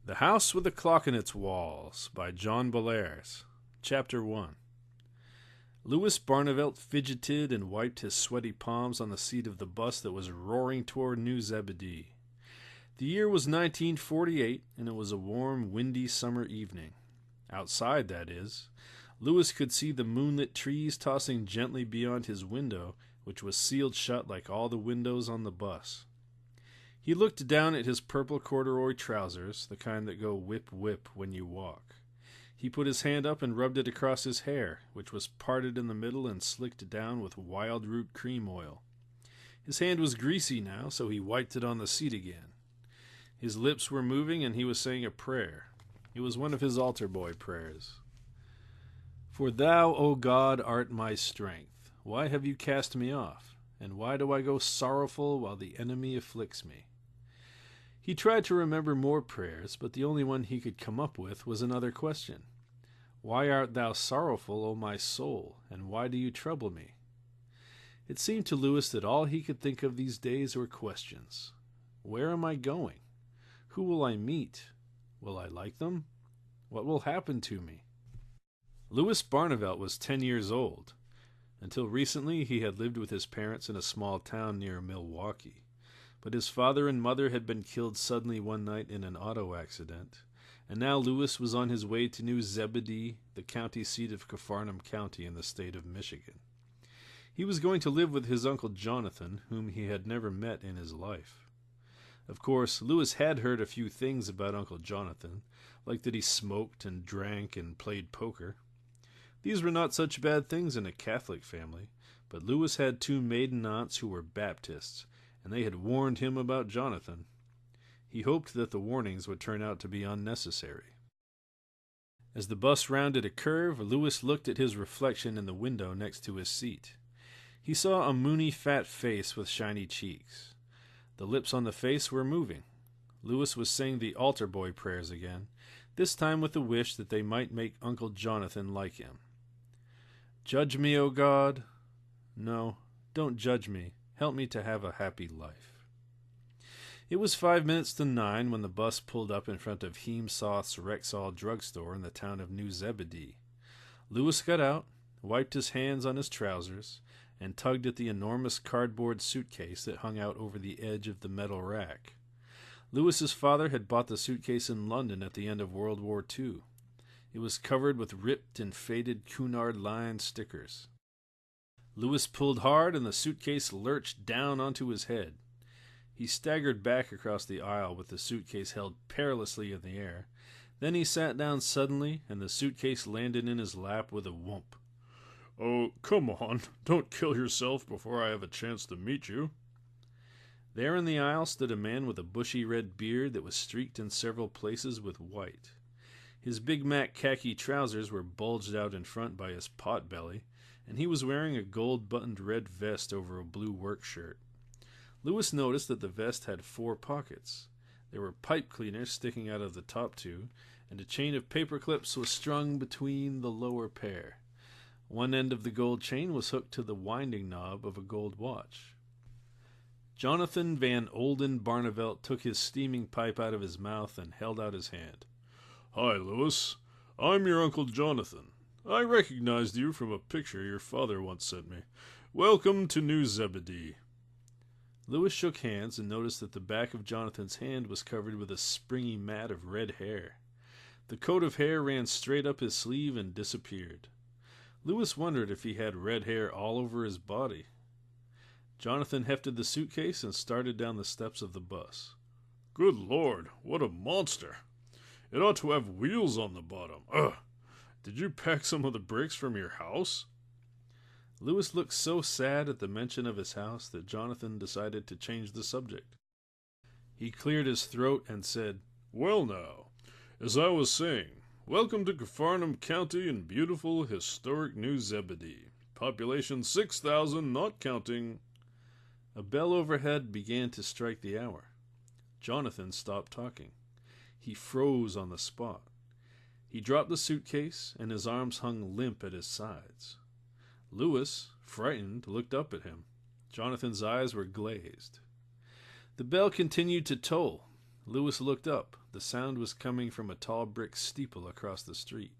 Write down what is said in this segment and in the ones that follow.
The House with the Clock in Its Walls by John Bellairs. Chapter 1. Louis Barnevelt fidgeted and wiped his sweaty palms on the seat of the bus that was roaring toward New Zebedee. The year was 1948, and it was a warm, windy summer evening. Outside, that is. Louis could see the moonlit trees tossing gently beyond his window, which was sealed shut like all the windows on the bus. He looked down at his purple corduroy trousers, the kind that go whip-whip when you walk. He put his hand up and rubbed it across his hair, which was parted in the middle and slicked down with wild root cream oil. His hand was greasy now, so he wiped it on the seat again. His lips were moving, and he was saying a prayer. It was one of his altar boy prayers. For thou, O God, art my strength. Why have you cast me off? And why do I go sorrowful while the enemy afflicts me? He tried to remember more prayers, but the only one he could come up with was another question. Why art thou sorrowful, O my soul, and why do you trouble me? It seemed to Louis that all he could think of these days were questions. Where am I going? Who will I meet? Will I like them? What will happen to me? Louis Barnevelt was 10 years old. Until recently he had lived with his parents in a small town near Milwaukee. But his father and mother had been killed suddenly one night in an auto accident, and now Louis was on his way to New Zebedee, the county seat of Capharnaum County in the state of Michigan. He was going to live with his Uncle Jonathan, whom he had never met in his life. Of course, Louis had heard a few things about Uncle Jonathan, like that he smoked and drank and played poker. These were not such bad things in a Catholic family, but Louis had 2 maiden aunts who were Baptists, and they had warned him about Jonathan. He hoped that the warnings would turn out to be unnecessary. As the bus rounded a curve, Louis looked at his reflection in the window next to his seat. He saw a moony fat face with shiny cheeks. The lips on the face were moving. Louis was saying the altar boy prayers again, this time with the wish that they might make Uncle Jonathan like him. Judge me, O God. No, don't judge me. Help me to have a happy life. It was 5 minutes to 9 when the bus pulled up in front of Heemsoth's Rexall drugstore in the town of New Zebedee. Louis got out, wiped his hands on his trousers, and tugged at the enormous cardboard suitcase that hung out over the edge of the metal rack. Louis's father had bought the suitcase in London at the end of World War II. It was covered with ripped and faded Cunard-lined stickers. Louis pulled hard, and the suitcase lurched down onto his head. He staggered back across the aisle with the suitcase held perilously in the air. Then he sat down suddenly, and the suitcase landed in his lap with a whoomp. "Oh, come on, don't kill yourself before I have a chance to meet you." There in the aisle stood a man with a bushy red beard that was streaked in several places with white. His Big Mac khaki trousers were bulged out in front by his pot belly, and he was wearing a gold-buttoned red vest over a blue work shirt. Louis noticed that the vest had 4 pockets. There were pipe cleaners sticking out of the top 2, and a chain of paper clips was strung between the lower pair. One end of the gold chain was hooked to the winding knob of a gold watch. Jonathan Van Olden Barnevelt took his steaming pipe out of his mouth and held out his hand. "Hi, Louis. I'm your Uncle Jonathan. I recognized you from a picture your father once sent me. Welcome to New Zebedee." Louis shook hands and noticed that the back of Jonathan's hand was covered with a springy mat of red hair. The coat of hair ran straight up his sleeve and disappeared. Louis wondered if he had red hair all over his body. Jonathan hefted the suitcase and started down the steps of the bus. "Good Lord, what a monster! It ought to have wheels on the bottom. Ugh! Did you pack some of the bricks from your house?" Louis looked so sad at the mention of his house that Jonathan decided to change the subject. He cleared his throat and said, "Well now, as I was saying, welcome to Capharnaum County in beautiful, historic New Zebedee. Population 6,000, not counting." A bell overhead began to strike the hour. Jonathan stopped talking. He froze on the spot. He dropped the suitcase, and his arms hung limp at his sides. Louis, frightened, looked up at him. Jonathan's eyes were glazed. The bell continued to toll. Lewis looked up. The sound was coming from a tall brick steeple across the street.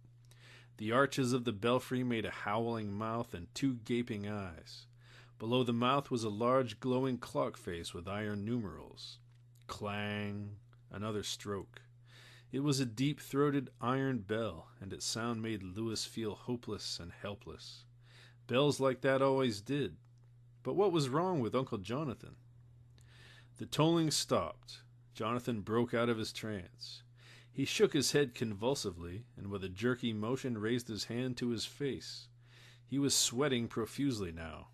The arches of the belfry made a howling mouth and two gaping eyes. Below the mouth was a large glowing clock face with iron numerals. Clang! Another stroke. It was a deep-throated iron bell, and its sound made Lewis feel hopeless and helpless. Bells like that always did. But what was wrong with Uncle Jonathan? The tolling stopped. Jonathan broke out of his trance. He shook his head convulsively, and with a jerky motion raised his hand to his face. He was sweating profusely now.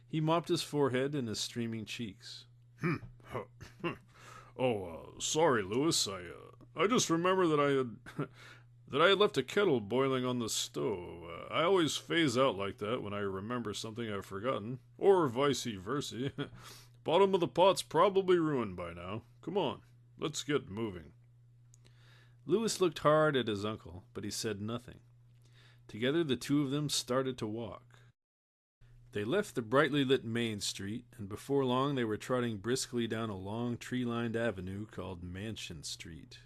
He mopped his forehead and his streaming cheeks. Sorry, Lewis. I just remember that I had left a kettle boiling on the stove. I always phase out like that when I remember something I've forgotten, or vice versa. Bottom of the pot's probably ruined by now. Come on, let's get moving. Lewis looked hard at his uncle, but he said nothing. Together the two of them started to walk. They left the brightly lit Main Street, and before long they were trotting briskly down a long tree-lined avenue called Mansion Street.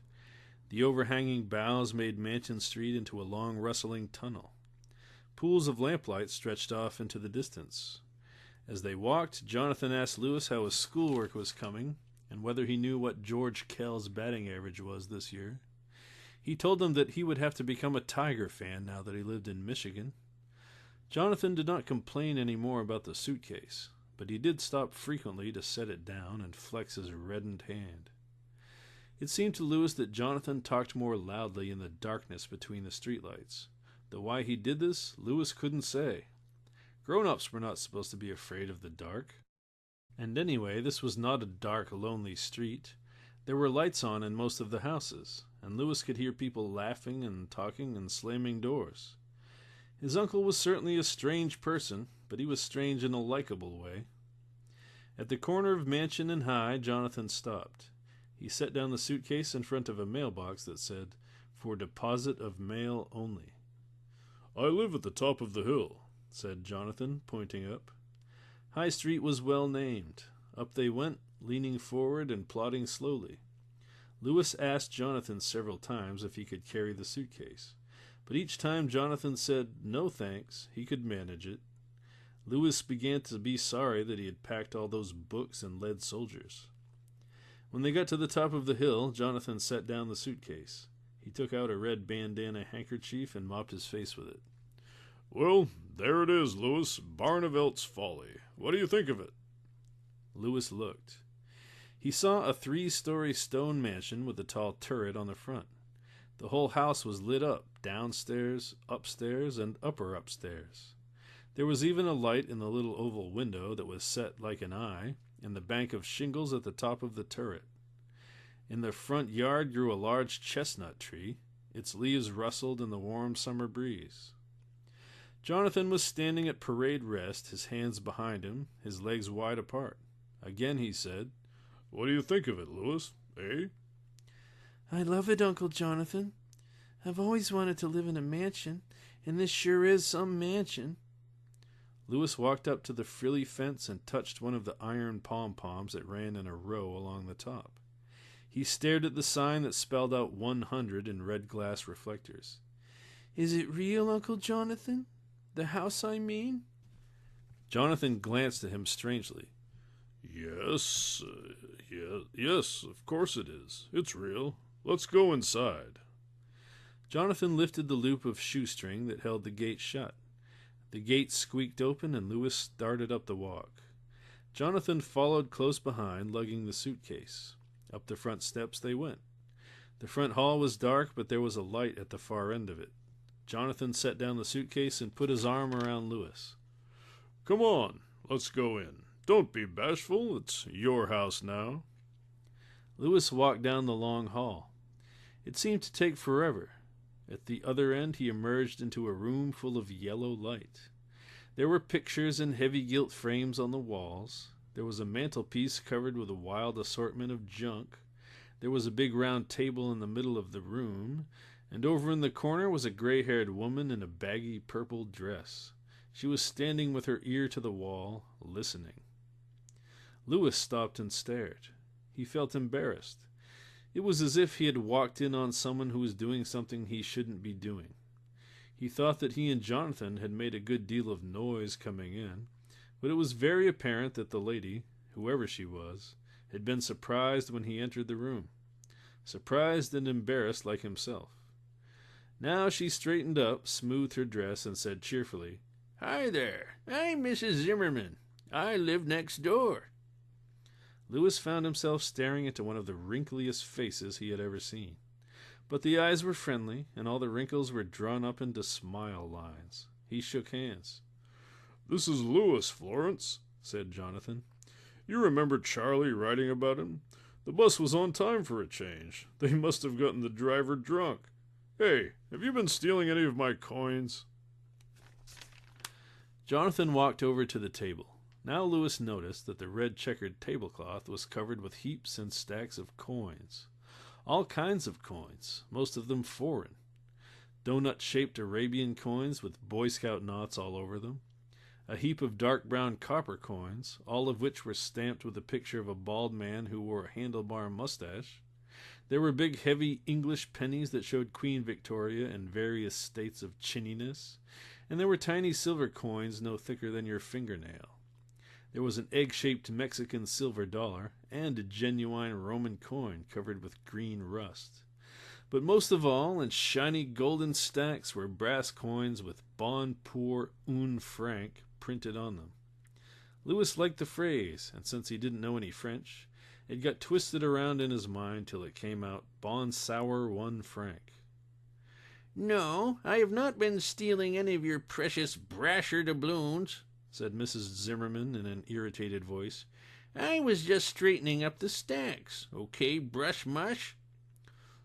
The overhanging boughs made Mansion Street into a long rustling tunnel. Pools of lamplight stretched off into the distance. As they walked, Jonathan asked Lewis how his schoolwork was coming, and whether he knew what George Kell's batting average was this year. He told him that he would have to become a Tiger fan now that he lived in Michigan. Jonathan did not complain any more about the suitcase, but he did stop frequently to set it down and flex his reddened hand. It seemed to Lewis that Jonathan talked more loudly in the darkness between the streetlights, though why he did this, Lewis couldn't say. Grown-ups were not supposed to be afraid of the dark. And anyway, this was not a dark, lonely street. There were lights on in most of the houses, and Lewis could hear people laughing and talking and slamming doors. His uncle was certainly a strange person, but he was strange in a likable way. At the corner of Mansion and High, Jonathan stopped. He set down the suitcase in front of a mailbox that said, "For deposit of mail only." "I live at the top of the hill," said Jonathan, pointing up. High Street was well named. Up they went, leaning forward and plodding slowly. Lewis asked Jonathan several times if he could carry the suitcase, but each time Jonathan said, "No thanks, he could manage it." Lewis began to be sorry that he had packed all those books and lead soldiers. When they got to the top of the hill, Jonathan set down the suitcase. He took out a red bandana handkerchief and mopped his face with it. "Well, there it is, Lewis. Barnevelt's Folly. What do you think of it?" Lewis looked. He saw a 3-story stone mansion with a tall turret on the front. The whole house was lit up, downstairs, upstairs, and upstairs. There was even a light in the little oval window that was set like an eye, in the bank of shingles at the top of the turret. In the front yard grew a large chestnut tree. Its leaves rustled in the warm summer breeze. Jonathan was standing at parade rest, his hands behind him, his legs wide apart. Again he said, "What do you think of it, Lewis? Eh?" "I love it, Uncle Jonathan. I've always wanted to live in a mansion, and this sure is some mansion." Lewis walked up to the frilly fence and touched one of the iron pom-poms that ran in a row along the top. He stared at the sign that spelled out 100 in red glass reflectors. "Is it real, Uncle Jonathan? The house, I mean?" Jonathan glanced at him strangely. Yes, of course it is. It's real. Let's go inside." Jonathan lifted the loop of shoestring that held the gate shut. The gate squeaked open and Lewis started up the walk. Jonathan followed close behind, lugging the suitcase. Up the front steps they went. The front hall was dark, but there was a light at the far end of it. Jonathan set down the suitcase and put his arm around Lewis. "Come on, let's go in. Don't be bashful. It's your house now." Lewis walked down the long hall. It seemed to take forever. At the other end he emerged into a room full of yellow light. There were pictures in heavy gilt frames on the walls. There was a mantelpiece covered with a wild assortment of junk. There was a big round table in the middle of the room, and over in the corner was a gray-haired woman in a baggy purple dress. She was standing with her ear to the wall, listening. Lewis stopped and stared. He felt embarrassed. It was as if he had walked in on someone who was doing something he shouldn't be doing. He thought that he and Jonathan had made a good deal of noise coming in, but it was very apparent that the lady, whoever she was, had been surprised when he entered the room. Surprised and embarrassed like himself. Now she straightened up, smoothed her dress, and said cheerfully, "Hi there. I'm Mrs. Zimmerman. I live next door." Louis found himself staring into one of the wrinkliest faces he had ever seen. But the eyes were friendly, and all the wrinkles were drawn up into smile lines. He shook hands. "This is Louis, Florence," said Jonathan. "You remember Charlie writing about him? The bus was on time for a change. They must have gotten the driver drunk. Hey, have you been stealing any of my coins?" Jonathan walked over to the table. Now Louis noticed that the red checkered tablecloth was covered with heaps and stacks of coins. All kinds of coins, most of them foreign. Donut-shaped Arabian coins with Boy Scout knots all over them. A heap of dark brown copper coins, all of which were stamped with a picture of a bald man who wore a handlebar mustache. There were big, heavy English pennies that showed Queen Victoria in various states of chinniness, and there were tiny silver coins no thicker than your fingernail. There was an egg-shaped Mexican silver dollar, and a genuine Roman coin covered with green rust. But most of all, in shiny golden stacks, were brass coins with Bon pour un franc printed on them. Louis liked the phrase, and since he didn't know any French, it got twisted around in his mind till it came out Bon sour 1 franc. "No, I have not been stealing any of your precious brasher doubloons," said Mrs. Zimmerman in an irritated voice. "I was just straightening up the stacks. Okay, brush mush?"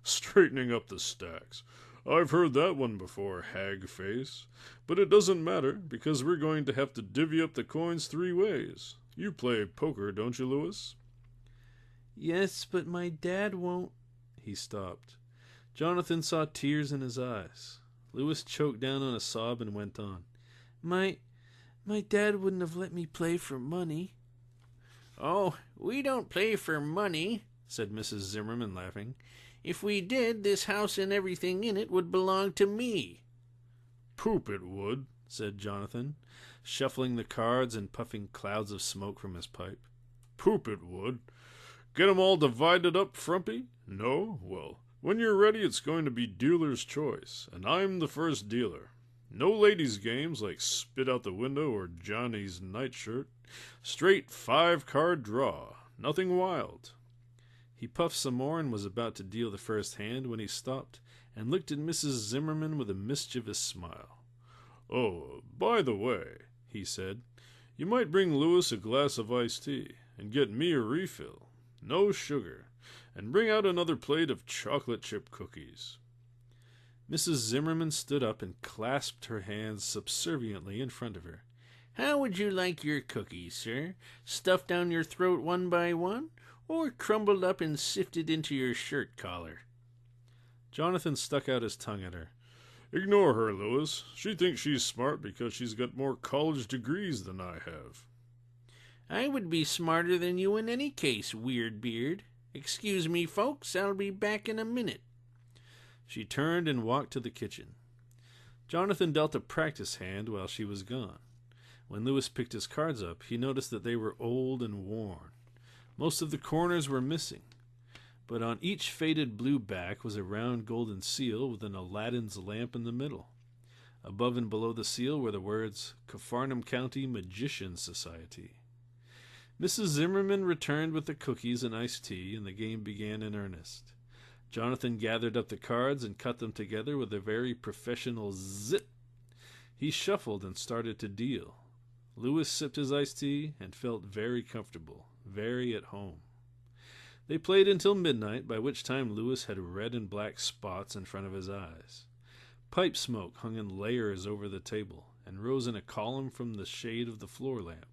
"Straightening up the stacks. I've heard that one before, hag face. But it doesn't matter, because we're going to have to divvy up the coins 3 ways. You play poker, don't you, Louis?" "Yes, but my dad won't." He stopped. Jonathan saw tears in his eyes. Louis choked down on a sob and went on. My dad wouldn't have let me play for money." "Oh, we don't play for money," said Mrs. Zimmerman, laughing. "If we did, this house and everything in it would belong to me." "Poop it would," said Jonathan, shuffling the cards and puffing clouds of smoke from his pipe. "Poop it would. Get 'em all divided up, Frumpy? No? Well, when you're ready, it's going to be dealer's choice, and I'm the first dealer. No ladies' games like spit out the window or Johnny's nightshirt. Straight 5-card draw. Nothing wild." He puffed some more and was about to deal the first hand when he stopped and looked at Mrs. Zimmerman with a mischievous smile. "Oh, by the way," he said, "you might bring Louis a glass of iced tea, and get me a refill. No sugar. And bring out another plate of chocolate chip cookies." Mrs. Zimmerman stood up and clasped her hands subserviently in front of her. "How would you like your cookies, sir? Stuffed down your throat one by one, or crumbled up and sifted into your shirt collar?" Jonathan stuck out his tongue at her. "Ignore her, Louis. She thinks she's smart because she's got more college degrees than I have." "I would be smarter than you in any case, Weird Beard. Excuse me, folks, I'll be back in a minute." She turned and walked to the kitchen. Jonathan dealt a practice hand while she was gone. When Louis picked his cards up, he noticed that they were old and worn. Most of the corners were missing, but on each faded blue back was a round golden seal with an Aladdin's lamp in the middle. Above and below the seal were the words, Capharnaum County Magician Society. Mrs. Zimmerman returned with the cookies and iced tea, and the game began in earnest. Jonathan gathered up the cards and cut them together with a very professional zip. He shuffled and started to deal. Louis sipped his iced tea and felt very comfortable, very at home. They played until midnight, by which time Louis had red and black spots in front of his eyes. Pipe smoke hung in layers over the table and rose in a column from the shade of the floor lamp.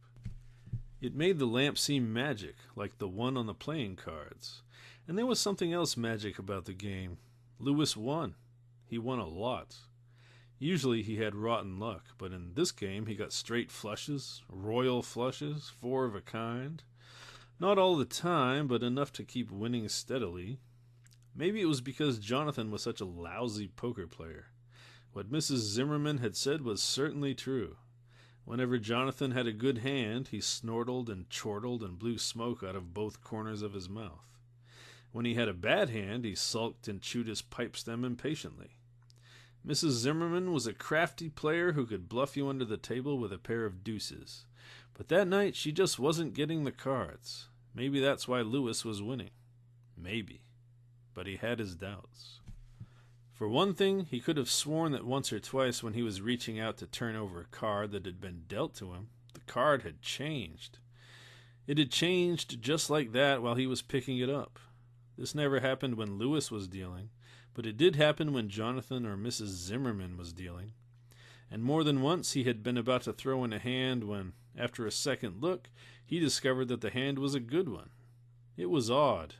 It made the lamp seem magic, like the one on the playing cards. And there was something else magic about the game. Louis won. He won a lot. Usually he had rotten luck, but in this game he got straight flushes, royal flushes, 4 of a kind. Not all the time, but enough to keep winning steadily. Maybe it was because Jonathan was such a lousy poker player. What Mrs. Zimmerman had said was certainly true. Whenever Jonathan had a good hand, he snortled and chortled and blew smoke out of both corners of his mouth. When he had a bad hand, he sulked and chewed his pipe stem impatiently. Mrs. Zimmerman was a crafty player who could bluff you under the table with a pair of deuces. But that night she just wasn't getting the cards. Maybe that's why Lewis was winning. Maybe. But he had his doubts. For one thing, he could have sworn that once or twice when he was reaching out to turn over a card that had been dealt to him, the card had changed. It had changed just like that while he was picking it up. This never happened when Lewis was dealing, but it did happen when Jonathan or Mrs. Zimmerman was dealing. And more than once he had been about to throw in a hand when, after a second look, he discovered that the hand was a good one. It was odd.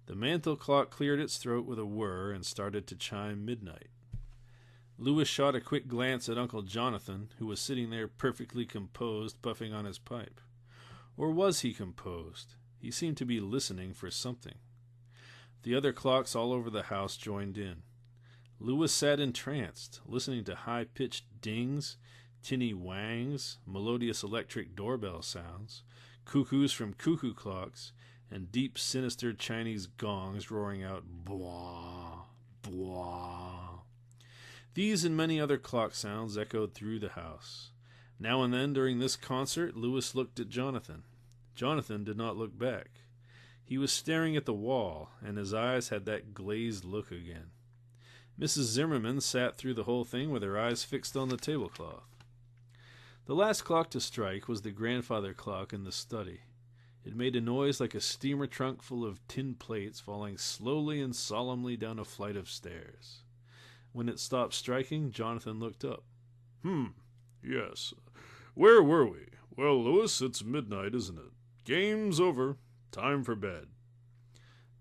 The mantel clock cleared its throat with a whir and started to chime midnight. Lewis shot a quick glance at Uncle Jonathan, who was sitting there perfectly composed, puffing on his pipe. Or was he composed? He seemed to be listening for something. The other clocks all over the house joined in. Lewis sat entranced, listening to high-pitched dings, tinny wangs, melodious electric doorbell sounds, cuckoos from cuckoo clocks, and deep, sinister Chinese gongs roaring out, "Bwah, bwah." These and many other clock sounds echoed through the house. Now and then during this concert, Lewis looked at Jonathan. Jonathan did not look back. He was staring at the wall, and his eyes had that glazed look again. Mrs. Zimmerman sat through the whole thing with her eyes fixed on the tablecloth. The last clock to strike was the grandfather clock in the study. It made a noise like a steamer trunk full of tin plates falling slowly and solemnly down a flight of stairs. When it stopped striking, Jonathan looked up. Yes. Where were we? Well, Lewis, it's midnight, isn't it? Game's over. Time for bed."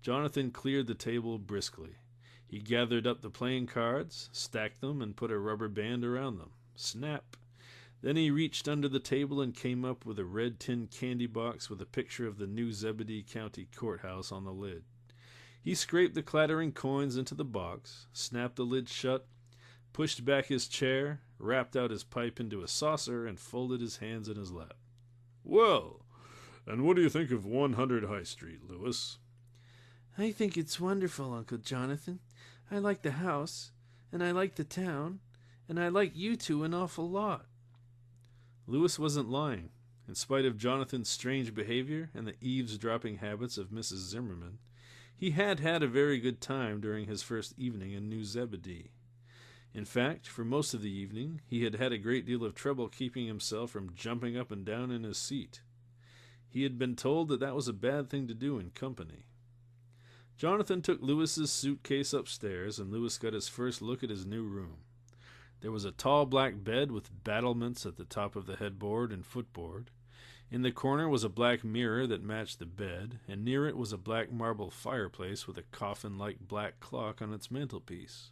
Jonathan cleared the table briskly. He gathered up the playing cards, stacked them, and put a rubber band around them. Snap! Then he reached under the table and came up with a red tin candy box with a picture of the New Zebedee County Courthouse on the lid. He scraped the clattering coins into the box, snapped the lid shut, pushed back his chair, rapped out his pipe into a saucer, and folded his hands in his lap. "Well, and what do you think of 100 High Street, Lewis?" I think it's wonderful, Uncle Jonathan. I like the house, and I like the town, and I like you two an awful lot. Lewis wasn't lying. In spite of Jonathan's strange behavior and the eavesdropping habits of Mrs. Zimmerman, he had had a very good time during his first evening in New Zebedee. In fact, for most of the evening, he had had a great deal of trouble keeping himself from jumping up and down in his seat. He had been told that that was a bad thing to do in company. Jonathan took Lewis's suitcase upstairs, and Lewis got his first look at his new room. There was a tall black bed with battlements at the top of the headboard and footboard. In the corner was a black mirror that matched the bed, and near it was a black marble fireplace with a coffin-like black clock on its mantelpiece.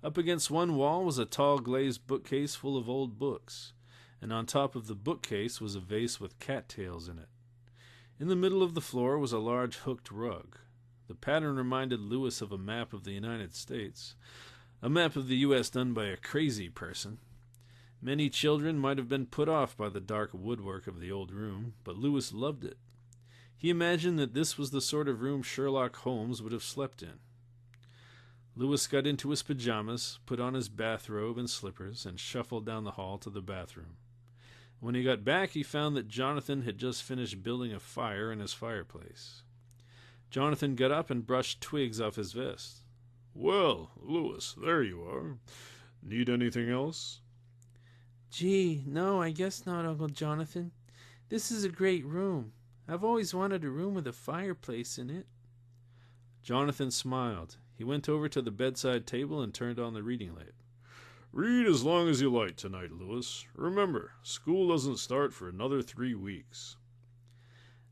Up against one wall was a tall glazed bookcase full of old books, and on top of the bookcase was a vase with cattails in it. In the middle of the floor was a large hooked rug. The pattern reminded Lewis of a map of the United States, a map of the U.S. done by a crazy person. Many children might have been put off by the dark woodwork of the old room, but Lewis loved it. He imagined that this was the sort of room Sherlock Holmes would have slept in. Lewis got into his pajamas, put on his bathrobe and slippers, and shuffled down the hall to the bathroom. When he got back, he found that Jonathan had just finished building a fire in his fireplace. Jonathan got up and brushed twigs off his vest. "Well, Lewis, there you are. Need anything else?" Gee, no, I guess not, Uncle Jonathan. This is a great room. I've always wanted a room with a fireplace in it. Jonathan smiled. He went over to the bedside table and turned on the reading lamp. "Read as long as you like tonight, Lewis. Remember, school doesn't start for another 3 weeks."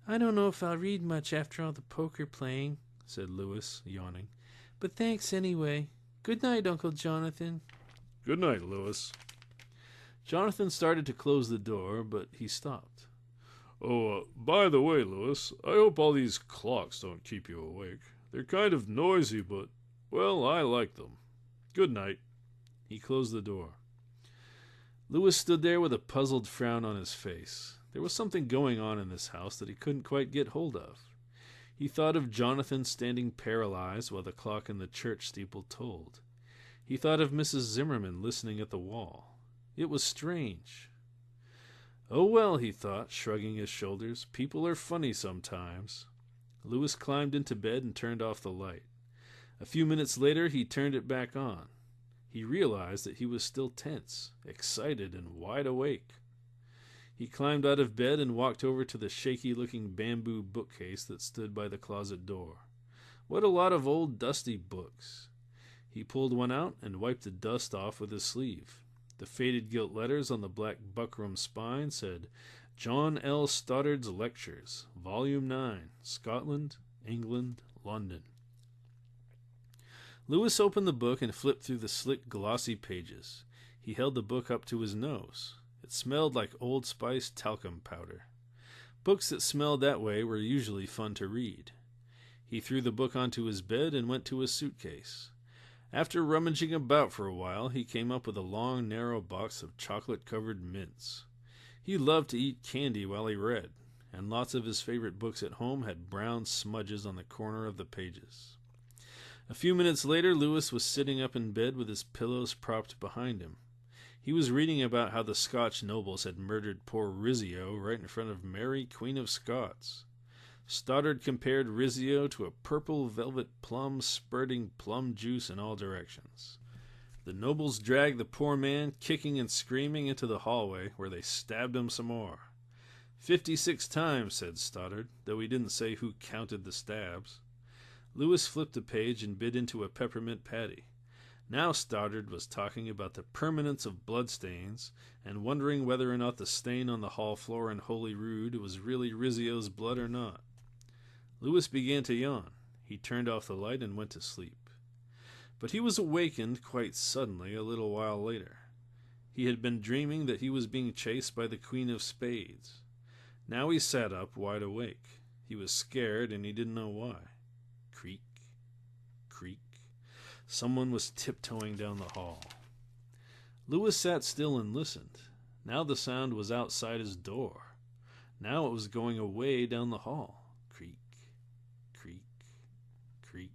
I don't know if I'll read much after all the poker playing, said Lewis, yawning. But thanks anyway. Good night, Uncle Jonathan. "Good night, Lewis." Jonathan started to close the door, but he stopped. "Oh, by the way, Lewis, I hope all these clocks don't keep you awake. They're kind of noisy, but, well, I like them. Good night." He closed the door. Lewis stood there with a puzzled frown on his face. There was something going on in this house that he couldn't quite get hold of. He thought of Jonathan standing paralyzed while the clock in the church steeple tolled. He thought of Mrs. Zimmerman listening at the wall. It was strange. "Oh well," he thought, shrugging his shoulders, "people are funny sometimes." Lewis climbed into bed and turned off the light. A few minutes later he turned it back on. He realized that he was still tense, excited, and wide awake. He climbed out of bed and walked over to the shaky-looking bamboo bookcase that stood by the closet door. What a lot of old dusty books. He pulled one out and wiped the dust off with his sleeve. The faded gilt letters on the black buckram spine said, "John L. Stoddard's Lectures, Volume 9, Scotland, England, London." Lewis opened the book and flipped through the slick, glossy pages. He held the book up to his nose. It smelled like Old Spice talcum powder. Books that smelled that way were usually fun to read. He threw the book onto his bed and went to his suitcase. After rummaging about for a while, he came up with a long, narrow box of chocolate-covered mints. He loved to eat candy while he read, and lots of his favorite books at home had brown smudges on the corner of the pages. A few minutes later, Lewis was sitting up in bed with his pillows propped behind him. He was reading about how the Scotch nobles had murdered poor Rizzio right in front of Mary, Queen of Scots. Stoddard compared Rizzio to a purple velvet plum spurting plum juice in all directions. The nobles dragged the poor man, kicking and screaming, into the hallway, where they stabbed him some more. 56 times, said Stoddard, though he didn't say who counted the stabs. Lewis flipped a page and bit into a peppermint patty. Now Stoddard was talking about the permanence of bloodstains and wondering whether or not the stain on the hall floor in Holyrood was really Rizzio's blood or not. Lewis began to yawn. He turned off the light and went to sleep. But he was awakened quite suddenly a little while later. He had been dreaming that he was being chased by the Queen of Spades. Now he sat up, wide awake. He was scared, and he didn't know why. Creak, creak. Someone was tiptoeing down the hall. Lewis sat still and listened. Now the sound was outside his door. Now it was going away down the hall. Creak, creak, creak.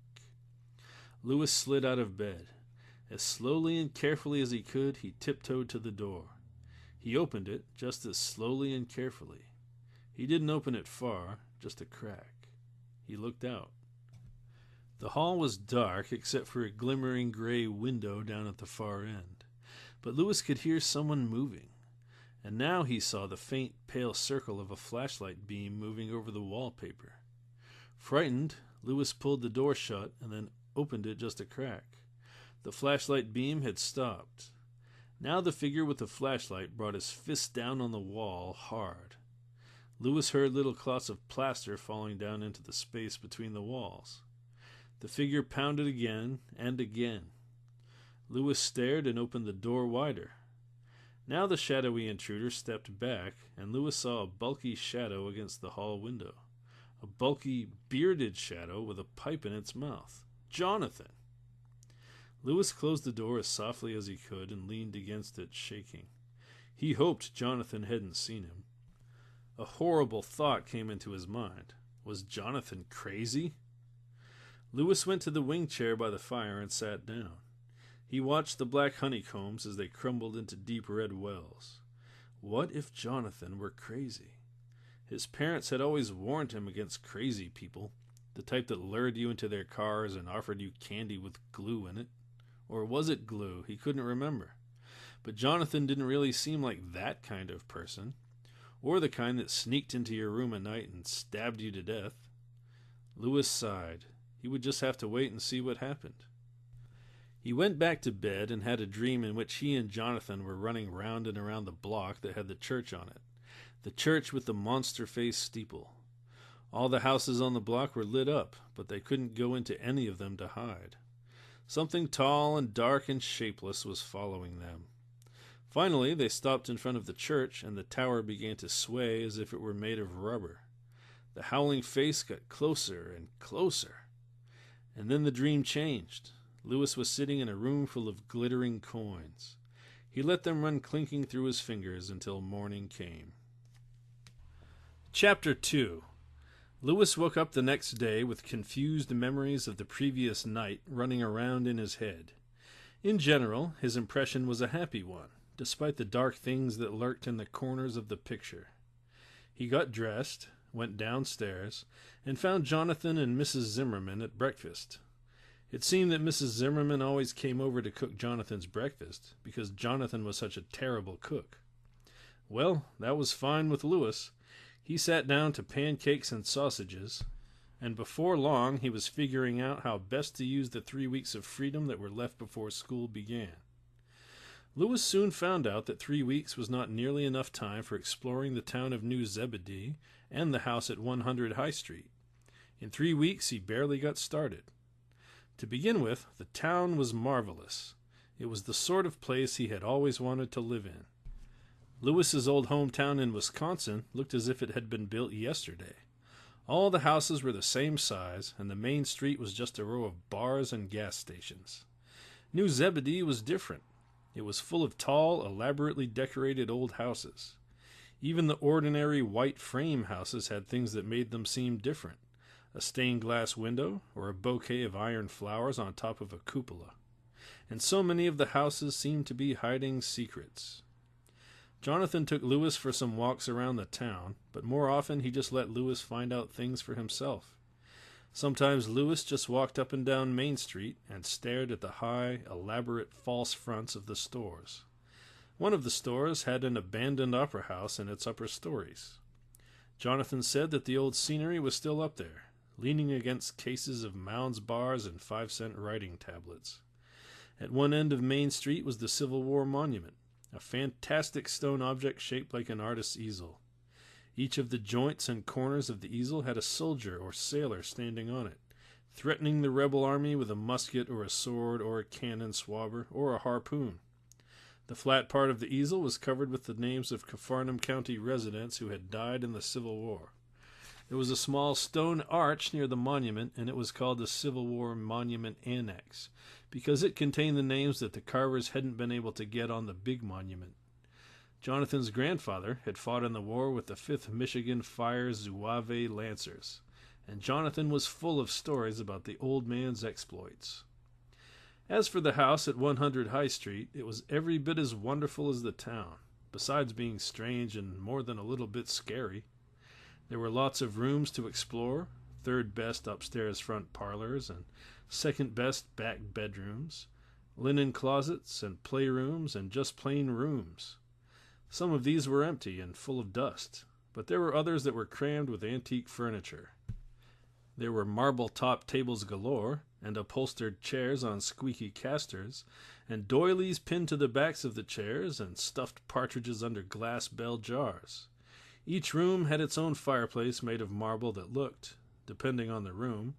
Lewis slid out of bed. As slowly and carefully as he could, he tiptoed to the door. He opened it just as slowly and carefully. He didn't open it far, just a crack. He looked out. The hall was dark except for a glimmering gray window down at the far end. But Lewis could hear someone moving. And now he saw the faint, pale circle of a flashlight beam moving over the wallpaper. Frightened, Lewis pulled the door shut and then opened it just a crack. The flashlight beam had stopped. Now the figure with the flashlight brought his fist down on the wall hard. Lewis heard little clots of plaster falling down into the space between the walls. The figure pounded again and again. Lewis stared and opened the door wider. Now the shadowy intruder stepped back, and Lewis saw a bulky shadow against the hall window. A bulky, bearded shadow with a pipe in its mouth. Jonathan! Lewis closed the door as softly as he could and leaned against it, shaking. He hoped Jonathan hadn't seen him. A horrible thought came into his mind. Was Jonathan crazy? Lewis went to the wing chair by the fire and sat down. He watched the black honeycombs as they crumbled into deep red wells. What if Jonathan were crazy? His parents had always warned him against crazy people, the type that lured you into their cars and offered you candy with glue in it. Or was it glue? He couldn't remember. But Jonathan didn't really seem like that kind of person, or the kind that sneaked into your room at night and stabbed you to death. Lewis sighed. He would just have to wait and see what happened. He went back to bed and had a dream in which he and Jonathan were running round and around the block that had the church on it, the church with the monster-faced steeple. All the houses on the block were lit up, but they couldn't go into any of them to hide. Something tall and dark and shapeless was following them. Finally, they stopped in front of the church, and the tower began to sway as if it were made of rubber. The howling face got closer and closer. And then the dream changed. Lewis was sitting in a room full of glittering coins. He let them run clinking through his fingers until morning came. Chapter 2. Lewis woke up the next day with confused memories of the previous night running around in his head. In general, his impression was a happy one, despite the dark things that lurked in the corners of the picture. He got dressed, went downstairs, and found Jonathan and Mrs. Zimmerman at breakfast. It seemed that Mrs. Zimmerman always came over to cook Jonathan's breakfast, because Jonathan was such a terrible cook. Well, that was fine with Lewis. He sat down to pancakes and sausages, and before long he was figuring out how best to use the 3 weeks of freedom that were left before school began. Lewis soon found out that 3 weeks was not nearly enough time for exploring the town of New Zebedee and the house at 100 High Street. In 3 weeks he barely got started. To begin with, the town was marvelous. It was the sort of place he had always wanted to live in. Lewis's old hometown in Wisconsin looked as if it had been built yesterday. All the houses were the same size, and the main street was just a row of bars and gas stations. New Zebedee was different. It was full of tall, elaborately decorated old houses. Even the ordinary white frame houses had things that made them seem different. A stained glass window, or a bouquet of iron flowers on top of a cupola. And so many of the houses seemed to be hiding secrets. Jonathan took Lewis for some walks around the town, but more often he just let Lewis find out things for himself. Sometimes Lewis just walked up and down Main Street and stared at the high, elaborate false fronts of the stores. One of the stores had an abandoned opera house in its upper stories. Jonathan said that the old scenery was still up there, leaning against cases of Mound's bars and 5-cent writing tablets. At one end of Main Street was the Civil War Monument, a fantastic stone object shaped like an artist's easel. Each of the joints and corners of the easel had a soldier or sailor standing on it, threatening the rebel army with a musket or a sword or a cannon swabber or a harpoon. The flat part of the easel was covered with the names of Capharnaum County residents who had died in the Civil War. There was a small stone arch near the monument, and it was called the Civil War Monument Annex, because it contained the names that the carvers hadn't been able to get on the big monument. Jonathan's grandfather had fought in the war with the 5th Michigan Fire Zouave Lancers, and Jonathan was full of stories about the old man's exploits. As for the house at 100 High Street, it was every bit as wonderful as the town, besides being strange and more than a little bit scary. There were lots of rooms to explore, third best upstairs front parlors and second best back bedrooms, linen closets and playrooms and just plain rooms. Some of these were empty and full of dust, but there were others that were crammed with antique furniture. There were marble-topped tables galore, and upholstered chairs on squeaky casters, and doilies pinned to the backs of the chairs, and stuffed partridges under glass bell jars. Each room had its own fireplace made of marble that looked, depending on the room,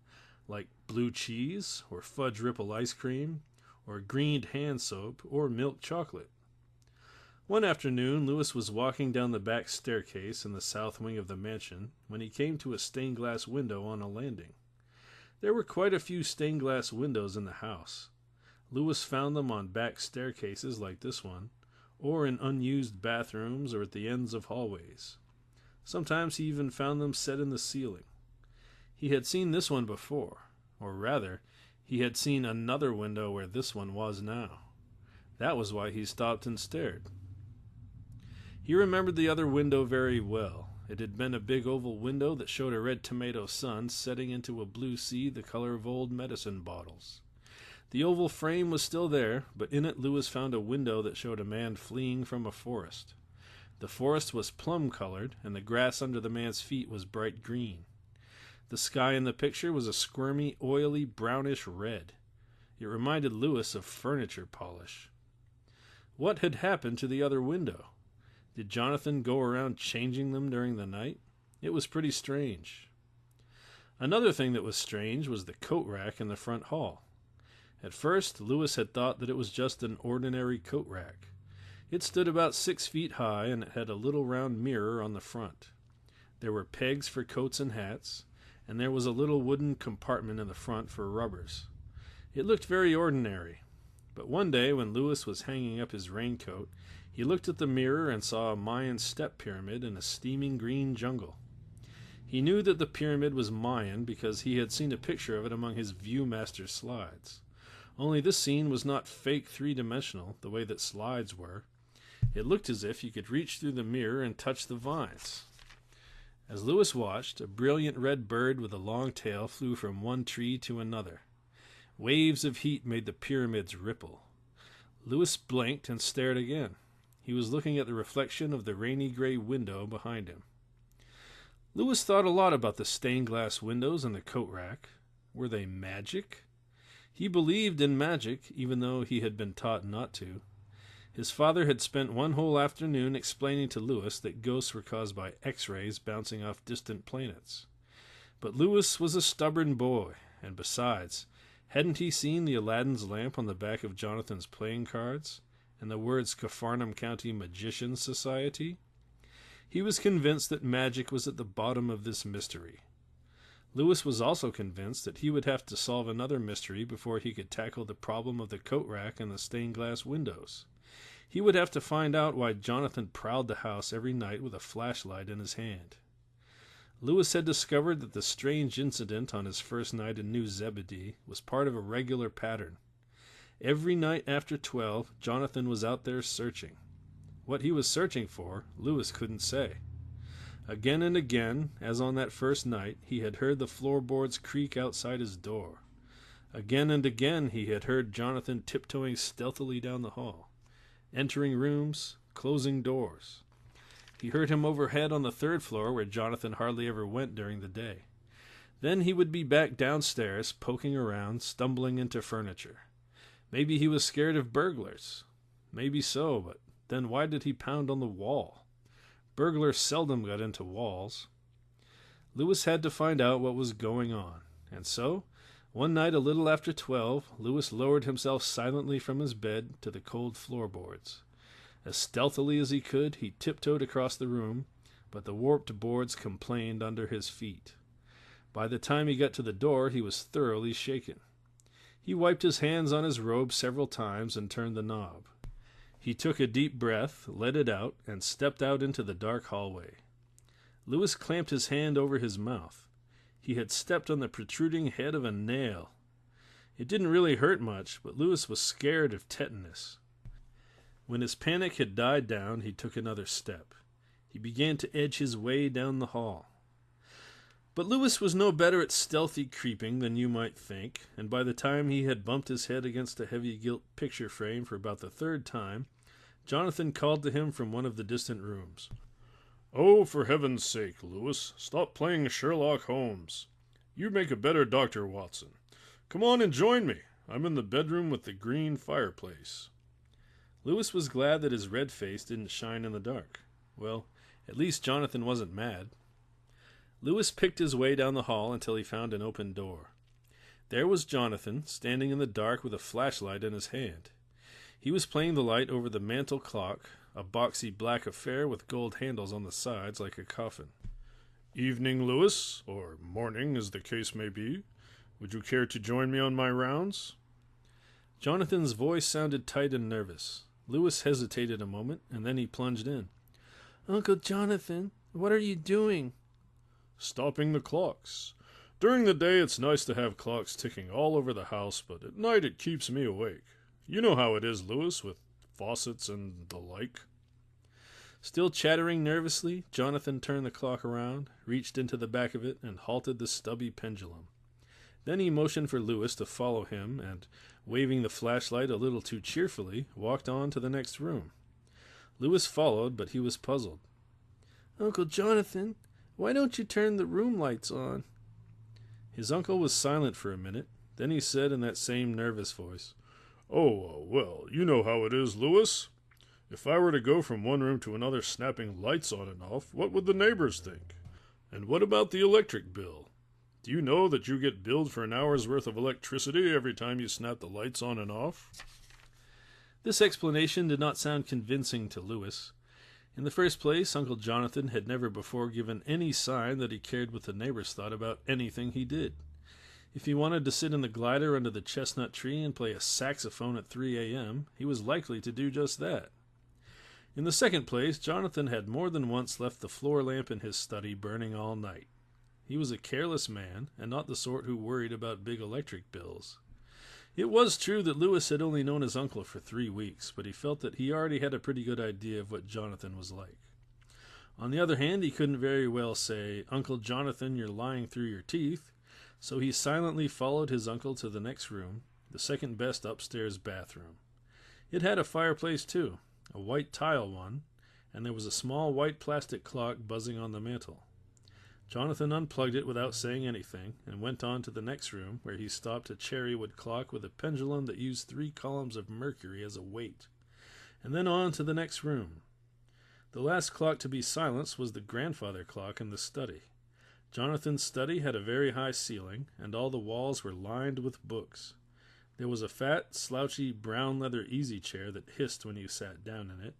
like blue cheese, or fudge ripple ice cream, or greened hand soap, or milk chocolate. One afternoon, Lewis was walking down the back staircase in the south wing of the mansion when he came to a stained glass window on a landing. There were quite a few stained glass windows in the house. Lewis found them on back staircases like this one, or in unused bathrooms or at the ends of hallways. Sometimes he even found them set in the ceiling. He had seen this one before, or rather, he had seen another window where this one was now. That was why he stopped and stared. He remembered the other window very well. It had been a big oval window that showed a red tomato sun setting into a blue sea the color of old medicine bottles. The oval frame was still there, but in it Lewis found a window that showed a man fleeing from a forest. The forest was plum-colored, and the grass under the man's feet was bright green. The sky in the picture was a squirmy, oily, brownish red. It reminded Lewis of furniture polish. What had happened to the other window? Did Jonathan go around changing them during the night? It was pretty strange. Another thing that was strange was the coat rack in the front hall. At first, Lewis had thought that it was just an ordinary coat rack. It stood about 6 feet high, and it had a little round mirror on the front. There were pegs for coats and hats, and there was a little wooden compartment in the front for rubbers. It looked very ordinary, but one day when Louis was hanging up his raincoat, he looked at the mirror and saw a Mayan step pyramid in a steaming green jungle. He knew that the pyramid was Mayan because he had seen a picture of it among his Viewmaster slides. Only this scene was not fake three-dimensional, the way that slides were. It looked as if you could reach through the mirror and touch the vines. As Louis watched, a brilliant red bird with a long tail flew from one tree to another. Waves of heat made the pyramids ripple. Louis blinked and stared again. He was looking at the reflection of the rainy gray window behind him. Louis thought a lot about the stained glass windows and the coat rack. Were they magic? He believed in magic, even though he had been taught not to. His father had spent one whole afternoon explaining to Louis that ghosts were caused by X-rays bouncing off distant planets. But Louis was a stubborn boy, and besides, hadn't he seen the Aladdin's lamp on the back of Jonathan's playing cards, and the words Capharnaum County Magicians Society? He was convinced that magic was at the bottom of this mystery. Louis was also convinced that he would have to solve another mystery before he could tackle the problem of the coat rack and the stained glass windows. He would have to find out why Jonathan prowled the house every night with a flashlight in his hand. Louis had discovered that the strange incident on his first night in New Zebedee was part of a regular pattern. Every night after 12, Jonathan was out there searching. What he was searching for, Louis couldn't say. Again and again, as on that first night, he had heard the floorboards creak outside his door. Again and again he had heard Jonathan tiptoeing stealthily down the hall, entering rooms, closing doors. He heard him overhead on the third floor where Jonathan hardly ever went during the day. Then he would be back downstairs, poking around, stumbling into furniture. Maybe he was scared of burglars. Maybe so, but then why did he pound on the wall? Burglars seldom got into walls. Louis had to find out what was going on, and so, one night a little after 12, Louis lowered himself silently from his bed to the cold floorboards. As stealthily as he could, he tiptoed across the room, but the warped boards complained under his feet. By the time he got to the door, he was thoroughly shaken. He wiped his hands on his robe several times and turned the knob. He took a deep breath, let it out, and stepped out into the dark hallway. Louis clamped his hand over his mouth. He had stepped on the protruding head of a nail. It didn't really hurt much, but Louis was scared of tetanus. When his panic had died down, he took another step. He began to edge his way down the hall. But Louis was no better at stealthy creeping than you might think, and by the time he had bumped his head against a heavy gilt picture frame for about the third time, Jonathan called to him from one of the distant rooms. "Oh, for heaven's sake, Louis, stop playing Sherlock Holmes. You make a better Dr. Watson. Come on and join me. I'm in the bedroom with the green fireplace." Louis was glad that his red face didn't shine in the dark. Well, at least Jonathan wasn't mad. Louis picked his way down the hall until he found an open door. There was Jonathan, standing in the dark with a flashlight in his hand. He was playing the light over the mantel clock, a boxy black affair with gold handles on the sides like a coffin. "Evening, Louis, or morning, as the case may be. Would you care to join me on my rounds?" Jonathan's voice sounded tight and nervous. Louis hesitated a moment, and then he plunged in. "Uncle Jonathan, what are you doing?" "Stopping the clocks. During the day it's nice to have clocks ticking all over the house, but at night it keeps me awake. You know how it is, Louis, with faucets and the like." Still chattering nervously, Jonathan turned the clock around, reached into the back of it, and halted the stubby pendulum. Then he motioned for Louis to follow him and, waving the flashlight a little too cheerfully, walked on to the next room. Louis followed, but he was puzzled. "Uncle Jonathan, why don't you turn the room lights on?" His uncle was silent for a minute. Then he said in that same nervous voice, "Oh, well, you know how it is, Louis. If I were to go from one room to another snapping lights on and off, what would the neighbors think? And what about the electric bill? Do you know that you get billed for an hour's worth of electricity every time you snap the lights on and off?" This explanation did not sound convincing to Louis. In the first place, Uncle Jonathan had never before given any sign that he cared what the neighbors thought about anything he did. If he wanted to sit in the glider under the chestnut tree and play a saxophone at 3 a.m., he was likely to do just that. In the second place, Jonathan had more than once left the floor lamp in his study burning all night. He was a careless man, and not the sort who worried about big electric bills. It was true that Louis had only known his uncle for 3 weeks, but he felt that he already had a pretty good idea of what Jonathan was like. On the other hand, he couldn't very well say, "Uncle Jonathan, you're lying through your teeth," so he silently followed his uncle to the next room, the second best upstairs bathroom. It had a fireplace too, a white tile one, and there was a small white plastic clock buzzing on the mantel. Jonathan unplugged it without saying anything and went on to the next room, where he stopped a cherrywood clock with a pendulum that used 3 columns of mercury as a weight, and then on to the next room. The last clock to be silenced was the grandfather clock in the study. Jonathan's study had a very high ceiling, and all the walls were lined with books. There was a fat, slouchy, brown leather easy chair that hissed when you sat down in it,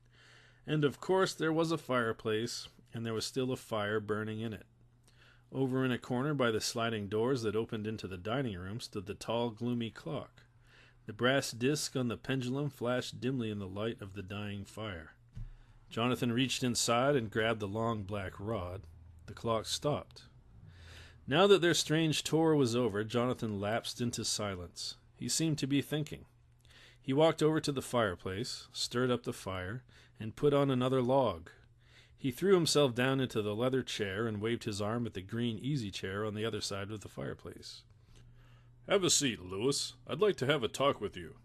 and of course there was a fireplace, and there was still a fire burning in it. Over in a corner by the sliding doors that opened into the dining room stood the tall, gloomy clock. The brass disc on the pendulum flashed dimly in the light of the dying fire. Jonathan reached inside and grabbed the long black rod. The clock stopped. Now that their strange tour was over, Jonathan lapsed into silence. He seemed to be thinking. He walked over to the fireplace, stirred up the fire, and put on another log. He threw himself down into the leather chair and waved his arm at the green easy chair on the other side of the fireplace. "Have a seat, Louis. I'd like to have a talk with you."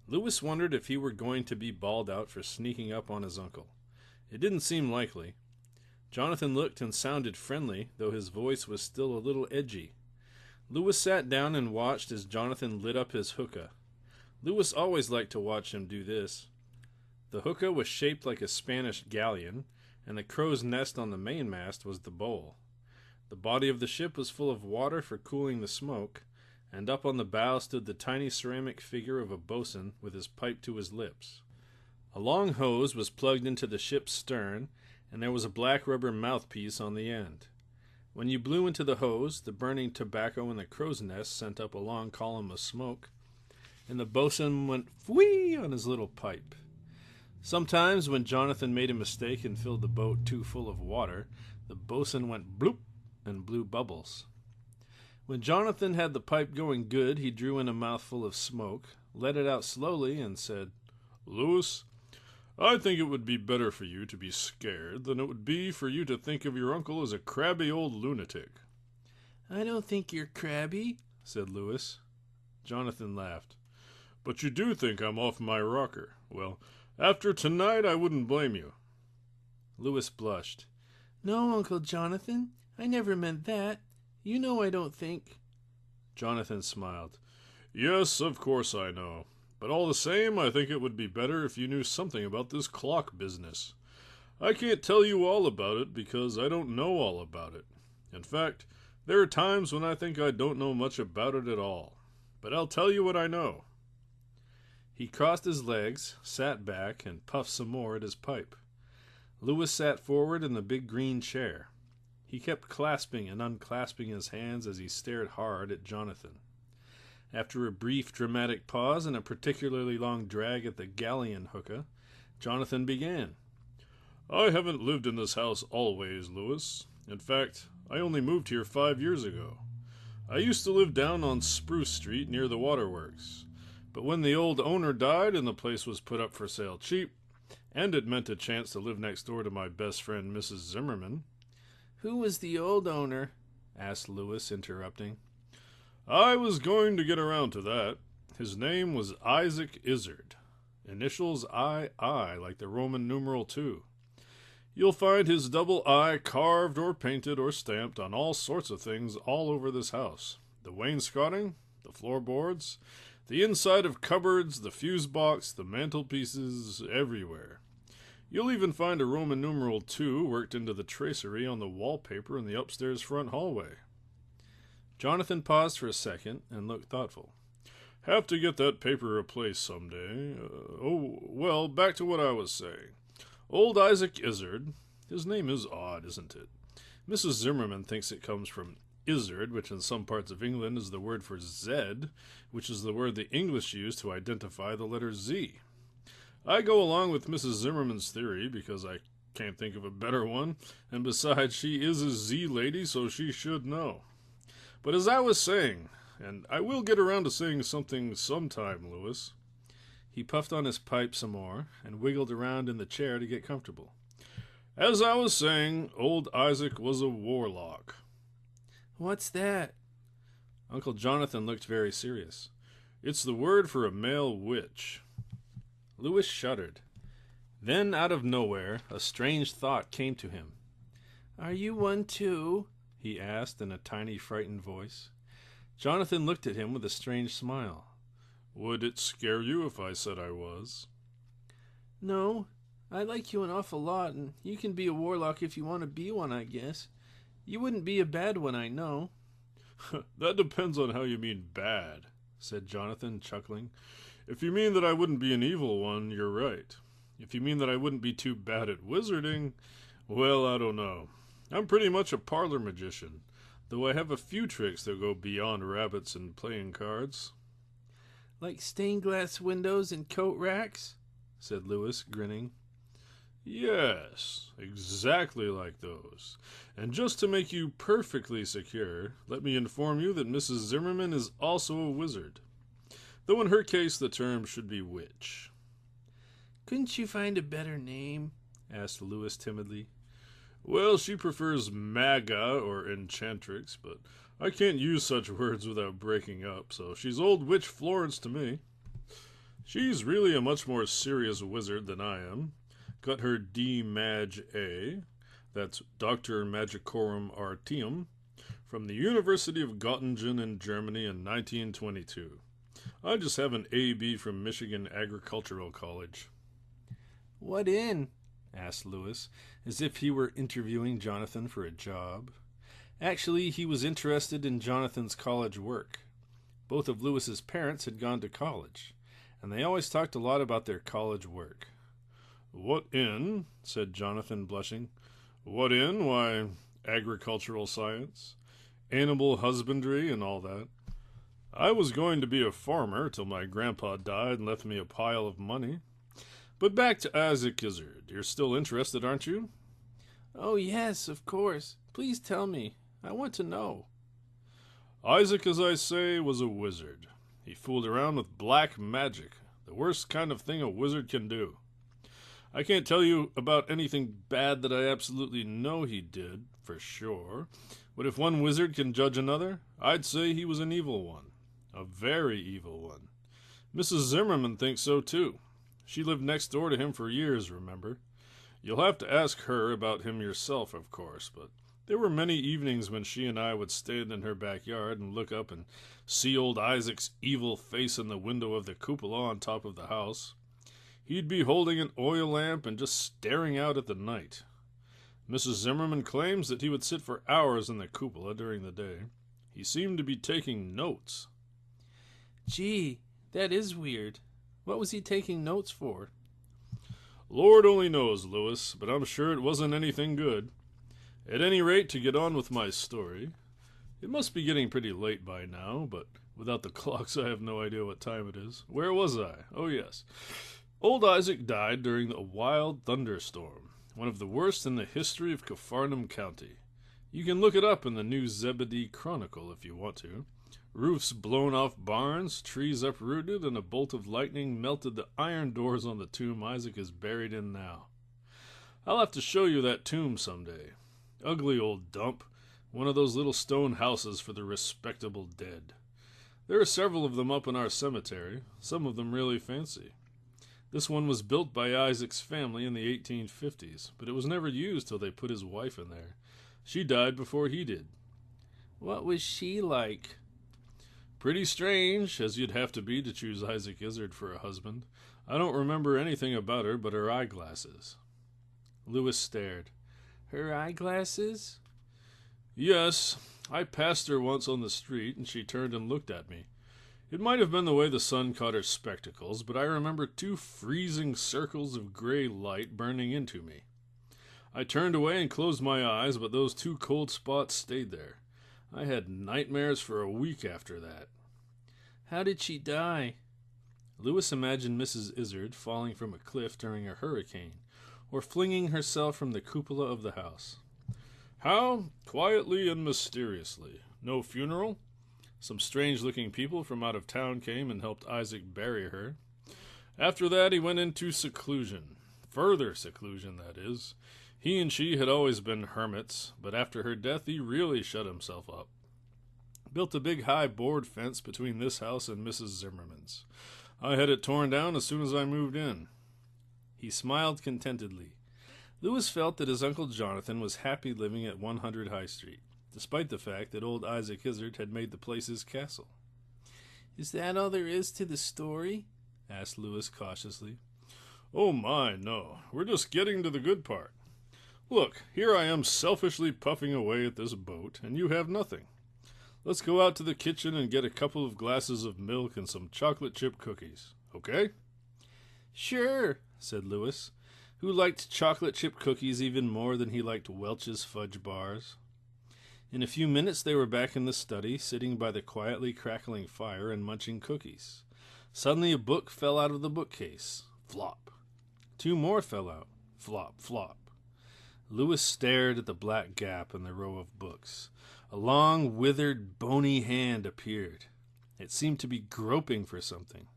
Louis wondered if he were going to be bawled out for sneaking up on his uncle. It didn't seem likely. Jonathan looked and sounded friendly, though his voice was still a little edgy. Louis sat down and watched as Jonathan lit up his hookah. Louis always liked to watch him do this. The hookah was shaped like a Spanish galleon, and the crow's nest on the mainmast was the bowl. The body of the ship was full of water for cooling the smoke, and up on the bow stood the tiny ceramic figure of a boatswain with his pipe to his lips. A long hose was plugged into the ship's stern, and there was a black rubber mouthpiece on the end. When you blew into the hose, the burning tobacco in the crow's nest sent up a long column of smoke, and the boatswain went whee on his little pipe. Sometimes, when Jonathan made a mistake and filled the boat too full of water, the boatswain went bloop and blew bubbles. When Jonathan had the pipe going good, he drew in a mouthful of smoke, let it out slowly, and said, "Louis, I think it would be better for you to be scared than it would be for you to think of your uncle as a crabby old lunatic." "I don't think you're crabby," said Louis. Jonathan laughed. "But you do think I'm off my rocker. Well, after tonight, I wouldn't blame you." Louis blushed. "No, Uncle Jonathan, I never meant that. You know I don't think." Jonathan smiled. "Yes, of course I know. But all the same, I think it would be better if you knew something about this clock business. I can't tell you all about it because I don't know all about it. In fact, there are times when I think I don't know much about it at all. But I'll tell you what I know." He crossed his legs, sat back, and puffed some more at his pipe. Louis sat forward in the big green chair. He kept clasping and unclasping his hands as he stared hard at Jonathan. After a brief dramatic pause and a particularly long drag at the galleon hookah, Jonathan began. "I haven't lived in this house always, Louis. In fact, I only moved here 5 years ago. I used to live down on Spruce Street near the waterworks. But when the old owner died and the place was put up for sale cheap, and it meant a chance to live next door to my best friend, Mrs. Zimmerman." "Who was the old owner?" asked Louis, interrupting. "I was going to get around to that. His name was Isaac Izard. Initials II, like the Roman numeral 2. You'll find his double I carved or painted or stamped on all sorts of things all over this house. The wainscoting, the floorboards, the inside of cupboards, the fuse box, the mantelpieces, everywhere. You'll even find a Roman numeral 2 worked into the tracery on the wallpaper in the upstairs front hallway." Jonathan paused for a second and looked thoughtful. "Have to get that paper replaced someday. Well, back to what I was saying. Old Isaac Izzard. His name is odd, isn't it? Mrs. Zimmerman thinks it comes from Izzard, which in some parts of England is the word for Z, which is the word the English use to identify the letter Z. I go along with Mrs. Zimmerman's theory because I can't think of a better one, and besides, she is a Z lady, so she should know. But as I was saying, and I will get around to saying something sometime, Lewis. He puffed on his pipe some more and wiggled around in the chair to get comfortable. As I was saying, old Isaac was a warlock. What's that? Uncle Jonathan looked very serious. It's the word for a male witch. Lewis shuddered. Then, out of nowhere, a strange thought came to him. Are you one too? He asked in a tiny, frightened voice. Jonathan looked at him with a strange smile. Would it scare you if I said I was? No, I like you an awful lot, and you can be a warlock if you want to be one, I guess. You wouldn't be a bad one, I know. That depends on how you mean bad, said Jonathan, chuckling. If you mean that I wouldn't be an evil one, you're right. If you mean that I wouldn't be too bad at wizarding, well, I don't know. I'm pretty much a parlor magician, though I have a few tricks that go beyond rabbits and playing cards. Like stained glass windows and coat racks? Said Lewis, grinning. Yes, exactly like those. And just to make you perfectly secure, let me inform you that Mrs. Zimmerman is also a wizard. Though in her case the term should be witch. Couldn't you find a better name? Asked Lewis timidly. Well, she prefers maga or enchantrix, but I can't use such words without breaking up, so she's Old Witch Florence to me. She's really a much more serious wizard than I am. Got her D-Mag-A, that's Doctor Magicorum Artium, from the University of Göttingen in Germany in 1922. I just have an A.B. from Michigan Agricultural College. What in? Asked Lewis, as if he were interviewing Jonathan for a job. Actually, he was interested in Jonathan's college work. Both of Lewis's parents had gone to college, and they always talked a lot about their college work. What in? Said Jonathan, blushing. What in? Why, agricultural science, animal husbandry, and all that. I was going to be a farmer till my grandpa died and left me a pile of money. But back to Isaac Izzard. You're still interested, aren't you? Oh, yes, of course. Please tell me. I want to know. Isaac, as I say, was a wizard. He fooled around with black magic, the worst kind of thing a wizard can do. I can't tell you about anything bad that I absolutely know he did, for sure, but if one wizard can judge another, I'd say he was an evil one. A very evil one. Mrs. Zimmerman thinks so, too. She lived next door to him for years, remember? You'll have to ask her about him yourself, of course, but there were many evenings when she and I would stand in her backyard and look up and see old Isaac's evil face in the window of the cupola on top of the house. He'd be holding an oil lamp and just staring out at the night. Mrs. Zimmerman claims that he would sit for hours in the cupola during the day. He seemed to be taking notes. Gee, that is weird. What was he taking notes for? Lord only knows, Lewis, but I'm sure it wasn't anything good. At any rate, to get on with my story, it must be getting pretty late by now, but without the clocks I have no idea what time it is. Where was I? Oh, yes. Old Isaac died during a wild thunderstorm, one of the worst in the history of Capharnaum County. You can look it up in the New Zebedee Chronicle if you want to. Roofs blown off barns, trees uprooted, and a bolt of lightning melted the iron doors on the tomb Isaac is buried in now. I'll have to show you that tomb someday. Ugly old dump, one of those little stone houses for the respectable dead. There are several of them up in our cemetery, some of them really fancy. This one was built by Isaac's family in the 1850s, but it was never used till they put his wife in there. She died before he did. What was she like? Pretty strange, as you'd have to be to choose Isaac Izzard for a husband. I don't remember anything about her but her eyeglasses. Lewis stared. Her eyeglasses? Yes. I passed her once on the street, and she turned and looked at me. It might have been the way the sun caught her spectacles, but I remember 2 freezing circles of gray light burning into me. I turned away and closed my eyes, but those 2 cold spots stayed there. I had nightmares for a week after that. How did she die? Lewis imagined Mrs. Izzard falling from a cliff during a hurricane, or flinging herself from the cupola of the house. How? Quietly and mysteriously. No funeral? Some strange-looking people from out of town came and helped Isaac bury her. After that, he went into seclusion. Further seclusion, that is. He and she had always been hermits, but after her death, he really shut himself up. Built a big high board fence between this house and Mrs. Zimmerman's. I had it torn down as soon as I moved in. He smiled contentedly. Lewis felt that his Uncle Jonathan was happy living at 100 High Street, despite the fact that old Isaac Izzard had made the place his castle. Is that all there is to the story? Asked Lewis cautiously. Oh my, no. We're just getting to the good part. Look, here I am selfishly puffing away at this boat, and you have nothing. Let's go out to the kitchen and get a couple of glasses of milk and some chocolate chip cookies, okay? Sure, said Lewis, who liked chocolate chip cookies even more than he liked Welch's fudge bars. In a few minutes they were back in the study, sitting by the quietly crackling fire and munching cookies. Suddenly a book fell out of the bookcase. Flop. 2 more fell out. Flop, flop. Lewis stared at the black gap in the row of books. A long, withered, bony hand appeared. It seemed to be groping for something.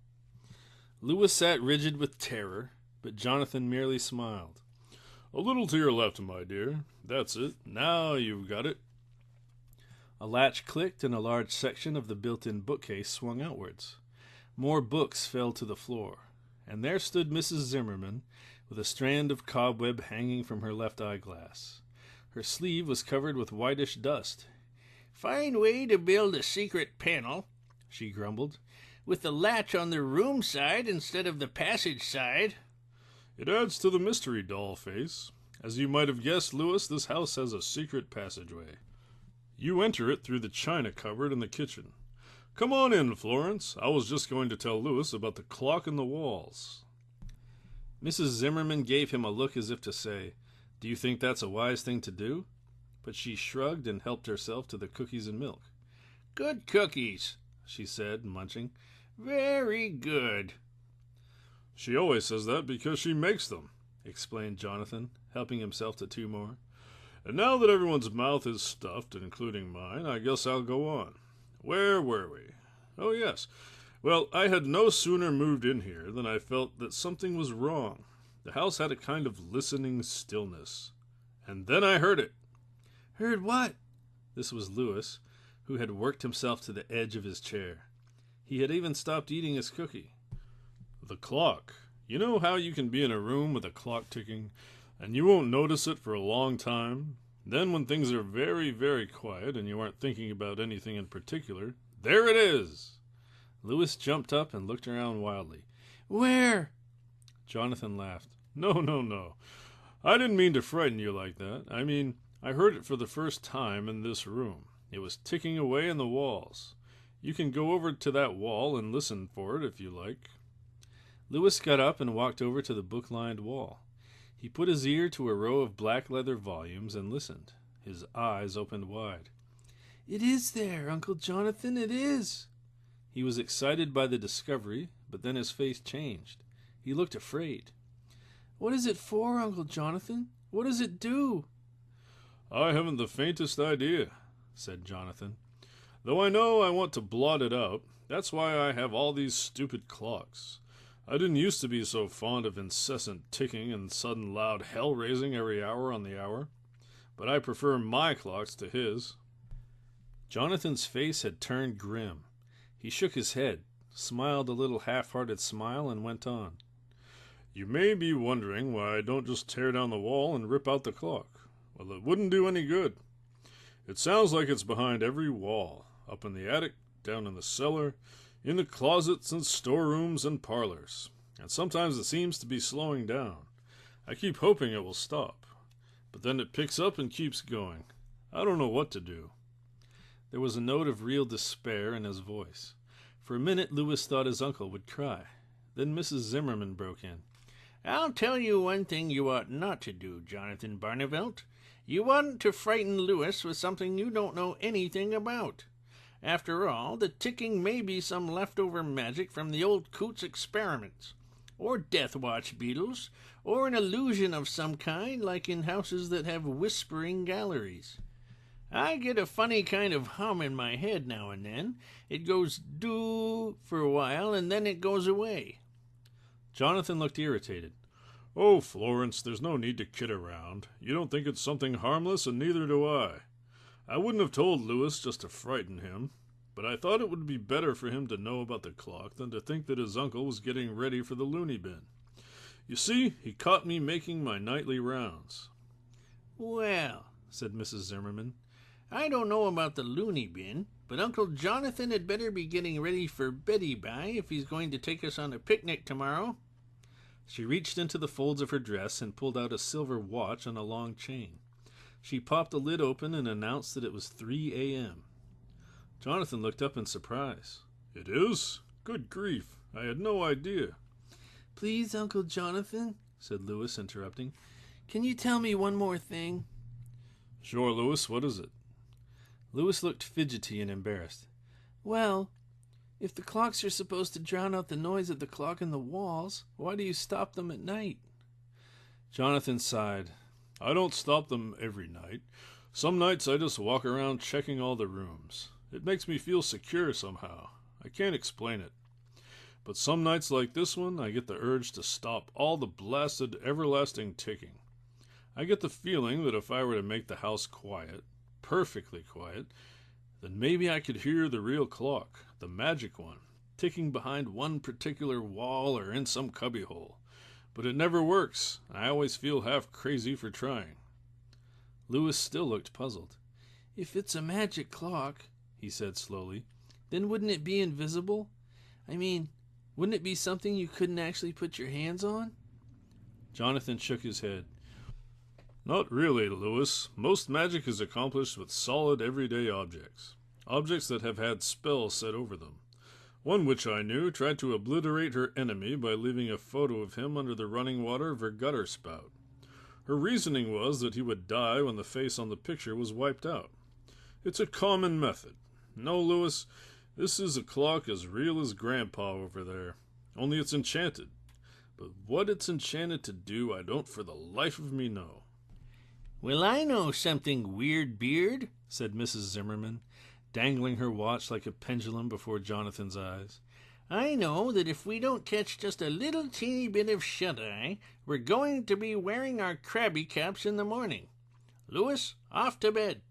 Lewis sat rigid with terror, but Jonathan merely smiled. A little to your left, my dear. That's it. Now you've got it. A latch clicked and a large section of the built-in bookcase swung outwards. More books fell to the floor, and there stood Mrs. Zimmerman with a strand of cobweb hanging from her left eyeglass. Her sleeve was covered with whitish dust. Fine way to build a secret panel, she grumbled, with the latch on the room side instead of the passage side. It adds to the mystery, Dollface. As you might have guessed, Lewis, this house has a secret passageway. You enter it through the china cupboard in the kitchen. Come on in, Florence. I was just going to tell Lewis about the clock in the walls. Mrs. Zimmerman gave him a look as if to say, "Do you think that's a wise thing to do?" But she shrugged and helped herself to the cookies and milk. Good cookies, she said, munching. Very good. She always says that because she makes them, explained Jonathan, helping himself to 2 more. And now that everyone's mouth is stuffed, including mine, I guess I'll go on. Where were we? Oh, yes. Well, I had no sooner moved in here than I felt that something was wrong. The house had a kind of listening stillness. And then I heard it. Heard what? This was Lewis, who had worked himself to the edge of his chair. He had even stopped eating his cookie. The clock. You know how you can be in a room with a clock ticking, and you won't notice it for a long time? Then when things are very, very quiet and you aren't thinking about anything in particular, there it is! Lewis jumped up and looked around wildly. Where? Jonathan laughed. No. I didn't mean to frighten you like that. I mean, I heard it for the first time in this room. It was ticking away in the walls. You can go over to that wall and listen for it if you like. Lewis got up and walked over to the book-lined wall. He put his ear to a row of black leather volumes and listened. His eyes opened wide. It is there, Uncle Jonathan, it is. He was excited by the discovery, but then his face changed. He looked afraid. What is it for, Uncle Jonathan? What does it do? I haven't the faintest idea, said Jonathan. Though I know I want to blot it out. That's why I have all these stupid clocks. I didn't used to be so fond of incessant ticking and sudden loud hell-raising every hour on the hour. But I prefer my clocks to his. Jonathan's face had turned grim. He shook his head, smiled a little half-hearted smile, and went on. You may be wondering why I don't just tear down the wall and rip out the clock. Well, it wouldn't do any good. It sounds like it's behind every wall, up in the attic, down in the cellar, in the closets and storerooms and parlors. And sometimes it seems to be slowing down. I keep hoping it will stop. But then it picks up and keeps going. I don't know what to do. There was a note of real despair in his voice. For a minute, Louis thought his uncle would cry. Then Mrs. Zimmerman broke in. I'll tell you one thing you ought not to do, Jonathan Barnevelt. You oughtn't to frighten Louis with something you don't know anything about. After all, the ticking may be some leftover magic from the old coot's experiments, or death watch beetles, or an illusion of some kind, like in houses that have whispering galleries. I get a funny kind of hum in my head now and then. It goes doo for a while, and then it goes away. Jonathan looked irritated. Oh, Florence, there's no need to kid around. You don't think it's something harmless, and neither do I. I wouldn't have told Louis just to frighten him, but I thought it would be better for him to know about the clock than to think that his uncle was getting ready for the loony bin. You see, he caught me making my nightly rounds. Well, said Mrs. Zimmerman, I don't know about the loony bin, but Uncle Jonathan had better be getting ready for Betty Bye if he's going to take us on a picnic tomorrow. She reached into the folds of her dress and pulled out a silver watch on a long chain. She popped the lid open and announced that it was 3 a.m. Jonathan looked up in surprise. It is? Good grief, I had no idea. Please, Uncle Jonathan, said Louis, interrupting, can you tell me one more thing? Sure, Louis, what is it? Louis looked fidgety and embarrassed. Well, if the clocks are supposed to drown out the noise of the clock in the walls, why do you stop them at night? Jonathan sighed. I don't stop them every night. Some nights I just walk around checking all the rooms. It makes me feel secure somehow. I can't explain it. But some nights like this one, I get the urge to stop all the blasted, everlasting ticking. I get the feeling that if I were to make the house quiet, perfectly quiet, then maybe I could hear the real clock, the magic one, ticking behind one particular wall or in some cubbyhole. But it never works. I always feel half crazy for trying. Louis still looked puzzled. If it's a magic clock, he said slowly, then wouldn't it be invisible? I mean, wouldn't it be something you couldn't actually put your hands on? Jonathan shook his head. Not really, Louis. Most magic is accomplished with solid, everyday objects. Objects that have had spells set over them. One which I knew tried to obliterate her enemy by leaving a photo of him under the running water of her gutter spout. Her reasoning was that he would die when the face on the picture was wiped out. It's a common method. No, Louis, this is a clock as real as Grandpa over there. Only it's enchanted. But what it's enchanted to do, I don't for the life of me know. Well, I know something, Weird Beard, said Mrs. Zimmerman, dangling her watch like a pendulum before Jonathan's eyes. I know that if we don't catch just a little teeny bit of shut-eye, we're going to be wearing our crabby caps in the morning. Louis, off to bed.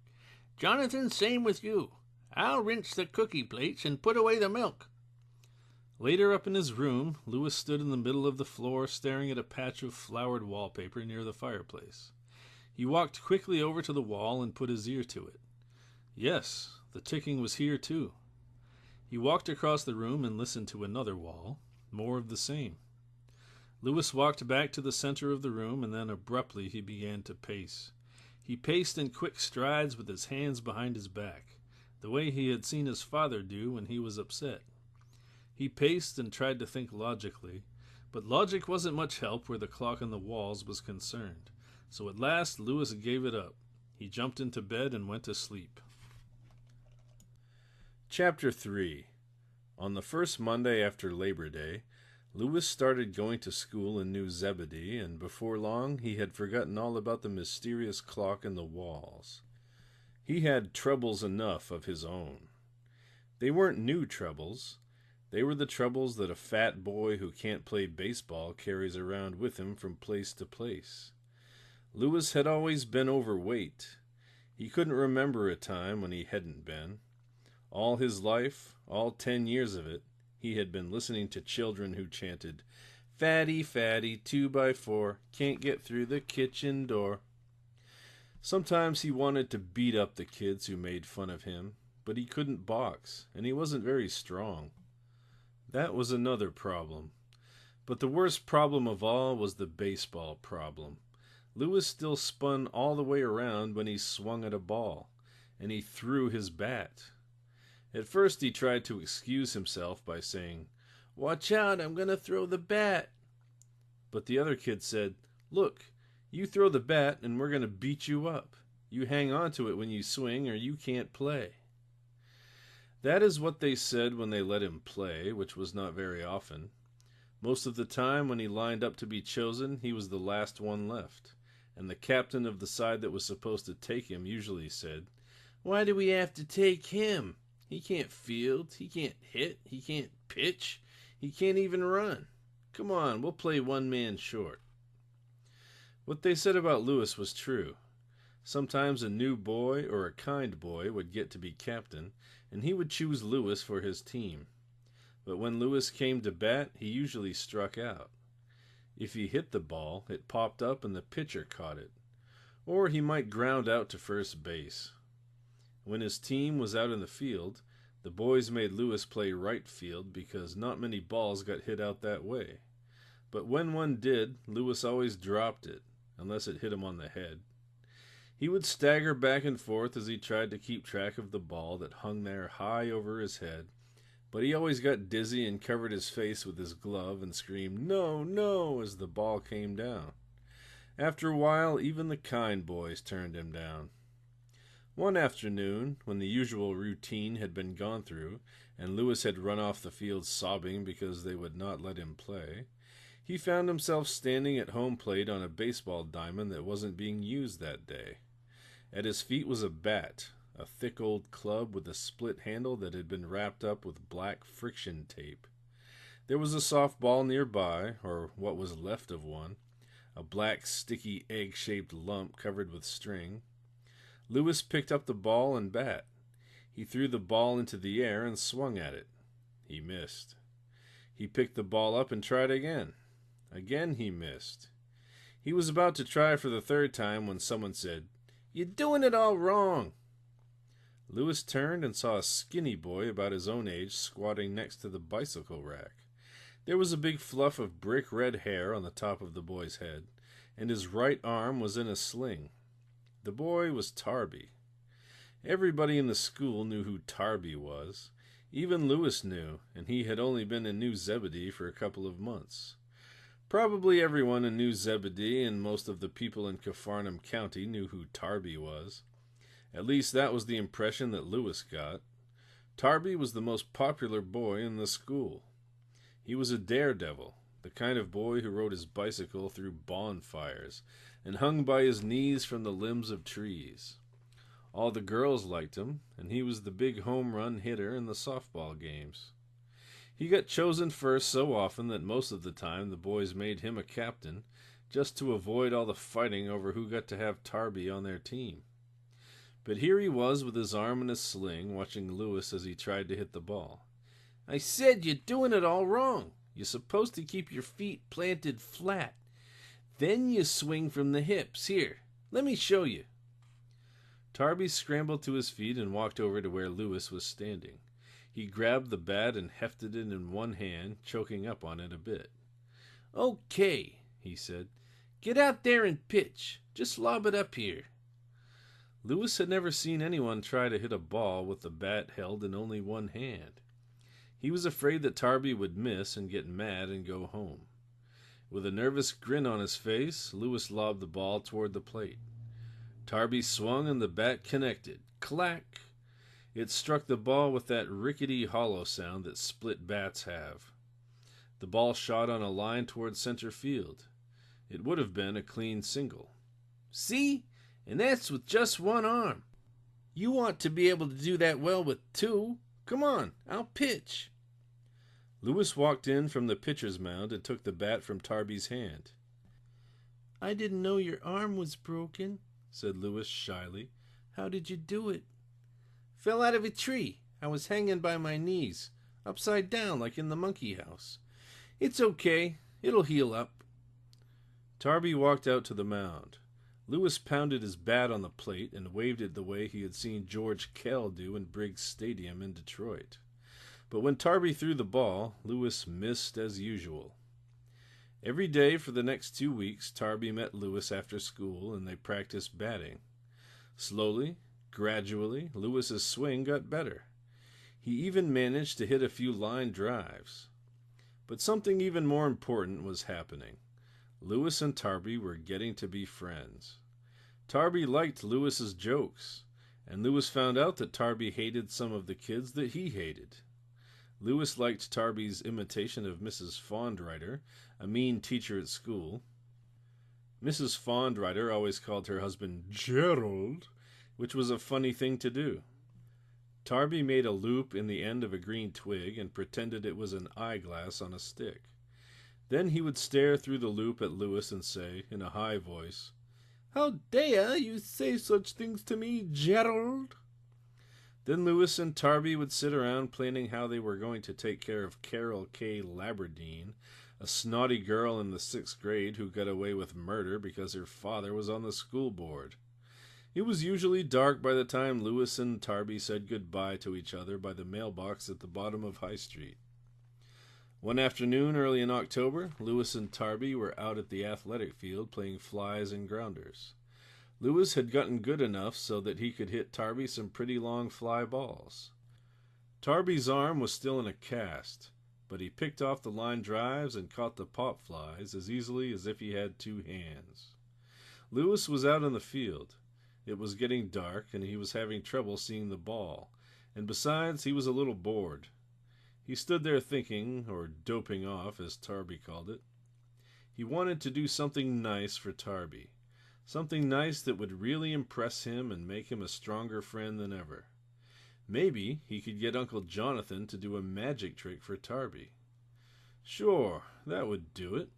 Jonathan, same with you. I'll rinse the cookie plates and put away the milk. Later up in his room, Louis stood in the middle of the floor staring at a patch of flowered wallpaper near the fireplace. He walked quickly over to the wall and put his ear to it. Yes, the ticking was here too. He walked across the room and listened to another wall, more of the same. Louis walked back to the center of the room, and then abruptly he began to pace. He paced in quick strides with his hands behind his back, the way he had seen his father do when he was upset. He paced and tried to think logically, but logic wasn't much help where the clock on the walls was concerned. So at last Louis gave it up. He jumped into bed and went to sleep. Chapter 3. On the first Monday after Labor Day, Louis started going to school in New Zebedee, and before long he had forgotten all about the mysterious clock in the walls. He had troubles enough of his own. They weren't new troubles. They were the troubles that a fat boy who can't play baseball carries around with him from place to place. Louis had always been overweight. He couldn't remember a time when he hadn't been. All his life, all 10 years of it, he had been listening to children who chanted, "Fatty, fatty, 2x4, can't get through the kitchen door." Sometimes he wanted to beat up the kids who made fun of him, but he couldn't box, and he wasn't very strong. That was another problem. But the worst problem of all was the baseball problem. Louis still spun all the way around when he swung at a ball, and he threw his bat. At first he tried to excuse himself by saying, "Watch out, I'm going to throw the bat." but the other kid said, "Look, you throw the bat and we're going to beat you up. You hang on to it when you swing or you can't play." That is what they said when they let him play, which was not very often. Most of the time when he lined up to be chosen, he was the last one left, and the captain of the side that was supposed to take him usually said, "Why do we have to take him? He can't field, he can't hit, he can't pitch, he can't even run. Come on, we'll play one man short." What they said about Lewis was true. Sometimes a new boy or a kind boy would get to be captain, and he would choose Lewis for his team. But when Lewis came to bat, he usually struck out. If he hit the ball, it popped up and the pitcher caught it. Or he might ground out to first base. When his team was out in the field, the boys made Lewis play right field because not many balls got hit out that way. But when one did, Lewis always dropped it, unless it hit him on the head. He would stagger back and forth as he tried to keep track of the ball that hung there high over his head, but he always got dizzy and covered his face with his glove and screamed, "No, no," as the ball came down. After a while, even the kind boys turned him down. One afternoon, when the usual routine had been gone through, and Lewis had run off the field sobbing because they would not let him play, he found himself standing at home plate on a baseball diamond that wasn't being used that day. At his feet was a bat, a thick old club with a split handle that had been wrapped up with black friction tape. There was a softball nearby, or what was left of one, a black, sticky, egg-shaped lump covered with string. Lewis picked up the ball and bat. He threw the ball into the air and swung at it. He missed. He picked the ball up and tried again. Again he missed. He was about to try for the third time when someone said, "You're doing it all wrong." Lewis turned and saw a skinny boy about his own age squatting next to the bicycle rack. There was a big fluff of brick red hair on the top of the boy's head, and his right arm was in a sling. The boy was Tarby. Everybody in the school knew who Tarby was. Even Lewis knew, and he had only been in New Zebedee for a couple of months. Probably everyone in New Zebedee and most of the people in Capharnaum County knew who Tarby was. At least that was the impression that Lewis got. Tarby was the most popular boy in the school. He was a daredevil, the kind of boy who rode his bicycle through bonfires and hung by his knees from the limbs of trees. All the girls liked him, and he was the big home run hitter in the softball games. He got chosen first so often that most of the time the boys made him a captain, just to avoid all the fighting over who got to have Tarby on their team. But here he was with his arm in a sling, watching Lewis as he tried to hit the ball. "I said you're doing it all wrong. You're supposed to keep your feet planted flat. Then you swing from the hips. Here, let me show you." Tarby scrambled to his feet and walked over to where Lewis was standing. He grabbed the bat and hefted it in one hand, choking up on it a bit. "Okay," he said. "Get out there and pitch. Just lob it up here." Lewis had never seen anyone try to hit a ball with the bat held in only one hand. He was afraid that Tarby would miss and get mad and go home. With a nervous grin on his face, Lewis lobbed the ball toward the plate. Tarby swung and the bat connected. Clack! It struck the ball with that rickety hollow sound that split bats have. The ball shot on a line toward center field. It would have been a clean single. "See? And that's with just one arm. You want to be able to do that well with two. Come on, I'll pitch." Lewis walked in from the pitcher's mound and took the bat from Tarby's hand. "I didn't know your arm was broken," said Lewis shyly. "How did you do it?" "Fell out of a tree. I was hanging by my knees, upside down like in the monkey house. It's okay. It'll heal up." Tarby walked out to the mound. Lewis pounded his bat on the plate and waved it the way he had seen George Kell do in Briggs Stadium in Detroit. But when Tarby threw the ball, Lewis missed as usual. Every day for the next 2 weeks, Tarby met Lewis after school and they practiced batting. Slowly, gradually, Lewis's swing got better. He even managed to hit a few line drives. But something even more important was happening. Lewis and Tarby were getting to be friends. Tarby liked Lewis's jokes, and Lewis found out that Tarby hated some of the kids that he hated. Lewis liked Tarby's imitation of Mrs. Fondrider, a mean teacher at school. Mrs. Fondrider always called her husband Gerald, which was a funny thing to do. Tarby made a loop in the end of a green twig and pretended it was an eyeglass on a stick. Then he would stare through the loop at Lewis and say, in a high voice, "How dare you say such things to me, Gerald?" Then Lewis and Tarby would sit around planning how they were going to take care of Carol K. Labradine, a snotty girl in the 6th grade who got away with murder because her father was on the school board. It was usually dark by the time Lewis and Tarby said goodbye to each other by the mailbox at the bottom of High Street. One afternoon early in October, Lewis and Tarby were out at the athletic field playing flies and grounders. Lewis had gotten good enough so that he could hit Tarby some pretty long fly balls. Tarby's arm was still in a cast, but he picked off the line drives and caught the pop flies as easily as if he had 2 hands. Lewis was out in the field. It was getting dark, and he was having trouble seeing the ball, and besides, he was a little bored. He stood there thinking, or doping off, as Tarby called it. He wanted to do something nice for Tarby, something nice that would really impress him and make him a stronger friend than ever. Maybe he could get Uncle Jonathan to do a magic trick for Tarby. Sure, that would do it.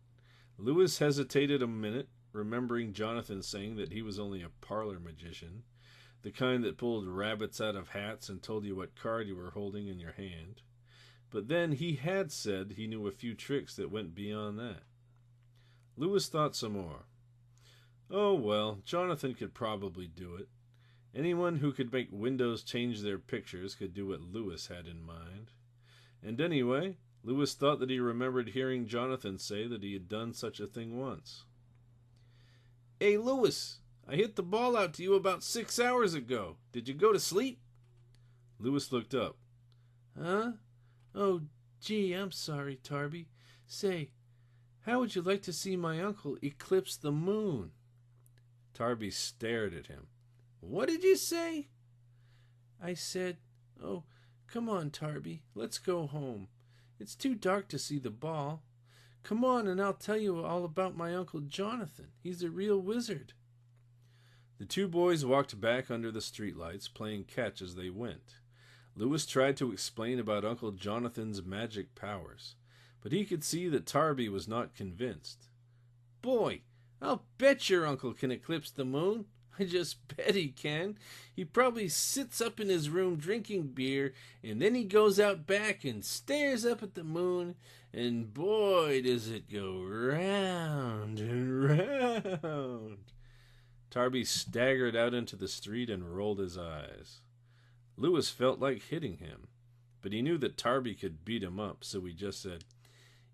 Lewis hesitated a minute, remembering Jonathan saying that he was only a parlor magician, the kind that pulled rabbits out of hats and told you what card you were holding in your hand. But then he had said he knew a few tricks that went beyond that. Lewis thought some more. Oh well, Jonathan could probably do it. Anyone who could make windows change their pictures could do what Lewis had in mind. And anyway, Lewis thought that he remembered hearing Jonathan say that he had done such a thing once. "Hey, Lewis, I hit the ball out to you about 6 hours ago. Did you go to sleep?" Lewis looked up. Huh? Oh, gee, I'm sorry, Tarby. Say, how would you like to see my uncle eclipse the moon? Tarby stared at him. What did you say? I said, oh, come on, Tarby, let's go home. It's too dark to see the ball. Come on, and I'll tell you all about my Uncle Jonathan. He's a real wizard. The 2 boys walked back under the streetlights, playing catch as they went. Lewis tried to explain about Uncle Jonathan's magic powers, but he could see that Tarby was not convinced. Boy, I'll bet your uncle can eclipse the moon. I just bet he can. He probably sits up in his room drinking beer, and then he goes out back and stares up at the moon, and boy, does it go round and round. Tarby staggered out into the street and rolled his eyes. Lewis felt like hitting him, but he knew that Tarby could beat him up, so he just said,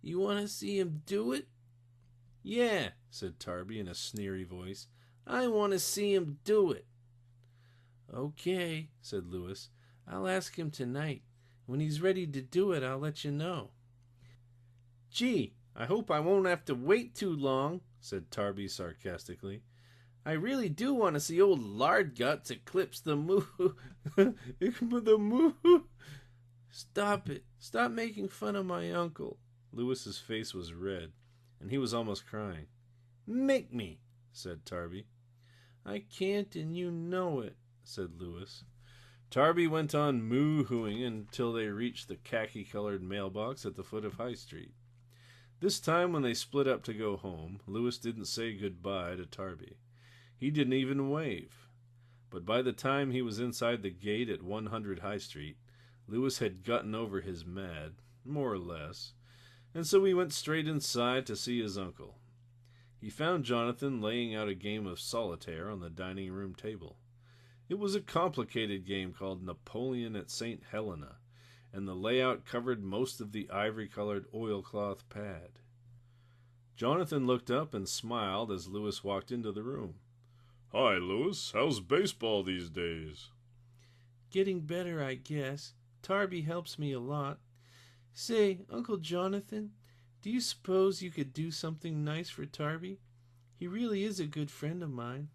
"You want to see him do it?" "Yeah," said Tarby in a sneery voice. "I want to see him do it." Okay, said Lewis. I'll ask him tonight. When he's ready to do it, I'll let you know. Gee, I hope I won't have to wait too long, said Tarby sarcastically. I really do want to see old Lard Guts eclipse the moo. the moo. Stop it. Stop making fun of my uncle. Lewis's face was red, and he was almost crying. Make me, said Tarby. I can't, and you know it, said Lewis. Tarby went on moo-hooing until they reached the khaki-colored mailbox at the foot of High Street. This time when they split up to go home, Lewis didn't say goodbye to Tarby. He didn't even wave. But by the time he was inside the gate at 100 High Street, Lewis had gotten over his mad, more or less, and so he went straight inside to see his uncle. He found Jonathan laying out a game of solitaire on the dining room table. It was a complicated game called Napoleon at St. Helena, and the layout covered most of the ivory-colored oilcloth pad. Jonathan looked up and smiled as Lewis walked into the room. Hi, Lewis. How's baseball these days? Getting better, I guess. Tarby helps me a lot. Say, Uncle Jonathan, do you suppose you could do something nice for Tarby? He really is a good friend of mine.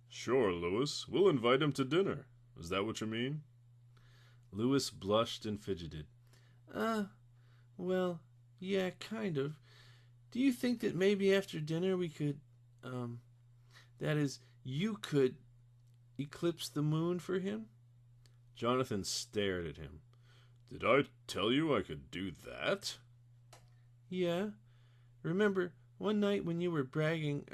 Sure, Louis. We'll invite him to dinner. Is that what you mean? Louis blushed and fidgeted. Well, yeah, kind of. Do you think that maybe after dinner we could, that is, you could eclipse the moon for him? Jonathan stared at him. Did I tell you I could do that? Yeah. Remember, one night when you were bragging,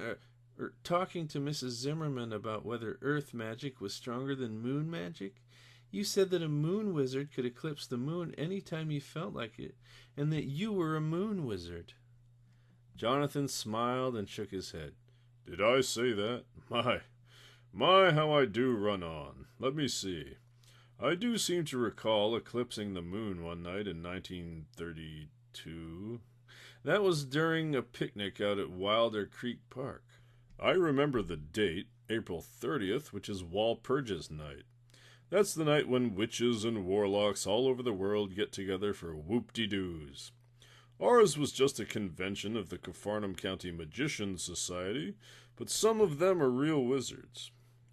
talking to Mrs. Zimmerman about whether earth magic was stronger than moon magic, you said that a moon wizard could eclipse the moon any time he felt like it, and that you were a moon wizard. Jonathan smiled and shook his head. Did I say that? My, how I do run on. Let me see. I do seem to recall eclipsing the moon one night in 1932. That was during a picnic out at Wilder Creek Park. I remember the date, April 30th, which is Walpurgis Night. That's the night when witches and warlocks all over the world get together for whoop-de-doos. Ours was just a convention of the Capharnaum County Magicians Society, but some of them are real wizards.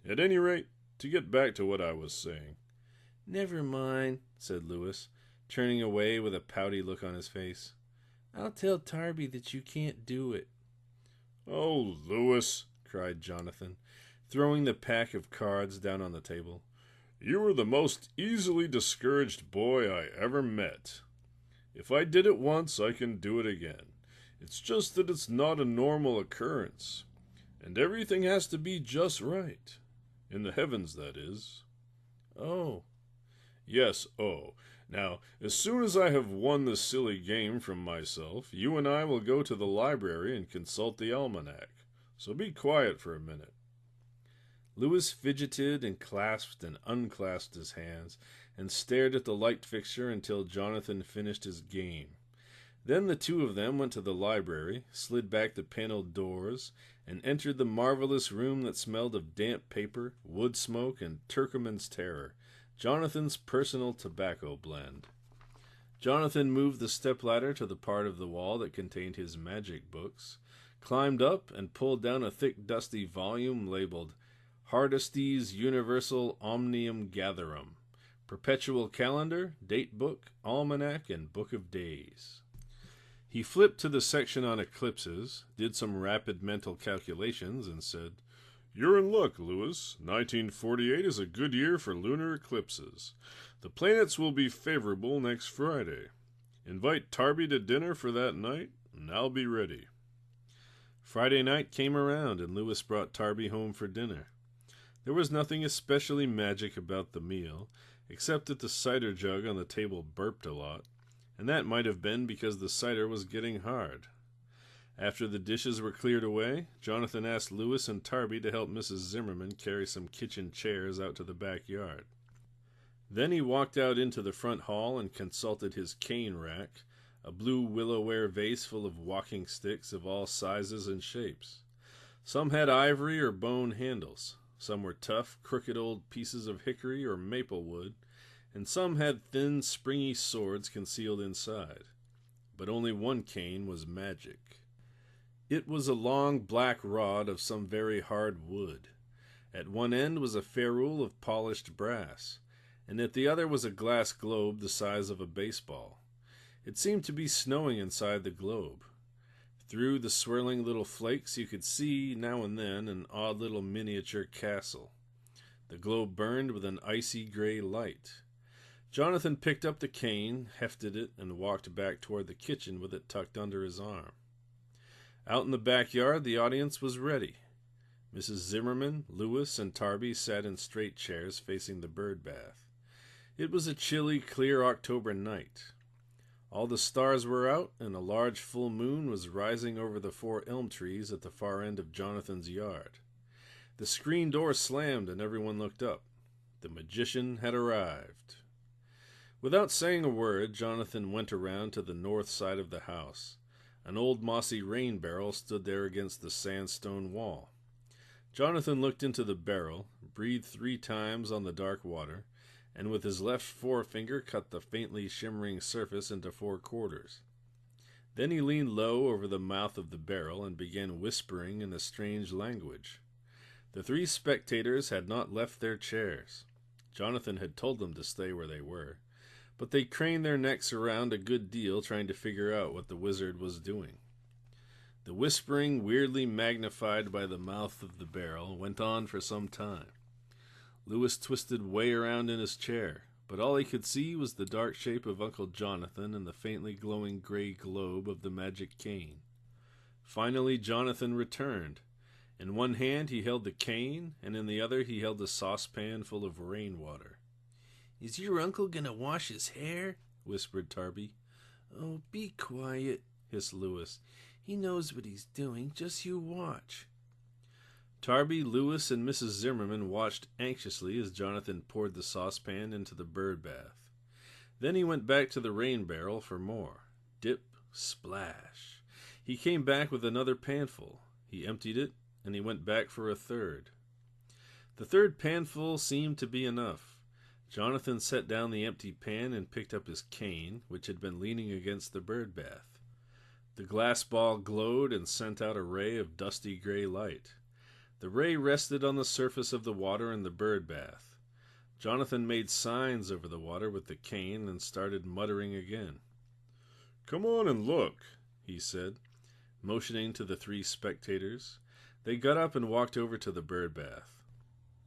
At any rate, to get back to what I was saying. Never mind, said Louis, turning away with a pouty look on his face. I'll tell Tarby that you can't do it. Oh, Louis, cried Jonathan, throwing the pack of cards down on the table. You were the most easily discouraged boy I ever met. If I did it once, I can do it again. It's just that it's not a normal occurrence. And everything has to be just right. In the heavens, that is. Oh. Yes, oh. Now, as soon as I have won this silly game from myself, you and I will go to the library and consult the almanac. So be quiet for a minute. Louis fidgeted and clasped and unclasped his hands and stared at the light fixture until Jonathan finished his game. Then the two of them went to the library, slid back the paneled doors, and entered the marvelous room that smelled of damp paper, wood smoke, and Turcoman's terror, Jonathan's personal tobacco blend. Jonathan moved the stepladder to the part of the wall that contained his magic books, climbed up, and pulled down a thick, dusty volume labeled Hardesty's Universal Omnium Gatherum, Perpetual Calendar, Date Book, Almanac, and Book of Days. He flipped to the section on eclipses, did some rapid mental calculations, and said, You're in luck, Louis. 1948 is a good year for lunar eclipses. The planets will be favorable next Friday. Invite Tarby to dinner for that night, and I'll be ready. Friday night came around, and Louis brought Tarby home for dinner. There was nothing especially magic about the meal, except that the cider jug on the table burped a lot, and that might have been because the cider was getting hard. After the dishes were cleared away, Jonathan asked Louis and Tarby to help Mrs. Zimmerman carry some kitchen chairs out to the backyard. Then he walked out into the front hall and consulted his cane rack, a blue willowware vase full of walking sticks of all sizes and shapes. Some had ivory or bone handles. Some were tough, crooked old pieces of hickory or maple wood, and some had thin, springy swords concealed inside. But only one cane was magic. It was a long black rod of some very hard wood. At one end was a ferrule of polished brass, and at the other was a glass globe the size of a baseball. It seemed to be snowing inside the globe. Through the swirling little flakes you could see, now and then, an odd little miniature castle. The globe burned with an icy gray light. Jonathan picked up the cane, hefted it, and walked back toward the kitchen with it tucked under his arm. Out in the backyard the audience was ready. Mrs. Zimmerman, Louis, and Tarby sat in straight chairs facing the bird bath. It was a chilly, clear October night. All the stars were out, and a large full moon was rising over the 4 elm trees at the far end of Jonathan's yard. The screen door slammed, and everyone looked up. The magician had arrived. Without saying a word, Jonathan went around to the north side of the house. An old mossy rain barrel stood there against the sandstone wall. Jonathan looked into the barrel, breathed 3 times on the dark water, and with his left forefinger cut the faintly shimmering surface into 4 quarters. Then he leaned low over the mouth of the barrel and began whispering in a strange language. The 3 spectators had not left their chairs. Jonathan had told them to stay where they were, but they craned their necks around a good deal trying to figure out what the wizard was doing. The whispering, weirdly magnified by the mouth of the barrel, went on for some time. Lewis twisted way around in his chair, but all he could see was the dark shape of Uncle Jonathan and the faintly glowing gray globe of the magic cane. Finally, Jonathan returned. In one hand he held the cane, and in the other he held a saucepan full of rainwater. "Is your uncle gonna wash his hair?" whispered Tarby. "Oh, be quiet," hissed Lewis. "He knows what he's doing. Just you watch." Tarby, Lewis, and Mrs. Zimmerman watched anxiously as Jonathan poured the saucepan into the bird bath. Then he went back to the rain barrel for more. Dip, splash. He came back with another panful. He emptied it, and he went back for a third. The third panful seemed to be enough. Jonathan set down the empty pan and picked up his cane, which had been leaning against the bird bath. The glass ball glowed and sent out a ray of dusty gray light. The ray rested on the surface of the water in the bird bath. Jonathan made signs over the water with the cane and started muttering again. "Come on and look," he said, motioning to the 3 spectators. They got up and walked over to the bird bath.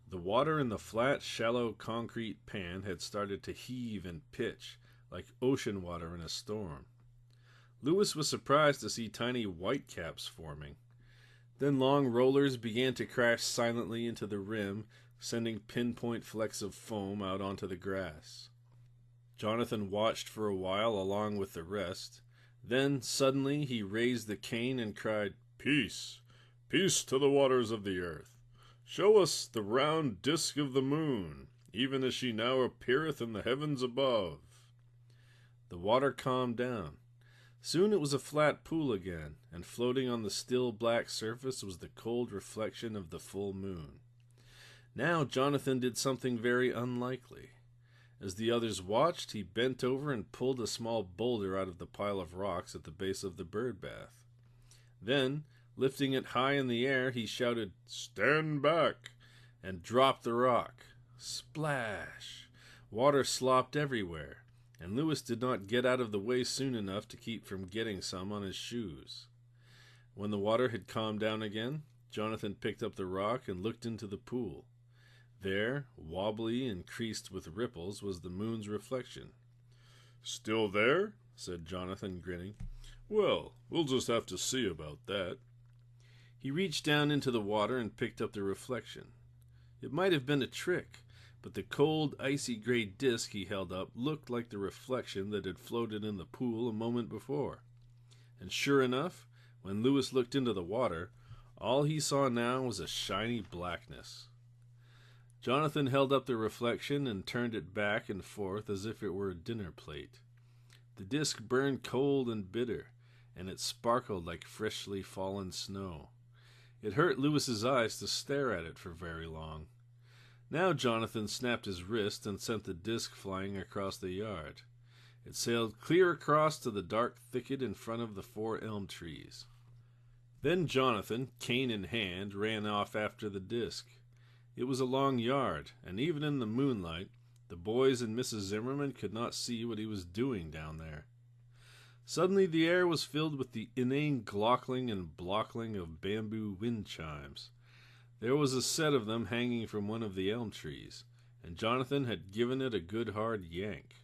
The water in the flat, shallow concrete pan had started to heave and pitch, like ocean water in a storm. Lewis was surprised to see tiny whitecaps forming. Then long rollers began to crash silently into the rim, sending pinpoint flecks of foam out onto the grass. Jonathan watched for a while along with the rest. Then, suddenly, he raised the cane and cried, "Peace! Peace to the waters of the earth! Show us the round disk of the moon, even as she now appeareth in the heavens above." The water calmed down. Soon it was a flat pool again, and floating on the still black surface was the cold reflection of the full moon. Now Jonathan did something very unlikely. As the others watched, he bent over and pulled a small boulder out of the pile of rocks at the base of the bird bath. Then, lifting it high in the air, he shouted, "Stand back!" and dropped the rock. Splash! Water slopped everywhere, and Lewis did not get out of the way soon enough to keep from getting some on his shoes. When the water had calmed down again, Jonathan picked up the rock and looked into the pool. There, wobbly and creased with ripples, was the moon's reflection. "Still there?" said Jonathan, grinning. "Well, we'll just have to see about that." He reached down into the water and picked up the reflection. It might have been a trick, but the cold, icy gray disk he held up looked like the reflection that had floated in the pool a moment before. And sure enough, when Lewis looked into the water, all he saw now was a shiny blackness. Jonathan held up the reflection and turned it back and forth as if it were a dinner plate. The disk burned cold and bitter, and it sparkled like freshly fallen snow. It hurt Lewis's eyes to stare at it for very long. Now Jonathan snapped his wrist and sent the disk flying across the yard. It sailed clear across to the dark thicket in front of the 4 elm trees. Then Jonathan, cane in hand, ran off after the disk. It was a long yard, and even in the moonlight, the boys and Mrs. Zimmerman could not see what he was doing down there. Suddenly the air was filled with the inane glockling and blockling of bamboo wind chimes. There was a set of them hanging from one of the elm trees, and Jonathan had given it a good hard yank.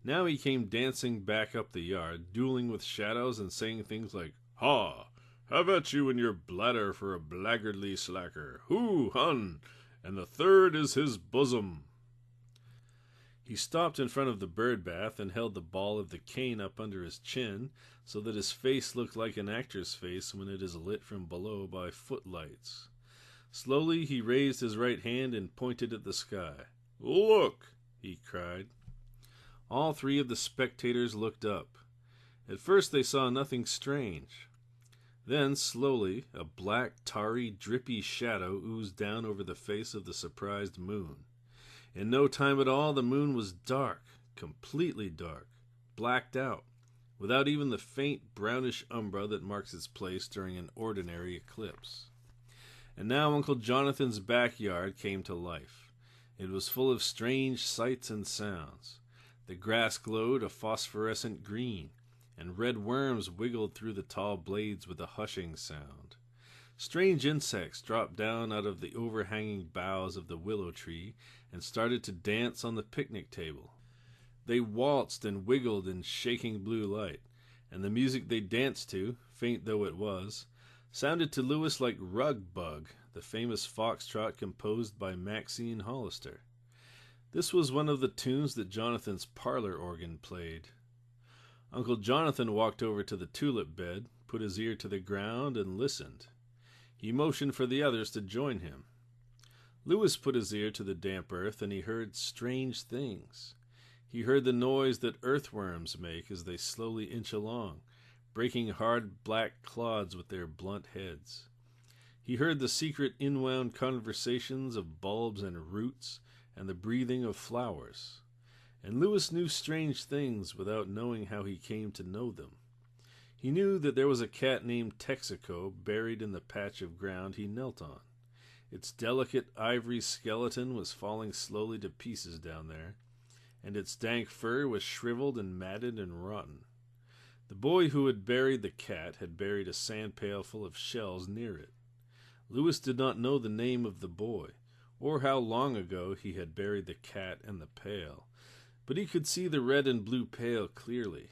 Now he came dancing back up the yard, dueling with shadows and saying things like, "Ha! Have at you and your bladder for a blackguardly slacker! Hoo, hun! And the third is his bosom!" He stopped in front of the bird bath and held the ball of the cane up under his chin so that his face looked like an actor's face when it is lit from below by footlights. Slowly he raised his right hand and pointed at the sky. "Look!" he cried. All 3 of the spectators looked up. At first they saw nothing strange. Then, slowly, a black, tarry, drippy shadow oozed down over the face of the surprised moon. In no time at all, the moon was dark, completely dark, blacked out, without even the faint brownish umbra that marks its place during an ordinary eclipse. And now Uncle Jonathan's backyard came to life. It was full of strange sights and sounds. The grass glowed a phosphorescent green, and red worms wiggled through the tall blades with a hushing sound. Strange insects dropped down out of the overhanging boughs of the willow tree and started to dance on the picnic table. They waltzed and wiggled in shaking blue light, and the music they danced to, faint though it was, sounded to Lewis like Rug Bug, the famous foxtrot composed by Maxine Hollister. This was one of the tunes that Jonathan's parlor organ played. Uncle Jonathan walked over to the tulip bed, put his ear to the ground, and listened. He motioned for the others to join him. Lewis put his ear to the damp earth, and he heard strange things. He heard the noise that earthworms make as they slowly inch along, breaking hard black clods with their blunt heads. He heard the secret inwound conversations of bulbs and roots, and the breathing of flowers. And Lewis knew strange things without knowing how he came to know them. He knew that there was a cat named Texaco buried in the patch of ground he knelt on. Its delicate ivory skeleton was falling slowly to pieces down there, and its dank fur was shriveled and matted and rotten. The boy who had buried the cat had buried a sand pail full of shells near it. Lewis did not know the name of the boy, or how long ago he had buried the cat and the pail, but he could see the red and blue pail clearly.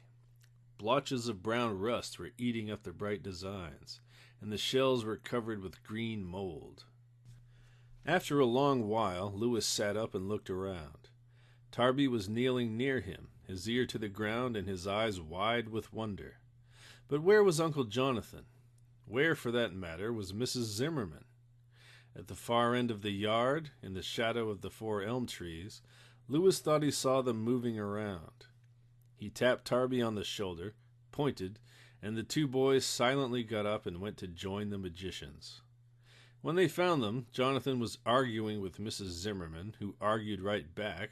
Blotches of brown rust were eating up the bright designs, and the shells were covered with green mold. After a long while, Lewis sat up and looked around. Tarby was kneeling near him, his ear to the ground and his eyes wide with wonder. But where was Uncle Jonathan? Where, for that matter, was Mrs. Zimmerman? At the far end of the yard, in the shadow of the 4 elm trees, Lewis thought he saw them moving around. He tapped Tarby on the shoulder, pointed, and the 2 boys silently got up and went to join the magicians. When they found them, Jonathan was arguing with Mrs. Zimmerman, who argued right back,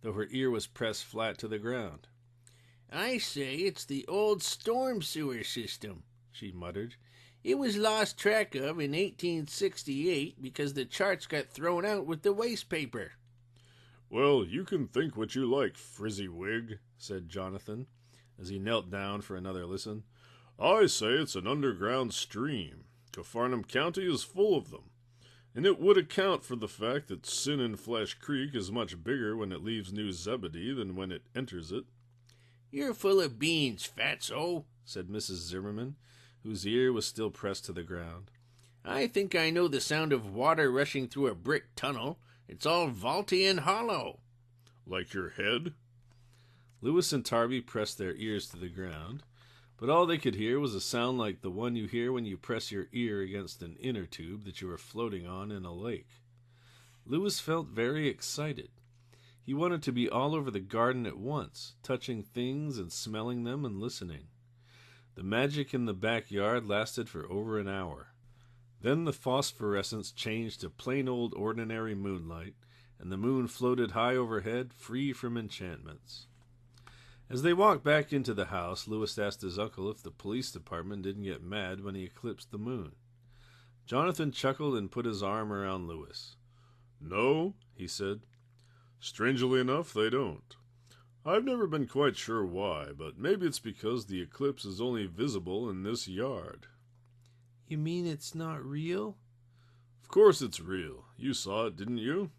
though her ear was pressed flat to the ground. "I say it's the old storm sewer system," she muttered. "It was lost track of in 1868 because the charts got thrown out with the waste paper." Well, you can think what you like, Frizzywig, said Jonathan, as he knelt down for another listen. I say it's an underground stream. Capharnaum County is full of them, and it would account for the fact that Sin and Flesh Creek is much bigger when it leaves New Zebedee than when it enters it. "You're full of beans, Fatso," said Mrs. Zimmerman, whose ear was still pressed to the ground. "I think I know the sound of water rushing through a brick tunnel. It's all vaulty and hollow." Like your head? Lewis and Tarby pressed their ears to the ground, but all they could hear was a sound like the one you hear when you press your ear against an inner tube that you are floating on in a lake. Lewis felt very excited. He wanted to be all over the garden at once, touching things and smelling them and listening. The magic in the backyard lasted for over an hour. Then the phosphorescence changed to plain old ordinary moonlight, and the moon floated high overhead, free from enchantments. As they walked back into the house, Lewis asked his uncle if the police department didn't get mad when he eclipsed the moon. Jonathan chuckled and put his arm around Lewis. No, he said. Strangely enough, they don't. I've never been quite sure why, but maybe it's because the eclipse is only visible in this yard. "You mean it's not real?" Of course it's real. You saw it, didn't you?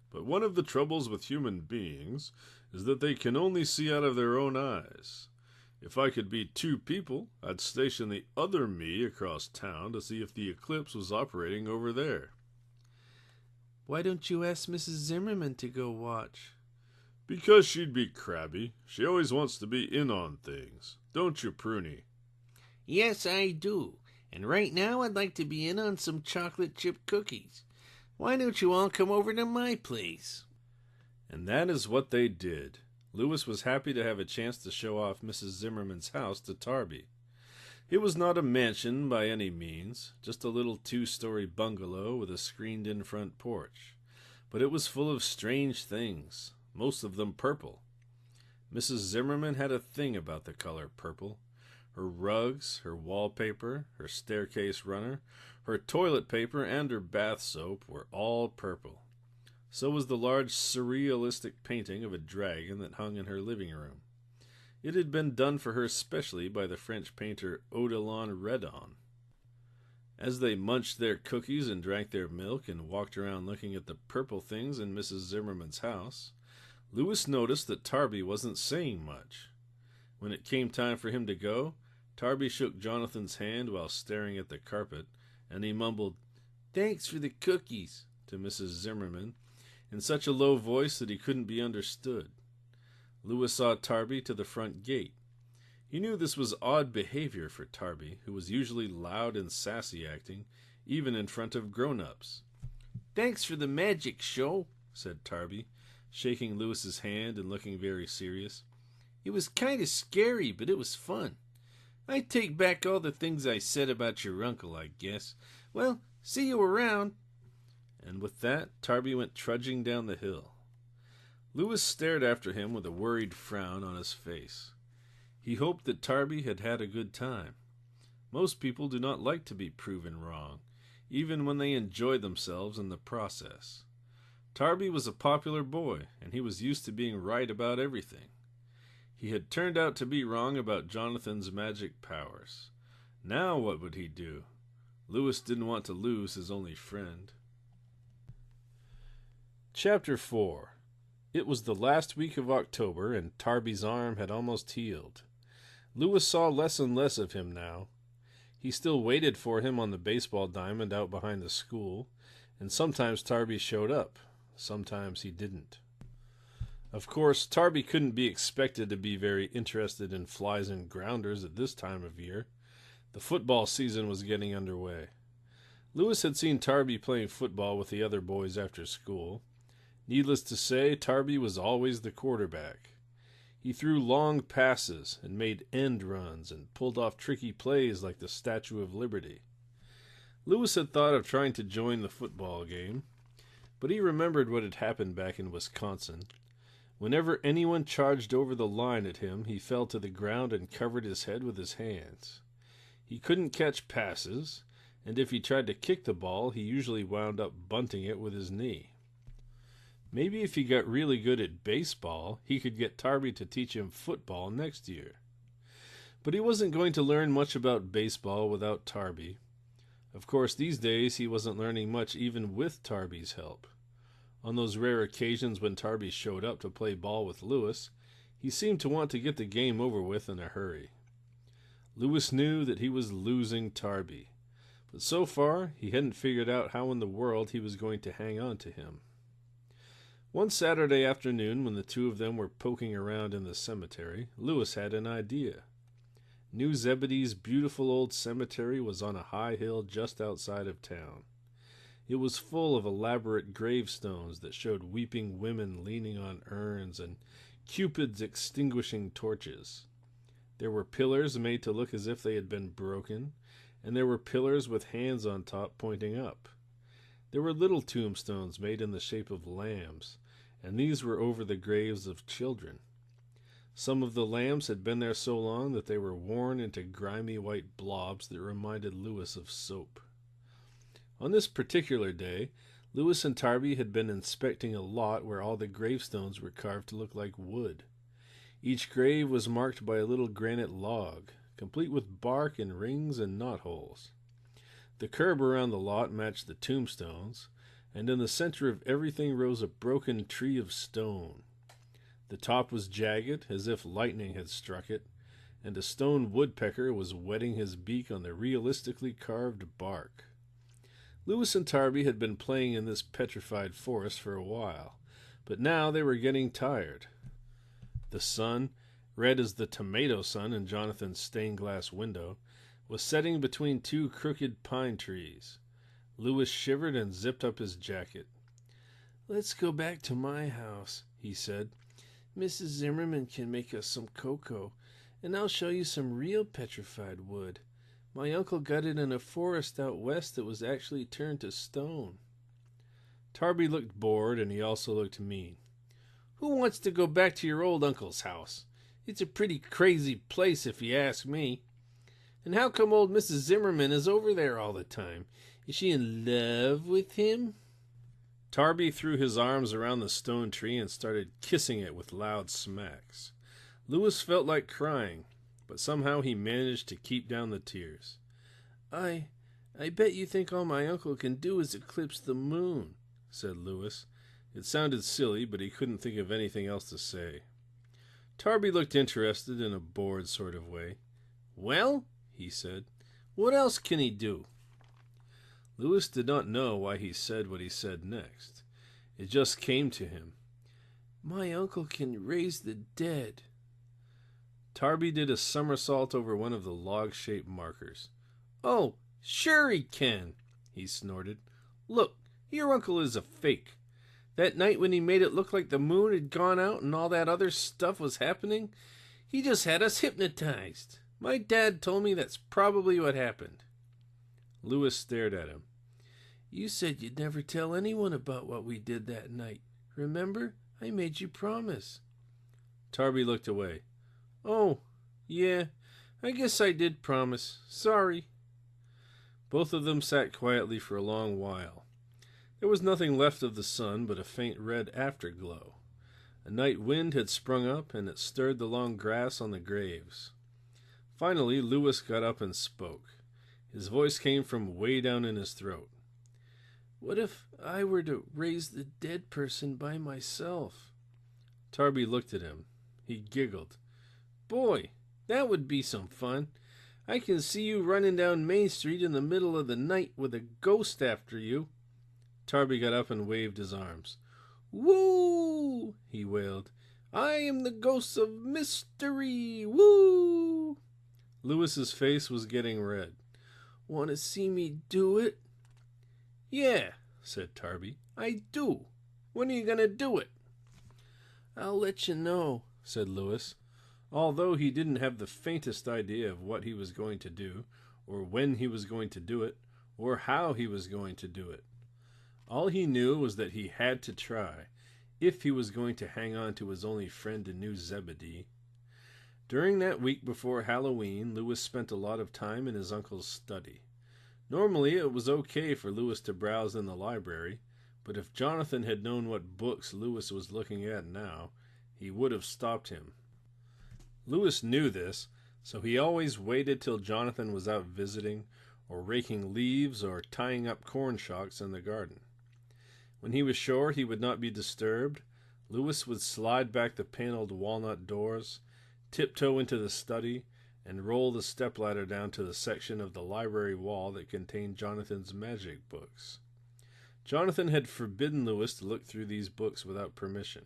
But one of the troubles with human beings is that they can only see out of their own eyes. If I could be 2 people, I'd station the other me across town to see if the eclipse was operating over there. "Why don't you ask Mrs. Zimmerman to go watch?" Because she'd be crabby. She always wants to be in on things. Don't you, Pruny? "Yes, I do. And right now I'd like to be in on some chocolate chip cookies. Why don't you all come over to my place?" And that is what they did. Lewis was happy to have a chance to show off Mrs. Zimmerman's house to Tarby. It was not a mansion by any means, just a little 2-story bungalow with a screened-in front porch. but it was full of strange things, most of them purple. Mrs. Zimmerman had a thing about the color purple. Her rugs, her wallpaper, her staircase runner, her toilet paper, and her bath soap were all purple. So was the large surrealistic painting of a dragon that hung in her living room. It had been done for her specially by the French painter Odilon Redon. As they munched their cookies and drank their milk and walked around looking at the purple things in Mrs. Zimmerman's house, Louis noticed that Tarby wasn't saying much. When it came time for him to go, Tarby shook Jonathan's hand while staring at the carpet, and he mumbled, "Thanks for the cookies," to Mrs. Zimmerman, in such a low voice that he couldn't be understood. Louis saw Tarby to the front gate. He knew this was odd behavior for Tarby, who was usually loud and sassy acting, even in front of grown-ups. "Thanks for the magic show," said Tarby, shaking Louis's hand and looking very serious. "It was kind of scary, but it was fun. I take back all the things I said about your uncle, I guess. Well, see you around." And with that, Tarby went trudging down the hill. Louis stared after him with a worried frown on his face. He hoped that Tarby had had a good time. Most people do not like to be proven wrong, even when they enjoy themselves in the process. Tarby was a popular boy, and he was used to being right about everything. He had turned out to be wrong about Jonathan's magic powers. Now what would he do? Louis didn't want to lose his only friend. Chapter 4. It was the last week of October, and Tarby's arm had almost healed. Louis saw less and less of him now. He still waited for him on the baseball diamond out behind the school, and sometimes Tarby showed up. Sometimes he didn't. Of course, Tarby couldn't be expected to be very interested in flies and grounders at this time of year. The football season was getting underway. Louis had seen Tarby playing football with the other boys after school. Needless to say, Tarby was always the quarterback. He threw long passes and made end runs and pulled off tricky plays like the Statue of Liberty. Louis had thought of trying to join the football game, but he remembered what had happened back in Wisconsin. Whenever anyone charged over the line at him, he fell to the ground and covered his head with his hands. He couldn't catch passes, and if he tried to kick the ball, he usually wound up bunting it with his knee. Maybe if he got really good at baseball, he could get Tarby to teach him football next year. But he wasn't going to learn much about baseball without Tarby. Of course, these days he wasn't learning much even with Tarby's help. On those rare occasions when Tarby showed up to play ball with Louis, he seemed to want to get the game over with in a hurry. Louis knew that he was losing Tarby, but so far he hadn't figured out how in the world he was going to hang on to him. One Saturday afternoon, when the two of them were poking around in the cemetery, Louis had an idea. New Zebedee's beautiful old cemetery was on a high hill just outside of town. It was full of elaborate gravestones that showed weeping women leaning on urns and cupids extinguishing torches. There were pillars made to look as if they had been broken, and there were pillars with hands on top pointing up. There were little tombstones made in the shape of lambs, and these were over the graves of children. Some of the lambs had been there so long that they were worn into grimy white blobs that reminded Louis of soap. On this particular day, Louis and Tarby had been inspecting a lot where all the gravestones were carved to look like wood. Each grave was marked by a little granite log, complete with bark and rings and knotholes. The curb around the lot matched the tombstones, and in the center of everything rose a broken tree of stone. The top was jagged, as if lightning had struck it, and a stone woodpecker was whetting his beak on the realistically carved bark. Louis and Tarby had been playing in this petrified forest for a while, but now they were getting tired. The sun, red as the tomato sun in Jonathan's stained-glass window, was setting between two crooked pine trees. Louis shivered and zipped up his jacket. "Let's go back to my house," he said. "Mrs. Zimmerman can make us some cocoa, and I'll show you some real petrified wood. My uncle got it in a forest out west that was actually turned to stone." Tarby looked bored, and he also looked mean. Who wants to go back to your old uncle's house? It's a pretty crazy place, if you ask me. And how come old Mrs. Zimmerman is over there all the time? Is she in love with him? Tarby threw his arms around the stone tree and started kissing it with loud smacks. Lewis felt like crying, but somehow he managed to keep down the tears. I bet you think all my uncle can do is eclipse the moon, said Lewis. It sounded silly, but he couldn't think of anything else to say. Tarby looked interested in a bored sort of way. Well, he said, what else can he do? Lewis did not know why he said what he said next. It just came to him. My uncle can raise the dead. Tarby did a somersault over one of the log-shaped markers. Oh, sure he can, he snorted. Look, your uncle is a fake. That night when he made it look like the moon had gone out and all that other stuff was happening, he just had us hypnotized. My dad told me that's probably what happened. Lewis stared at him. You said you'd never tell anyone about what we did that night. Remember? I made you promise. Tarby looked away. Oh, yeah, I guess I did promise. Sorry. Both of them sat quietly for a long while. There was nothing left of the sun but a faint red afterglow. A night wind had sprung up, and it stirred the long grass on the graves. Finally, Lewis got up and spoke. His voice came from way down in his throat. What if I were to raise the dead person by myself? Tarby looked at him. He giggled. Boy, that would be some fun. I can see you running down Main Street in the middle of the night with a ghost after you. Tarby got up and waved his arms. Woo! He wailed. I am the ghost of mystery. Woo! Lewis's face was getting red. Want to see me do it? Yeah, said Tarby. I do. When are you going to do it? I'll let you know, said Lewis, although he didn't have the faintest idea of what he was going to do, or when he was going to do it, or how he was going to do it. All he knew was that he had to try, if he was going to hang on to his only friend in New Zebedee. During that week before Halloween, Lewis spent a lot of time in his uncle's study. Normally, it was okay for Lewis to browse in the library, but if Jonathan had known what books Lewis was looking at now, he would have stopped him. Lewis knew this, so he always waited till Jonathan was out visiting, or raking leaves, or tying up corn shocks in the garden. When he was sure he would not be disturbed, Lewis would slide back the paneled walnut doors, tiptoe into the study, and roll the stepladder down to the section of the library wall that contained Jonathan's magic books. Jonathan had forbidden Lewis to look through these books without permission,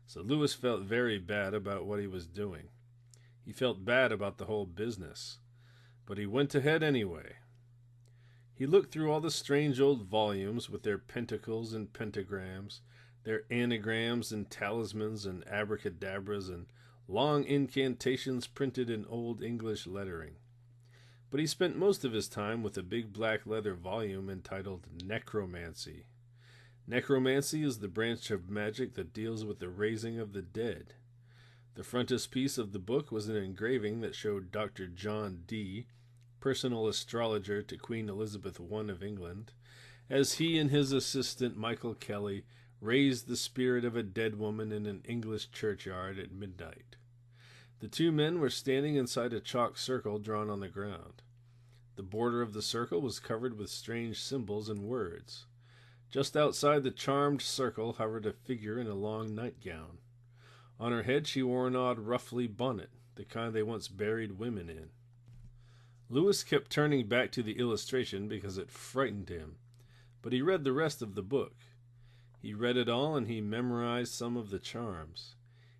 so Lewis felt very bad about what he was doing. He felt bad about the whole business, but he went ahead anyway. He looked through all the strange old volumes with their pentacles and pentagrams, their anagrams and talismans and abracadabras and long incantations printed in Old English lettering. But he spent most of his time with a big black leather volume entitled Necromancy. Necromancy is the branch of magic that deals with the raising of the dead. The frontispiece of the book was an engraving that showed Dr. John Dee, personal astrologer to Queen Elizabeth I of England, as he and his assistant Michael Kelly raised the spirit of a dead woman in an English churchyard at midnight. The two men were standing inside a chalk circle drawn on the ground. The border of the circle was covered with strange symbols and words. Just outside the charmed circle hovered a figure in a long nightgown. On her head she wore an odd ruffly bonnet, the kind they once buried women in. Lewis kept turning back to the illustration because it frightened him, but he read the rest of the book. He read it all, and he memorized some of the charms.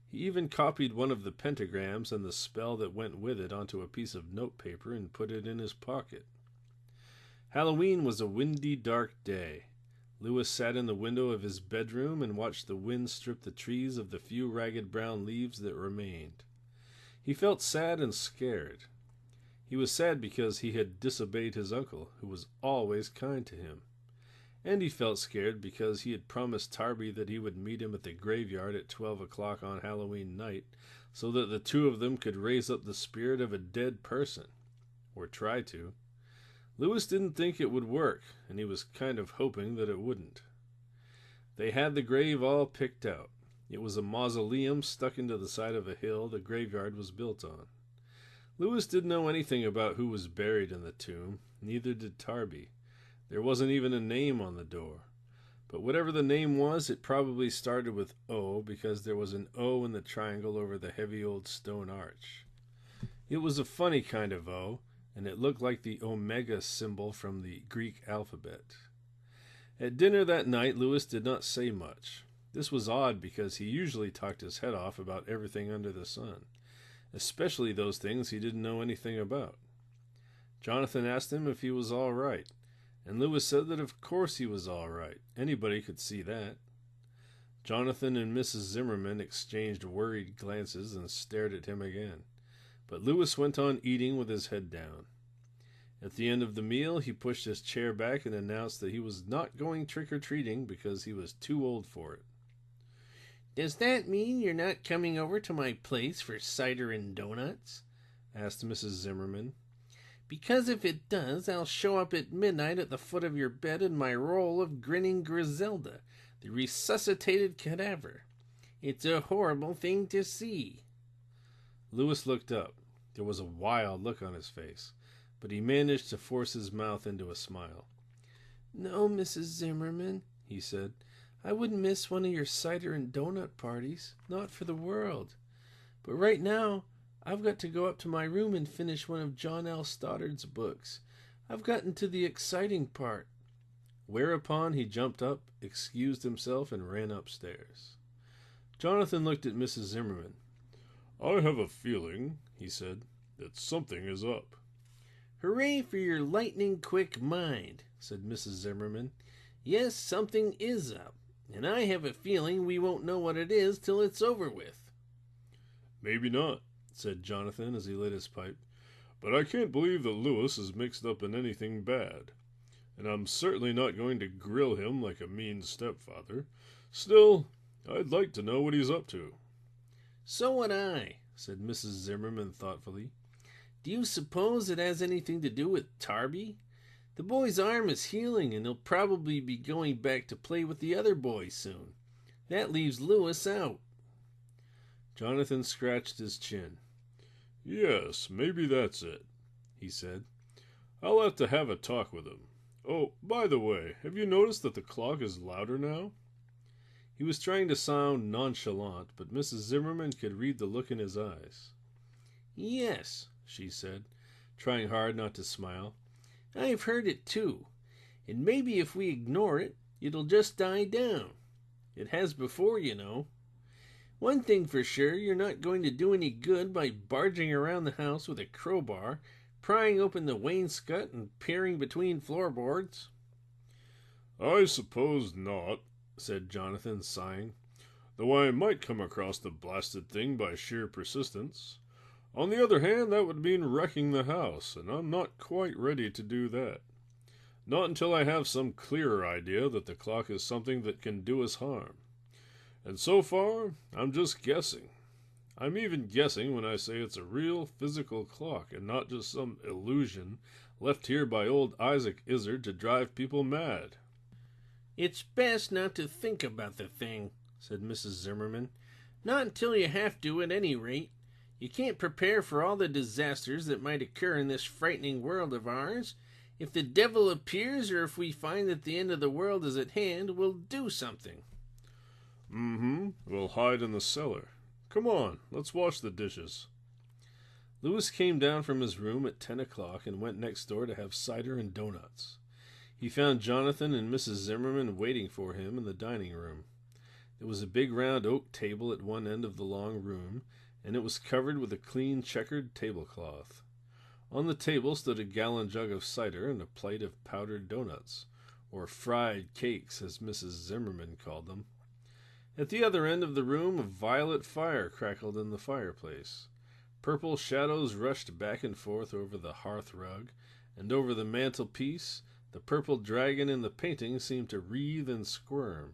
He even copied one of the pentagrams and the spell that went with it onto a piece of notepaper and put it in his pocket. Halloween was a windy, dark day. Lewis sat in the window of his bedroom and watched the wind strip the trees of the few ragged brown leaves that remained. He felt sad and scared. He was sad because he had disobeyed his uncle, who was always kind to him. And he felt scared because he had promised Tarby that he would meet him at the graveyard at 12 o'clock on Halloween night so that the two of them could raise up the spirit of a dead person. Or try to. Lewis didn't think it would work, and he was kind of hoping that it wouldn't. They had the grave all picked out. It was a mausoleum stuck into the side of a hill the graveyard was built on. Lewis didn't know anything about who was buried in the tomb, neither did Tarby. There wasn't even a name on the door. But whatever the name was, it probably started with O because there was an O in the triangle over the heavy old stone arch. It was a funny kind of O, and it looked like the omega symbol from the Greek alphabet. At dinner that night, Lewis did not say much. This was odd because he usually talked his head off about everything under the sun, especially those things he didn't know anything about. Jonathan asked him if he was all right, and Lewis said that of course he was all right. Anybody could see that. Jonathan and Mrs. Zimmerman exchanged worried glances and stared at him again, but Lewis went on eating with his head down. At the end of the meal, he pushed his chair back and announced that he was not going trick-or-treating because he was too old for it. "Does that mean you're not coming over to my place for cider and donuts?" asked Mrs. Zimmerman. "Because if it does, I'll show up at midnight at the foot of your bed in my role of grinning Griselda, the resuscitated cadaver. It's a horrible thing to see." Lewis looked up. There was a wild look on his face, but he managed to force his mouth into a smile. "No, Mrs. Zimmerman," he said. "I wouldn't miss one of your cider and donut parties, not for the world. But right now, I've got to go up to my room and finish one of John L. Stoddard's books. I've gotten to the exciting part." Whereupon he jumped up, excused himself, and ran upstairs. Jonathan looked at Mrs. Zimmerman. "I have a feeling," he said, "that something is up." "Hooray for your lightning-quick mind," said Mrs. Zimmerman. "Yes, something is up, and I have a feeling we won't know what it is till it's over with." "Maybe not," said Jonathan as he lit his pipe, "but I can't believe that Lewis is mixed up in anything bad. And I'm certainly not going to grill him like a mean stepfather. Still, I'd like to know what he's up to." "So would I," said Mrs. Zimmerman thoughtfully. "Do you suppose it has anything to do with Tarby? The boy's arm is healing, and he'll probably be going back to play with the other boys soon. That leaves Lewis out." Jonathan scratched his chin. "Yes, maybe that's it," he said. "I'll have a talk with him. Oh, by the way, have you noticed that the clock is louder now?" He was trying to sound nonchalant, but Mrs. Zimmerman could read the look in his eyes. "Yes," she said, trying hard not to smile. "I've heard it too. And maybe if we ignore it, it'll just die down. It has before, you know. One thing for sure, you're not going to do any good by barging around the house with a crowbar, prying open the wainscot and peering between floorboards." "I suppose not," said Jonathan, sighing, "though I might come across the blasted thing by sheer persistence. On the other hand, that would mean wrecking the house, and I'm not quite ready to do that. Not until I have some clearer idea that the clock is something that can do us harm. And so far, I'm just guessing. I'm even guessing when I say it's a real physical clock and not just some illusion left here by old Isaac Izzard to drive people mad." "It's best not to think about the thing," said Mrs. Zimmerman. "Not until you have to, at any rate. You can't prepare for all the disasters that might occur in this frightening world of ours. If the devil appears, or if we find that the end of the world is at hand, we'll do something." We'll hide in the cellar. Come on, let's wash the dishes." Lewis came down from his room at 10 o'clock and went next door to have cider and donuts. He found Jonathan and Mrs. Zimmerman waiting for him in the dining room. There was a big round oak table at one end of the long room, and it was covered with a clean checkered tablecloth. On the table stood a gallon jug of cider and a plate of powdered donuts, or fried cakes, as Mrs. Zimmerman called them. At the other end of the room, a violet fire crackled in the fireplace. Purple shadows rushed back and forth over the hearth rug, and over the mantelpiece The purple dragon in the painting seemed to writhe and squirm.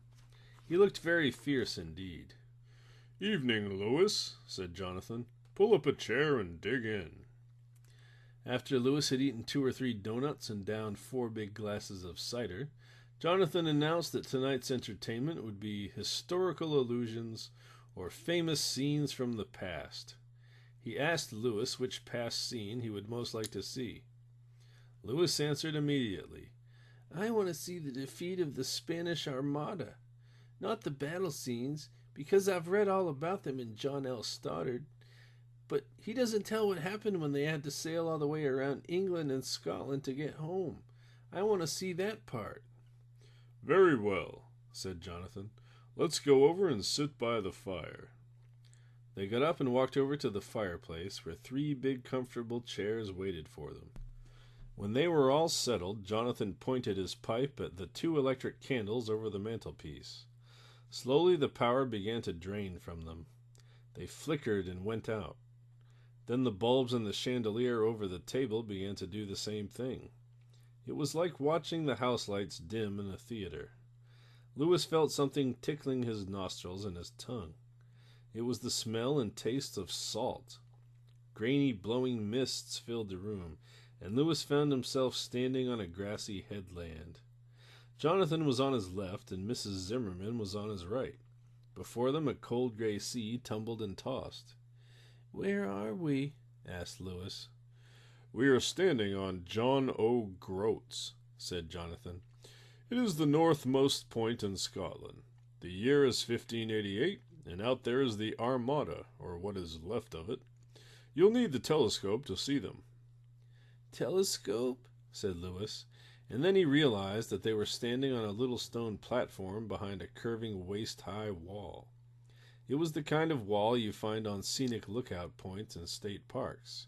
He looked very fierce indeed. "Evening, Louis," said Jonathan. "Pull up a chair and dig in." After Louis had eaten 2 or 3 donuts and downed 4 big glasses of cider, Jonathan announced that tonight's entertainment would be historical allusions or famous scenes from the past. He asked Louis which past scene he would most like to see. Louis answered immediately, "I want to see the defeat of the Spanish Armada. Not the battle scenes, because I've read all about them in John L. Stoddard. But he doesn't tell what happened when they had to sail all the way around England and Scotland to get home. I want to see that part." "Very well," said Jonathan. "Let's go over and sit by the fire." They got up and walked over to the fireplace, where 3 big comfortable chairs waited for them. When they were all settled, Jonathan pointed his pipe at the 2 electric candles over the mantelpiece. Slowly the power began to drain from them. They flickered and went out. Then the bulbs in the chandelier over the table began to do the same thing. It was like watching the house lights dim in a theater. Louis felt something tickling his nostrils and his tongue. It was the smell and taste of salt. Grainy, blowing mists filled the room, and Louis found himself standing on a grassy headland. Jonathan was on his left, and Mrs. Zimmerman was on his right. Before them a cold gray sea tumbled and tossed. "Where are we?" asked Louis. "We are standing on John O. Groat's," said Jonathan. "It is the northmost point in Scotland. The year is 1588, and out there is the Armada, or what is left of it. You'll need the telescope to see them." "Telescope?" said Louis, and then he realized that they were standing on a little stone platform behind a curving waist-high wall. It was the kind of wall you find on scenic lookout points in state parks,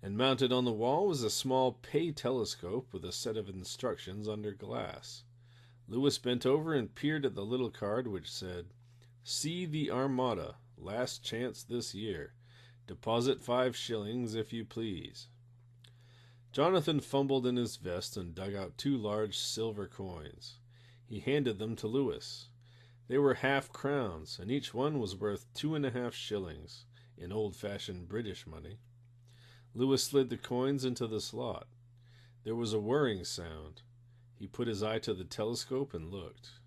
and mounted on the wall was a small pay telescope with a set of instructions under glass. Louis bent over and peered at the little card which said, "See the Armada, last chance this year. Deposit 5 shillings if you please." Jonathan fumbled in his vest and dug out 2 large silver coins. He handed them to Louis. They were half-crowns, and each one was worth 2.5 shillings, in old-fashioned British money. Louis slid the coins into the slot. There was a whirring sound. He put his eye to the telescope and looked.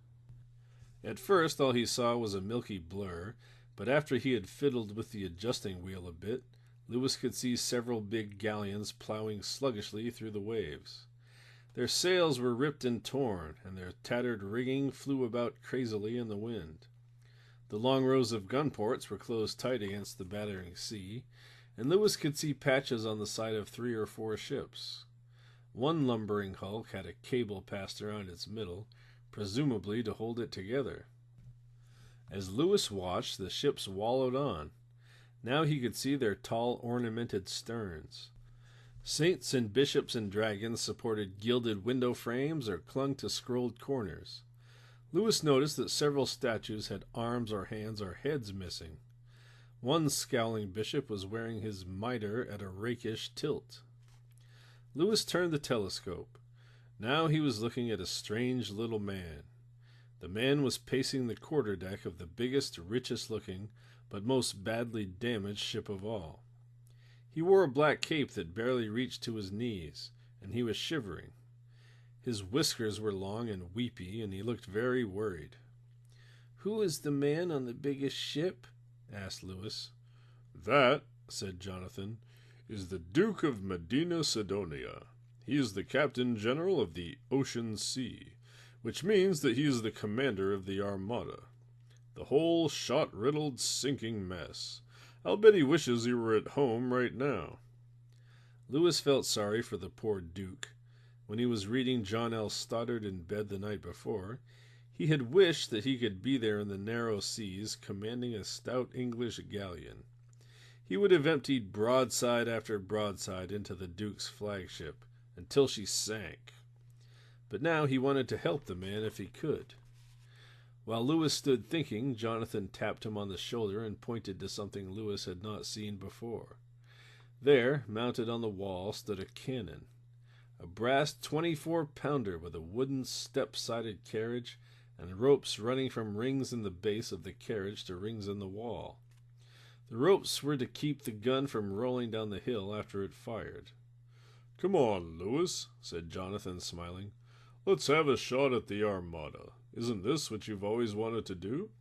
At first all he saw was a milky blur, but after he had fiddled with the adjusting wheel a bit, Louis could see several big galleons plowing sluggishly through the waves. Their sails were ripped and torn, and their tattered rigging flew about crazily in the wind. The long rows of gun ports were closed tight against the battering sea, and Louis could see patches on the side of 3 or 4 ships. One lumbering hulk had a cable passed around its middle, presumably to hold it together. As Louis watched, the ships wallowed on. Now he could see their tall, ornamented sterns. Saints and bishops and dragons supported gilded window frames or clung to scrolled corners. Louis noticed that several statues had arms or hands or heads missing. One scowling bishop was wearing his mitre at a rakish tilt. Louis turned the telescope. Now he was looking at a strange little man. The man was pacing the quarterdeck of the biggest, richest-looking, but most badly damaged ship of all. He wore a black cape that barely reached to his knees, and he was shivering. His whiskers were long and weepy, and he looked very worried. "Who is the man on the biggest ship?" asked Louis. "That," said Jonathan, "is the Duke of Medina Sidonia. He is the Captain General of the Ocean Sea, which means that he is the commander of the Armada. The whole shot-riddled, sinking mess. I'll bet he wishes he were at home right now." Louis felt sorry for the poor Duke. When he was reading John L. Stoddard in bed the night before, he had wished that he could be there in the narrow seas, commanding a stout English galleon. He would have emptied broadside after broadside into the Duke's flagship, until she sank. But now he wanted to help the man if he could. While Louis stood thinking, Jonathan tapped him on the shoulder and pointed to something Louis had not seen before. There, mounted on the wall, stood a cannon. a brass 24-pounder with a wooden step-sided carriage and ropes running from rings in the base of the carriage to rings in the wall. The ropes were to keep the gun from rolling down the hill after it fired. "Come on, Lewis," said Jonathan, smiling. "Let's have a shot at the Armada. Isn't this what you've always wanted to do?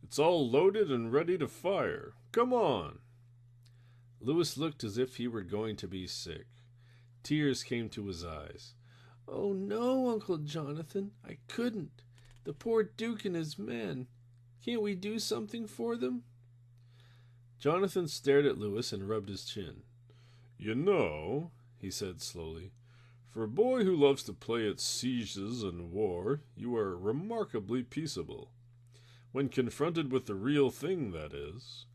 It's all loaded and ready to fire. Come on." Lewis looked as if he were going to be sick. Tears came to his eyes. "Oh, no, Uncle Jonathan, I couldn't. The poor Duke and his men. Can't we do something for them?" Jonathan stared at Lewis and rubbed his chin. "You know," he said slowly, "for a boy who loves to play at sieges and war, you are remarkably peaceable. When confronted with the real thing, that is.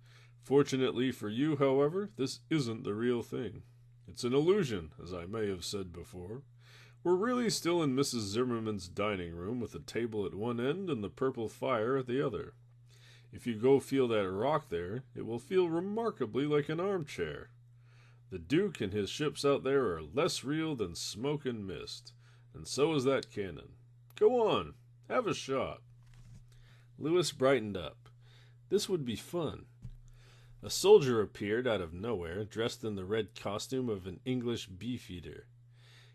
Fortunately for you, however, this isn't the real thing. It's an illusion, as I may have said before. We're really still in Mrs. Zimmerman's dining room with the table at one end and the purple fire at the other. If you go feel that rock there, it will feel remarkably like an armchair. The Duke and his ships out there are less real than smoke and mist, and so is that cannon. Go on, have a shot." Lewis brightened up. This would be fun. A soldier appeared out of nowhere, dressed in the red costume of an English beefeater.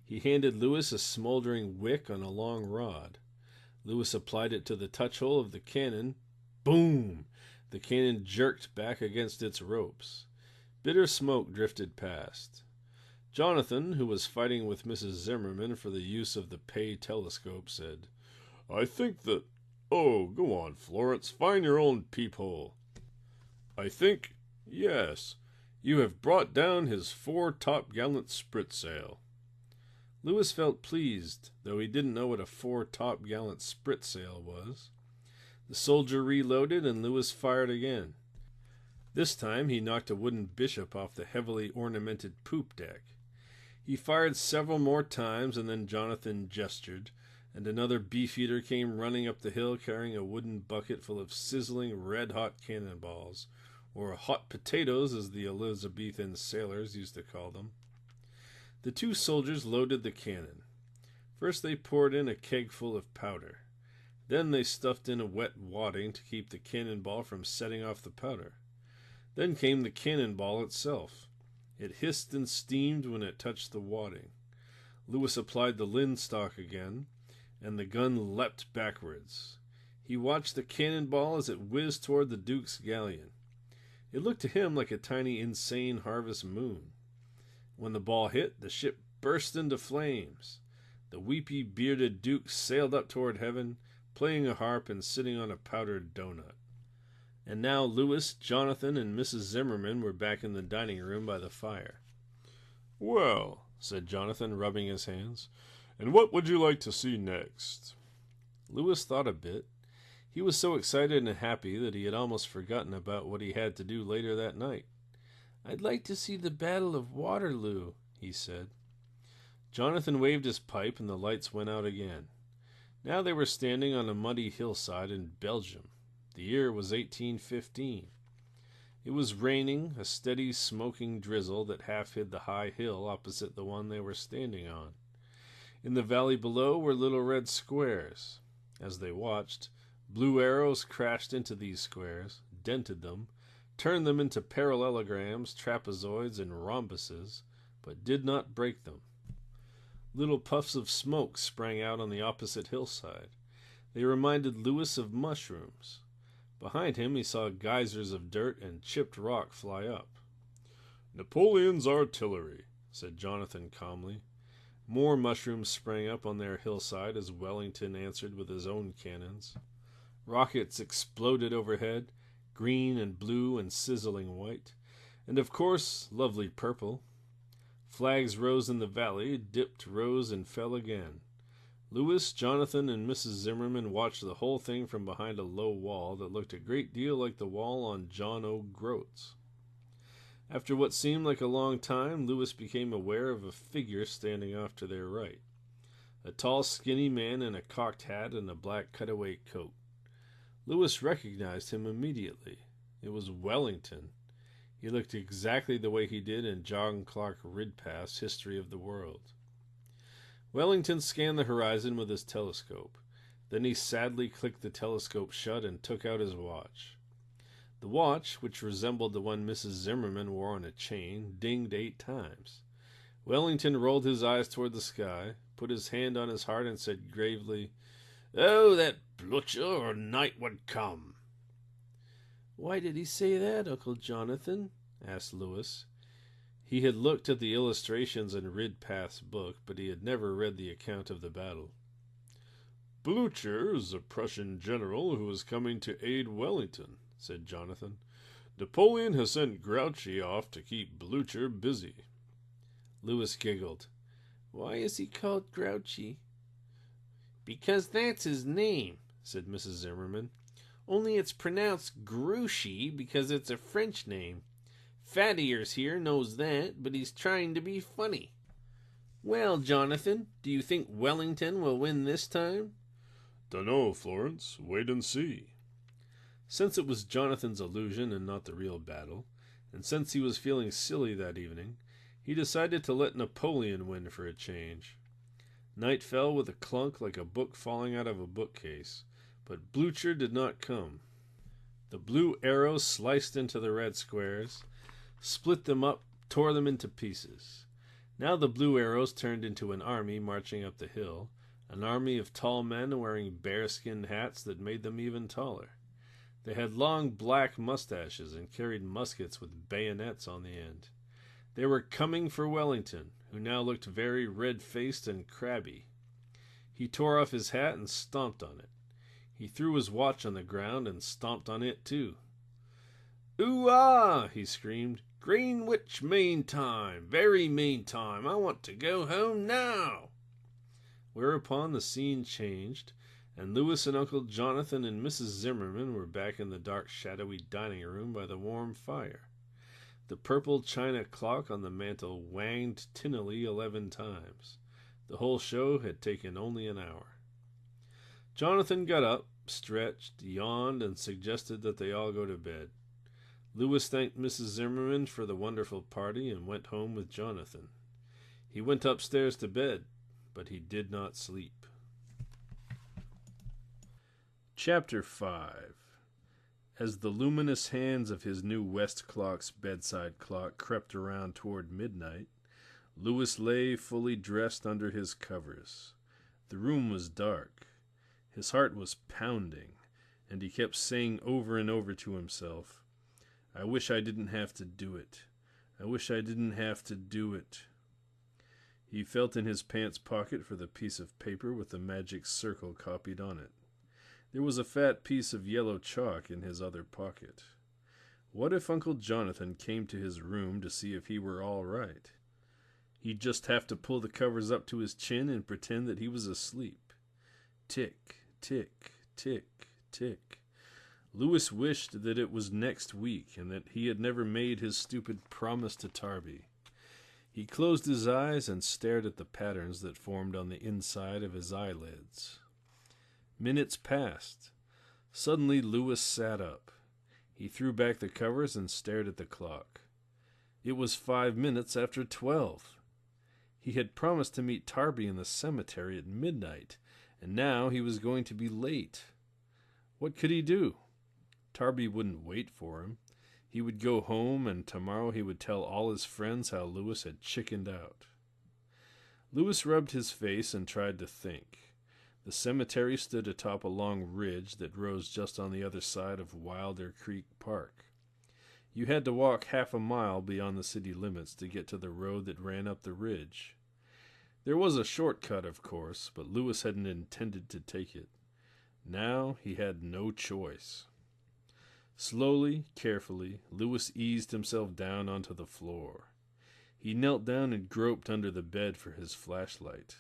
He handed Lewis a smoldering wick on a long rod. Lewis applied it to the touch-hole of the cannon. Boom! The cannon jerked back against its ropes. Bitter smoke drifted past. Jonathan, who was fighting with Mrs. Zimmerman for the use of the Pay telescope, said, "I think that... Oh, go on, Florence, find your own peephole. I think, yes, you have brought down his fore-top-gallant spritsail." Lewis felt pleased, though he didn't know what a fore-top-gallant spritsail was. The soldier reloaded, and Lewis fired again. This time he knocked a wooden bishop off the heavily ornamented poop deck. He fired several more times, and then Jonathan gestured, and another beefeater came running up the hill carrying a wooden bucket full of sizzling red-hot cannonballs, or hot potatoes as the Elizabethan sailors used to call them. The two soldiers loaded the cannon. First they poured in a keg full of powder. Then they stuffed in a wet wadding to keep the cannonball from setting off the powder. Then came the cannonball itself. It hissed and steamed when it touched the wadding. Lewis applied the linstock again, and the gun leapt backwards. He watched the cannonball as it whizzed toward the Duke's galleon. It looked to him like a tiny insane harvest moon. When the ball hit, the ship burst into flames. The weepy, bearded Duke sailed up toward heaven, playing a harp and sitting on a powdered donut. And now Lewis, Jonathan, and Mrs. Zimmerman were back in the dining room by the fire. "Well," said Jonathan, rubbing his hands, "and what would you like to see next?" Lewis thought a bit. He was so excited and happy that he had almost forgotten about what he had to do later that night. "I'd like to see the Battle of Waterloo," he said. Jonathan waved his pipe, and the lights went out again. Now they were standing on a muddy hillside in Belgium. The year was 1815. It was raining, a steady, smoking drizzle that half hid the high hill opposite the one they were standing on. In the valley below were little red squares. As they watched, blue arrows crashed into these squares, dented them, turned them into parallelograms, trapezoids, and rhombuses, but did not break them. Little puffs of smoke sprang out on the opposite hillside. They reminded Lewis of mushrooms. Behind him he saw geysers of dirt and chipped rock fly up. "Napoleon's artillery," said Jonathan calmly. More mushrooms sprang up on their hillside as Wellington answered with his own cannons. Rockets exploded overhead, green and blue and sizzling white, and of course lovely purple. Flags rose in the valley, dipped, rose, and fell again. Lewis, Jonathan, and Mrs. Zimmerman watched the whole thing from behind a low wall that looked a great deal like the wall on John O. Groat's. After what seemed like a long time, Lewis became aware of a figure standing off to their right. A tall, skinny man in a cocked hat and a black cutaway coat. Lewis recognized him immediately. It was Wellington. He looked exactly the way he did in John Clark Ridpath's History of the World. Wellington scanned the horizon with his telescope. Then he sadly clicked the telescope shut and took out his watch. The watch, which resembled the one Mrs. Zimmerman wore on a chain, dinged 8 times. Wellington rolled his eyes toward the sky, put his hand on his heart, and said gravely, "Oh, that Blucher or night would come." "Why did he say that, Uncle Jonathan?" asked Louis. He had looked at the illustrations in Ridpath's book, but he had never read the account of the battle. "Blucher is a Prussian general who is coming to aid Wellington," said Jonathan. "Napoleon has sent Grouchy off to keep Blucher busy." Louis giggled. "Why is he called Grouchy?" "Because that's his name," said Mrs. Zimmerman. "Only it's pronounced Grouchy because it's a French name. Fat Ears here knows that, but he's trying to be funny. Well, Jonathan, do you think Wellington will win this time?" "Dunno, Florence. Wait and see." Since it was Jonathan's illusion and not the real battle, and since he was feeling silly that evening, he decided to let Napoleon win for a change. Night fell with a clunk like a book falling out of a bookcase, but Blucher did not come. The blue arrows sliced into the red squares, split them up, tore them into pieces. Now the blue arrows turned into an army marching up the hill, an army of tall men wearing bearskin hats that made them even taller. They had long black mustaches and carried muskets with bayonets on the end. They were coming for Wellington, who now looked very red-faced and crabby. He tore off his hat and stomped on it. He threw his watch on the ground and stomped on it too. "Ooh-ah!" he screamed. "Greenwich Mean Time! Very mean time! I want to go home now!" Whereupon the scene changed, and Louis and Uncle Jonathan and Mrs. Zimmerman were back in the dark, shadowy dining room by the warm fire. The purple china clock on the mantel wanged tinnily 11 times. The whole show had taken only an hour. Jonathan got up, stretched, yawned, and suggested that they all go to bed. Louis thanked Mrs. Zimmerman for the wonderful party and went home with Jonathan. He went upstairs to bed, but he did not sleep. Chapter 5. As the luminous hands of his new Westclock's bedside clock crept around toward midnight, Louis lay fully dressed under his covers. The room was dark. His heart was pounding, and he kept saying over and over to himself, "I wish I didn't have to do it. I wish I didn't have to do it." He felt in his pants pocket for the piece of paper with the magic circle copied on it. There was a fat piece of yellow chalk in his other pocket. What if Uncle Jonathan came to his room to see if he were all right? He'd just have to pull the covers up to his chin and pretend that he was asleep. Tick, tick, tick, tick. Louis wished that it was next week and that he had never made his stupid promise to Tarby. He closed his eyes and stared at the patterns that formed on the inside of his eyelids. Minutes passed. Suddenly Louis sat up. He threw back the covers and stared at the clock. It was 5 minutes after 12. He had promised to meet Tarby in the cemetery at midnight, and now he was going to be late. What could he do? Tarby wouldn't wait for him. He would go home, and tomorrow he would tell all his friends how Louis had chickened out. Louis rubbed his face and tried to think. The cemetery stood atop a long ridge that rose just on the other side of Wilder Creek Park. You had to walk half a mile beyond the city limits to get to the road that ran up the ridge. There was a shortcut, of course, but Louis hadn't intended to take it. Now he had no choice. Slowly, carefully, Louis eased himself down onto the floor. He knelt down and groped under the bed for his flashlight.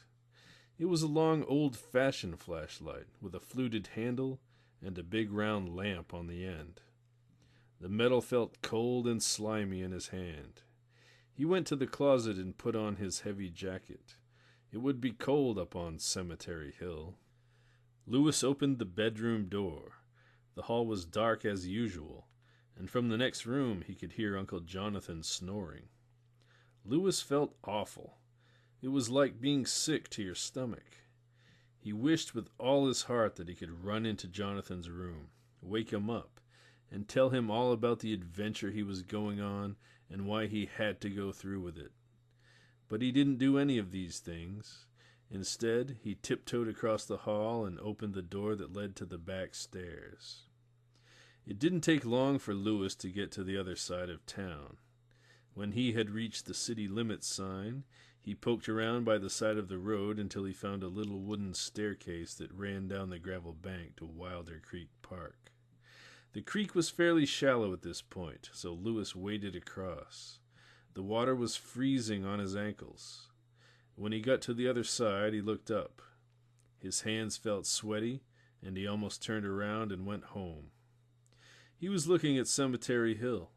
It was a long, old-fashioned flashlight with a fluted handle and a big round lamp on the end. The metal felt cold and slimy in his hand. He went to the closet and put on his heavy jacket. It would be cold up on Cemetery Hill. Louis opened the bedroom door. The hall was dark as usual, and from the next room he could hear Uncle Jonathan snoring. Louis felt awful. It was like being sick to your stomach. He wished with all his heart that he could run into Jonathan's room, wake him up, and tell him all about the adventure he was going on and why he had to go through with it. But he didn't do any of these things. Instead, he tiptoed across the hall and opened the door that led to the back stairs. It didn't take long for Lewis to get to the other side of town. When he had reached the city limits sign, he poked around by the side of the road until he found a little wooden staircase that ran down the gravel bank to Wilder Creek Park. The creek was fairly shallow at this point, so Lewis waded across. The water was freezing on his ankles. When he got to the other side, he looked up. His hands felt sweaty, and he almost turned around and went home. He was looking at Cemetery Hill.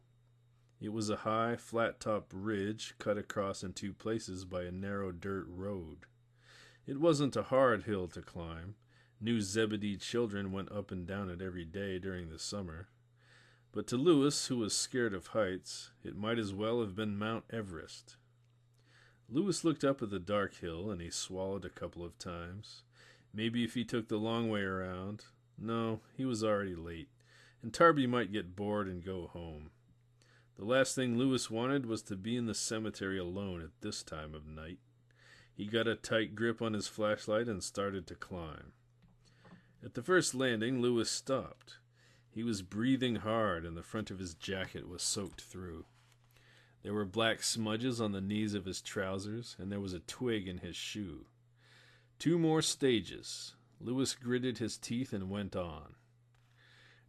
It was a high, flat-topped ridge cut across in two places by a narrow dirt road. It wasn't a hard hill to climb. New Zebedee children went up and down it every day during the summer. But to Lewis, who was scared of heights, it might as well have been Mount Everest. Lewis looked up at the dark hill, and he swallowed a couple of times. Maybe if he took the long way around. No, he was already late, and Tarby might get bored and go home. The last thing Lewis wanted was to be in the cemetery alone at this time of night. He got a tight grip on his flashlight and started to climb. At the first landing, Lewis stopped. He was breathing hard, and the front of his jacket was soaked through. There were black smudges on the knees of his trousers, and there was a twig in his shoe. 2 more stages. Lewis gritted his teeth and went on.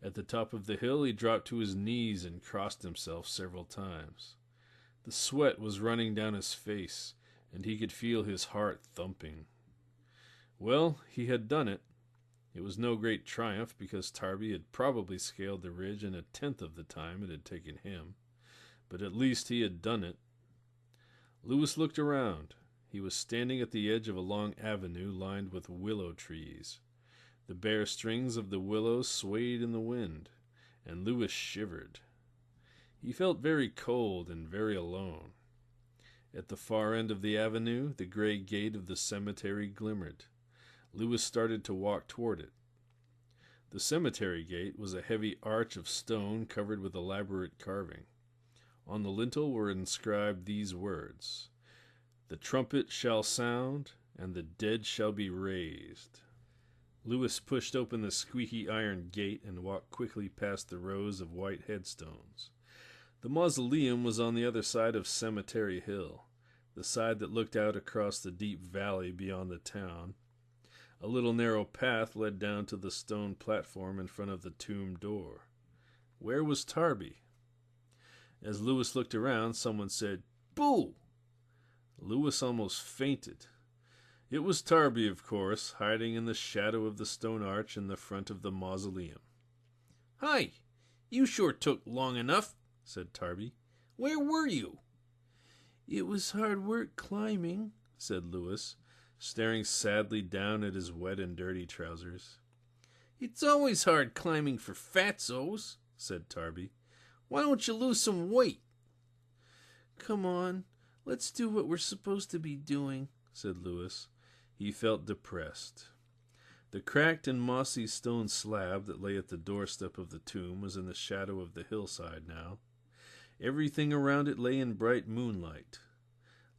At the top of the hill, he dropped to his knees and crossed himself several times. The sweat was running down his face, and he could feel his heart thumping. Well, he had done it. It was no great triumph, because Tarby had probably scaled the ridge in 1/10 of the time it had taken him, but at least he had done it. Lewis looked around. He was standing at the edge of a long avenue lined with willow trees. The bare strings of the willows swayed in the wind, and Lewis shivered. He felt very cold and very alone. At the far end of the avenue, the gray gate of the cemetery glimmered. Lewis started to walk toward it. The cemetery gate was a heavy arch of stone covered with elaborate carving. On the lintel were inscribed these words: "The trumpet shall sound, and the dead shall be raised." Lewis pushed open the squeaky iron gate and walked quickly past the rows of white headstones. The mausoleum was on the other side of Cemetery Hill, the side that looked out across the deep valley beyond the town. A little narrow path led down to the stone platform in front of the tomb door. Where was Tarby? As Lewis looked around, someone said, "Boo!" Lewis almost fainted. It was Tarby, of course, hiding in the shadow of the stone arch in the front of the mausoleum. "Hi! You sure took long enough," said Tarby. "Where were you?" "It was hard work climbing," said Lewis, staring sadly down at his wet and dirty trousers. "It's always hard climbing for fatzos," said Tarby. "Why don't you lose some weight?" "Come on, let's do what we're supposed to be doing," said Lewis. He felt depressed. The cracked and mossy stone slab that lay at the doorstep of the tomb was in the shadow of the hillside now. Everything around it lay in bright moonlight.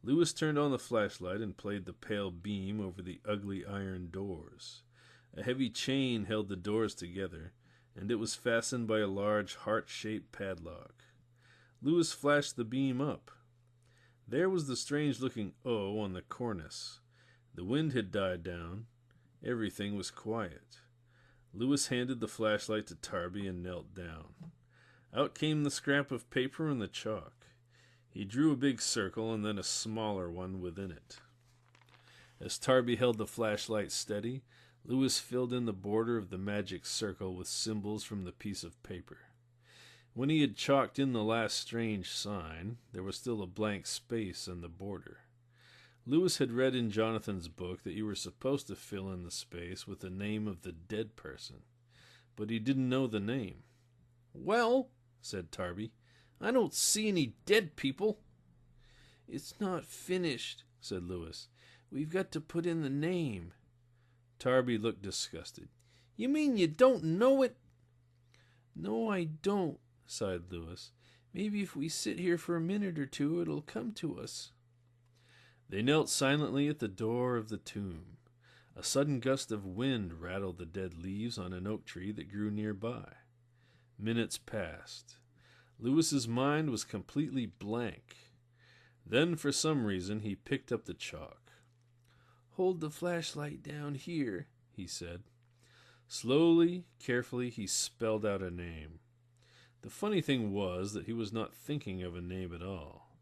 Lewis turned on the flashlight and played the pale beam over the ugly iron doors. A heavy chain held the doors together, and it was fastened by a large heart-shaped padlock. Lewis flashed the beam up. There was the strange-looking O on the cornice. The wind had died down. Everything was quiet. Lewis handed the flashlight to Tarby and knelt down. Out came the scrap of paper and the chalk. He drew a big circle and then a smaller one within it. As Tarby held the flashlight steady, Lewis filled in the border of the magic circle with symbols from the piece of paper. When he had chalked in the last strange sign, there was still a blank space in the border. Lewis had read in Jonathan's book that you were supposed to fill in the space with the name of the dead person, but he didn't know the name. "Well," said Tarby, "I don't see any dead people." "It's not finished," said Lewis. "We've got to put in the name." Tarby looked disgusted. "You mean you don't know it?" "No, I don't," sighed Lewis. "Maybe if we sit here for a minute or two, it'll come to us." They knelt silently at the door of the tomb. A sudden gust of wind rattled the dead leaves on an oak tree that grew nearby. Minutes passed. Lewis's mind was completely blank. Then, for some reason, he picked up the chalk. "Hold the flashlight down here," he said. Slowly, carefully, he spelled out a name. The funny thing was that he was not thinking of a name at all.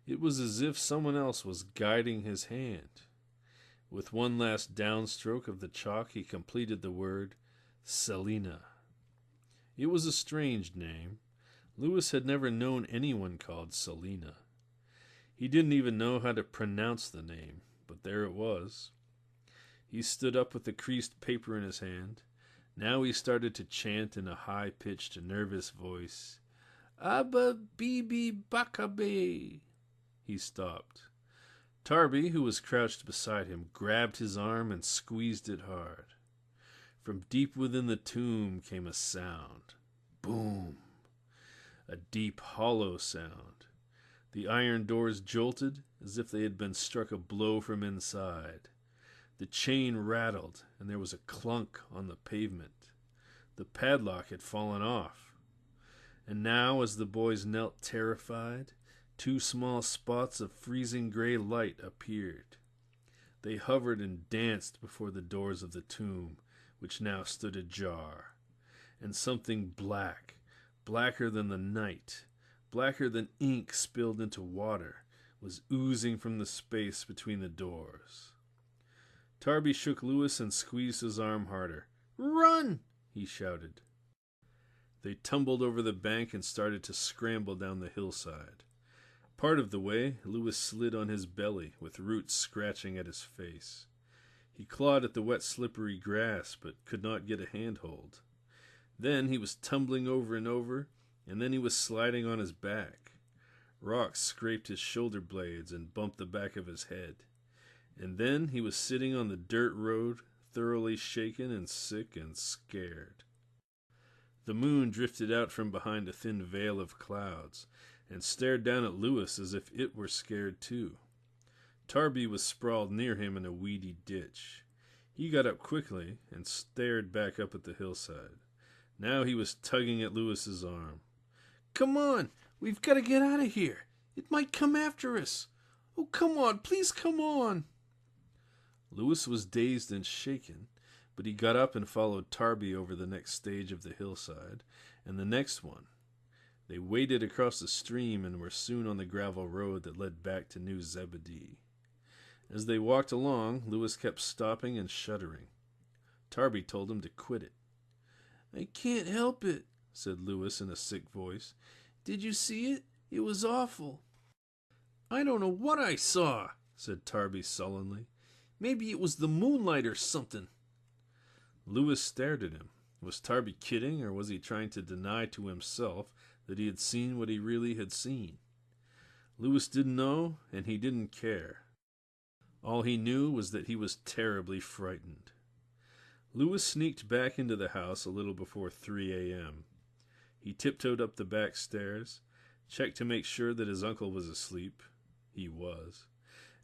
It was as if someone else was guiding his hand. With one last downstroke of the chalk, he completed the word Selina. It was a strange name. Lewis had never known anyone called Selina. He didn't even know how to pronounce the name, but there it was. He stood up with the creased paper in his hand. Now he started to chant in a high-pitched, nervous voice. "Abba Bibi Bakabe." He stopped. Tarby, who was crouched beside him, grabbed his arm and squeezed it hard. From deep within the tomb came a sound. Boom! A deep, hollow sound. The iron doors jolted as if they had been struck a blow from inside. The chain rattled, and there was a clunk on the pavement. The padlock had fallen off. And now, as the boys knelt terrified, 2 small spots of freezing gray light appeared. They hovered and danced before the doors of the tomb, which now stood ajar. And something black, blacker than the night, blacker than ink spilled into water, was oozing from the space between the doors. Tarby shook Lewis and squeezed his arm harder. "Run!" he shouted. They tumbled over the bank and started to scramble down the hillside. Part of the way, Lewis slid on his belly, with roots scratching at his face. He clawed at the wet, slippery grass, but could not get a handhold. Then he was tumbling over and over, and then he was sliding on his back. Rocks scraped his shoulder blades and bumped the back of his head. And then he was sitting on the dirt road, thoroughly shaken and sick and scared. The moon drifted out from behind a thin veil of clouds, and stared down at Lewis as if it were scared too. Tarby was sprawled near him in a weedy ditch. He got up quickly and stared back up at the hillside. Now he was tugging at Lewis's arm. "Come on! We've got to get out of here! It might come after us! Oh, come on! Please come on!" Lewis was dazed and shaken, but he got up and followed Tarby over the next stage of the hillside, and the next one. They waded across the stream and were soon on the gravel road that led back to New Zebedee. As they walked along, Lewis kept stopping and shuddering. Tarby told him to quit it. "I can't help it," said Lewis in a sick voice. "Did you see it? It was awful." "I don't know what I saw," said Tarby sullenly. "Maybe it was the moonlight or something." Lewis stared at him. Was Tarby kidding, or was he trying to deny to himself that he had seen what he really had seen? Lewis didn't know, and he didn't care. All he knew was that he was terribly frightened. Lewis sneaked back into the house a little before 3 a.m. He tiptoed up the back stairs, checked to make sure that his uncle was asleep. He was.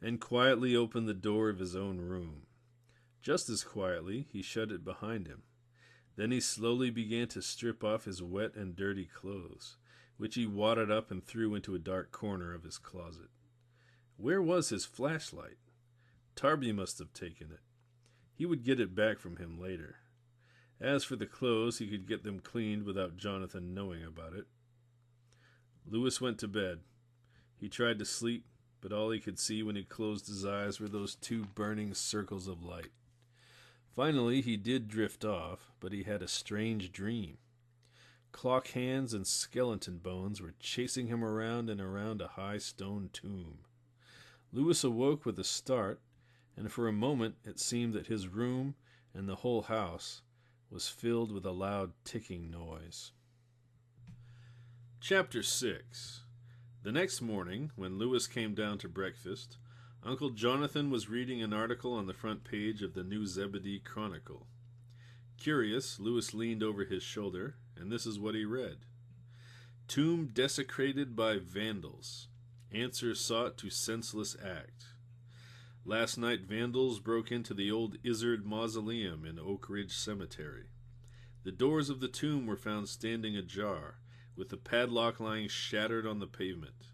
And quietly opened the door of his own room. Just as quietly, he shut it behind him. Then he slowly began to strip off his wet and dirty clothes, which he wadded up and threw into a dark corner of his closet. Where was his flashlight? Tarby must have taken it. He would get it back from him later. As for the clothes, he could get them cleaned without Jonathan knowing about it. Lewis went to bed. He tried to sleep, but all he could see when he closed his eyes were those 2 burning circles of light. Finally, he did drift off, but he had a strange dream. Clock hands and skeleton bones were chasing him around and around a high stone tomb. Lewis awoke with a start, and for a moment it seemed that his room and the whole house was filled with a loud ticking noise. Chapter 6. The next morning, when Lewis came down to breakfast, Uncle Jonathan was reading an article on the front page of the New Zebedee Chronicle. Curious, Lewis leaned over his shoulder, and this is what he read. Tomb desecrated by vandals. Answer sought to senseless act. Last night vandals broke into the old Izzard Mausoleum in Oak Ridge Cemetery. The doors of the tomb were found standing ajar, with the padlock lying shattered on the pavement.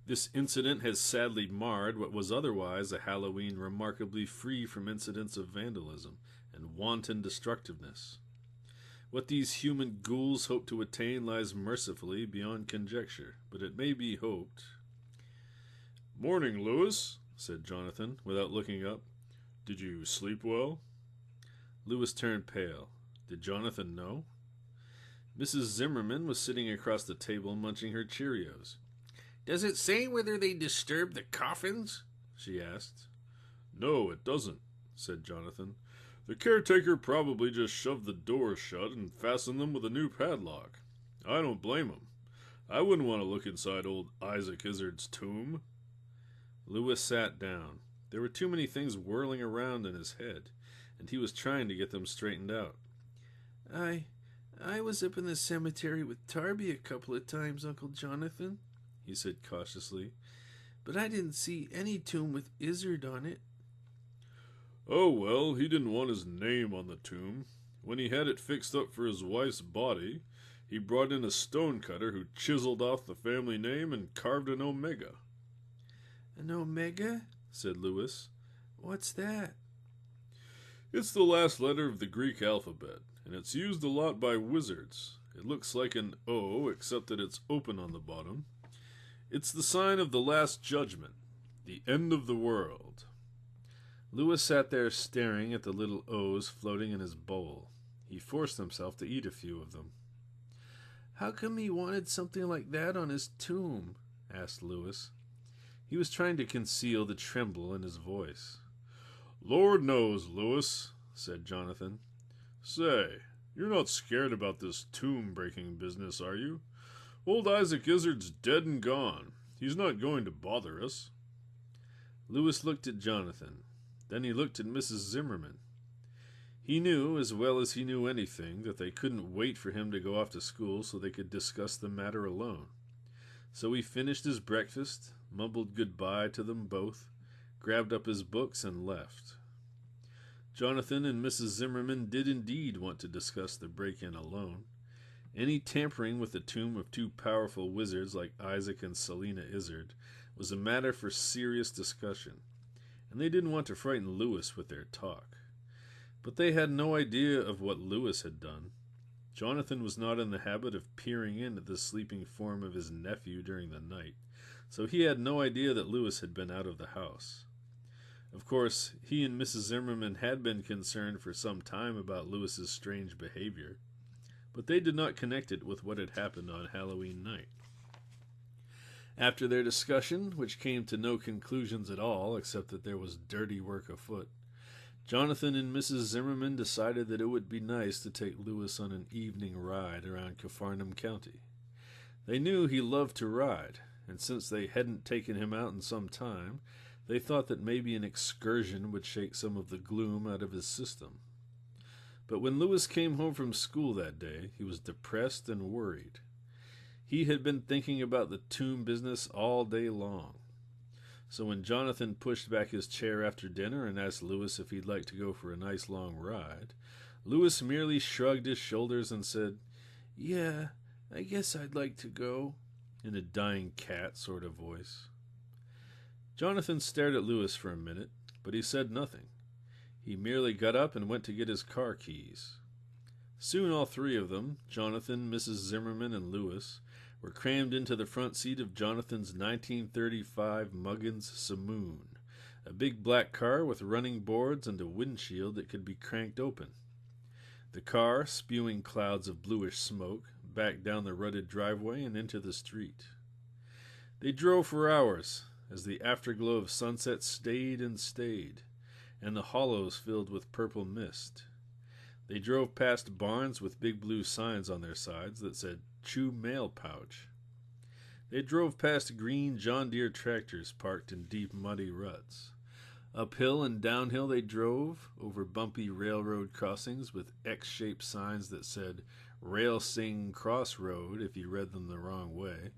This incident has sadly marred what was otherwise a Halloween remarkably free from incidents of vandalism and wanton destructiveness. What these human ghouls hope to attain lies mercifully beyond conjecture, but it may be hoped. "Morning, Lewis," said Jonathan, without looking up. "Did you sleep well?" Lewis turned pale. Did Jonathan know? Mrs. Zimmerman was sitting across the table munching her Cheerios. Does it say whether they disturb the coffins? She asked. "No, it doesn't," said Jonathan. "The caretaker probably just shoved the doors shut and fastened them with a new padlock. I don't blame him. I wouldn't want to look inside old Isaac Izzard's tomb." Lewis sat down. There were too many things whirling around in his head, and he was trying to get them straightened out. I was up in the cemetery with Tarby a couple of times, Uncle Jonathan, he said cautiously, but I didn't see any tomb with Izzard on it. "Oh, well, he didn't want his name on the tomb. When he had it fixed up for his wife's body, he brought in a stonecutter who chiseled off the family name and carved an omega." "An omega?" said Lewis. "What's that?" "It's the last letter of the Greek alphabet, and it's used a lot by wizards. It looks like an O, except that it's open on the bottom. It's the sign of the Last Judgment, the end of the world." Lewis sat there staring at the little O's floating in his bowl. He forced himself to eat a few of them. "How come he wanted something like that on his tomb?" asked Lewis. He was trying to conceal the tremble in his voice. "Lord knows, Lewis," said Jonathan. "Say, you're not scared about this tomb-breaking business, are you? Old Isaac Izzard's dead and gone. He's not going to bother us." Lewis looked at Jonathan. Then he looked at Mrs. Zimmerman. He knew, as well as he knew anything, that they couldn't wait for him to go off to school so they could discuss the matter alone. So he finished his breakfast, mumbled goodbye to them both, grabbed up his books, and left. Jonathan and Mrs. Zimmerman did indeed want to discuss the break-in alone. Any tampering with the tomb of two powerful wizards like Isaac and Selina Izzard was a matter for serious discussion, and they didn't want to frighten Lewis with their talk. But they had no idea of what Lewis had done. Jonathan was not in the habit of peering in at the sleeping form of his nephew during the night, so he had no idea that Lewis had been out of the house. Of course, he and Mrs. Zimmerman had been concerned for some time about Lewis's strange behavior, but they did not connect it with what had happened on Halloween night. After their discussion, which came to no conclusions at all except that there was dirty work afoot, Jonathan and Mrs. Zimmerman decided that it would be nice to take Lewis on an evening ride around Capharnaum County. They knew he loved to ride, and since they hadn't taken him out in some time, they thought that maybe an excursion would shake some of the gloom out of his system. But when Lewis came home from school that day, he was depressed and worried. He had been thinking about the tomb business all day long. So when Jonathan pushed back his chair after dinner and asked Lewis if he'd like to go for a nice long ride, Lewis merely shrugged his shoulders and said, "Yeah, I guess I'd like to go," in a dying cat sort of voice. Jonathan stared at Lewis for a minute, but he said nothing. He merely got up and went to get his car keys. Soon all three of them, Jonathan, Mrs. Zimmerman, and Lewis, were crammed into the front seat of Jonathan's 1935 Muggins Simoon, a big black car with running boards and a windshield that could be cranked open. The car, spewing clouds of bluish smoke, backed down the rutted driveway and into the street. They drove for hours, as the afterglow of sunset stayed and stayed, and the hollows filled with purple mist. They drove past barns with big blue signs on their sides that said, "Chew Mail Pouch." They drove past green John Deere tractors parked in deep muddy ruts. Uphill and downhill they drove, over bumpy railroad crossings with X-shaped signs that said Rail Sing Crossroad if you read them the wrong way,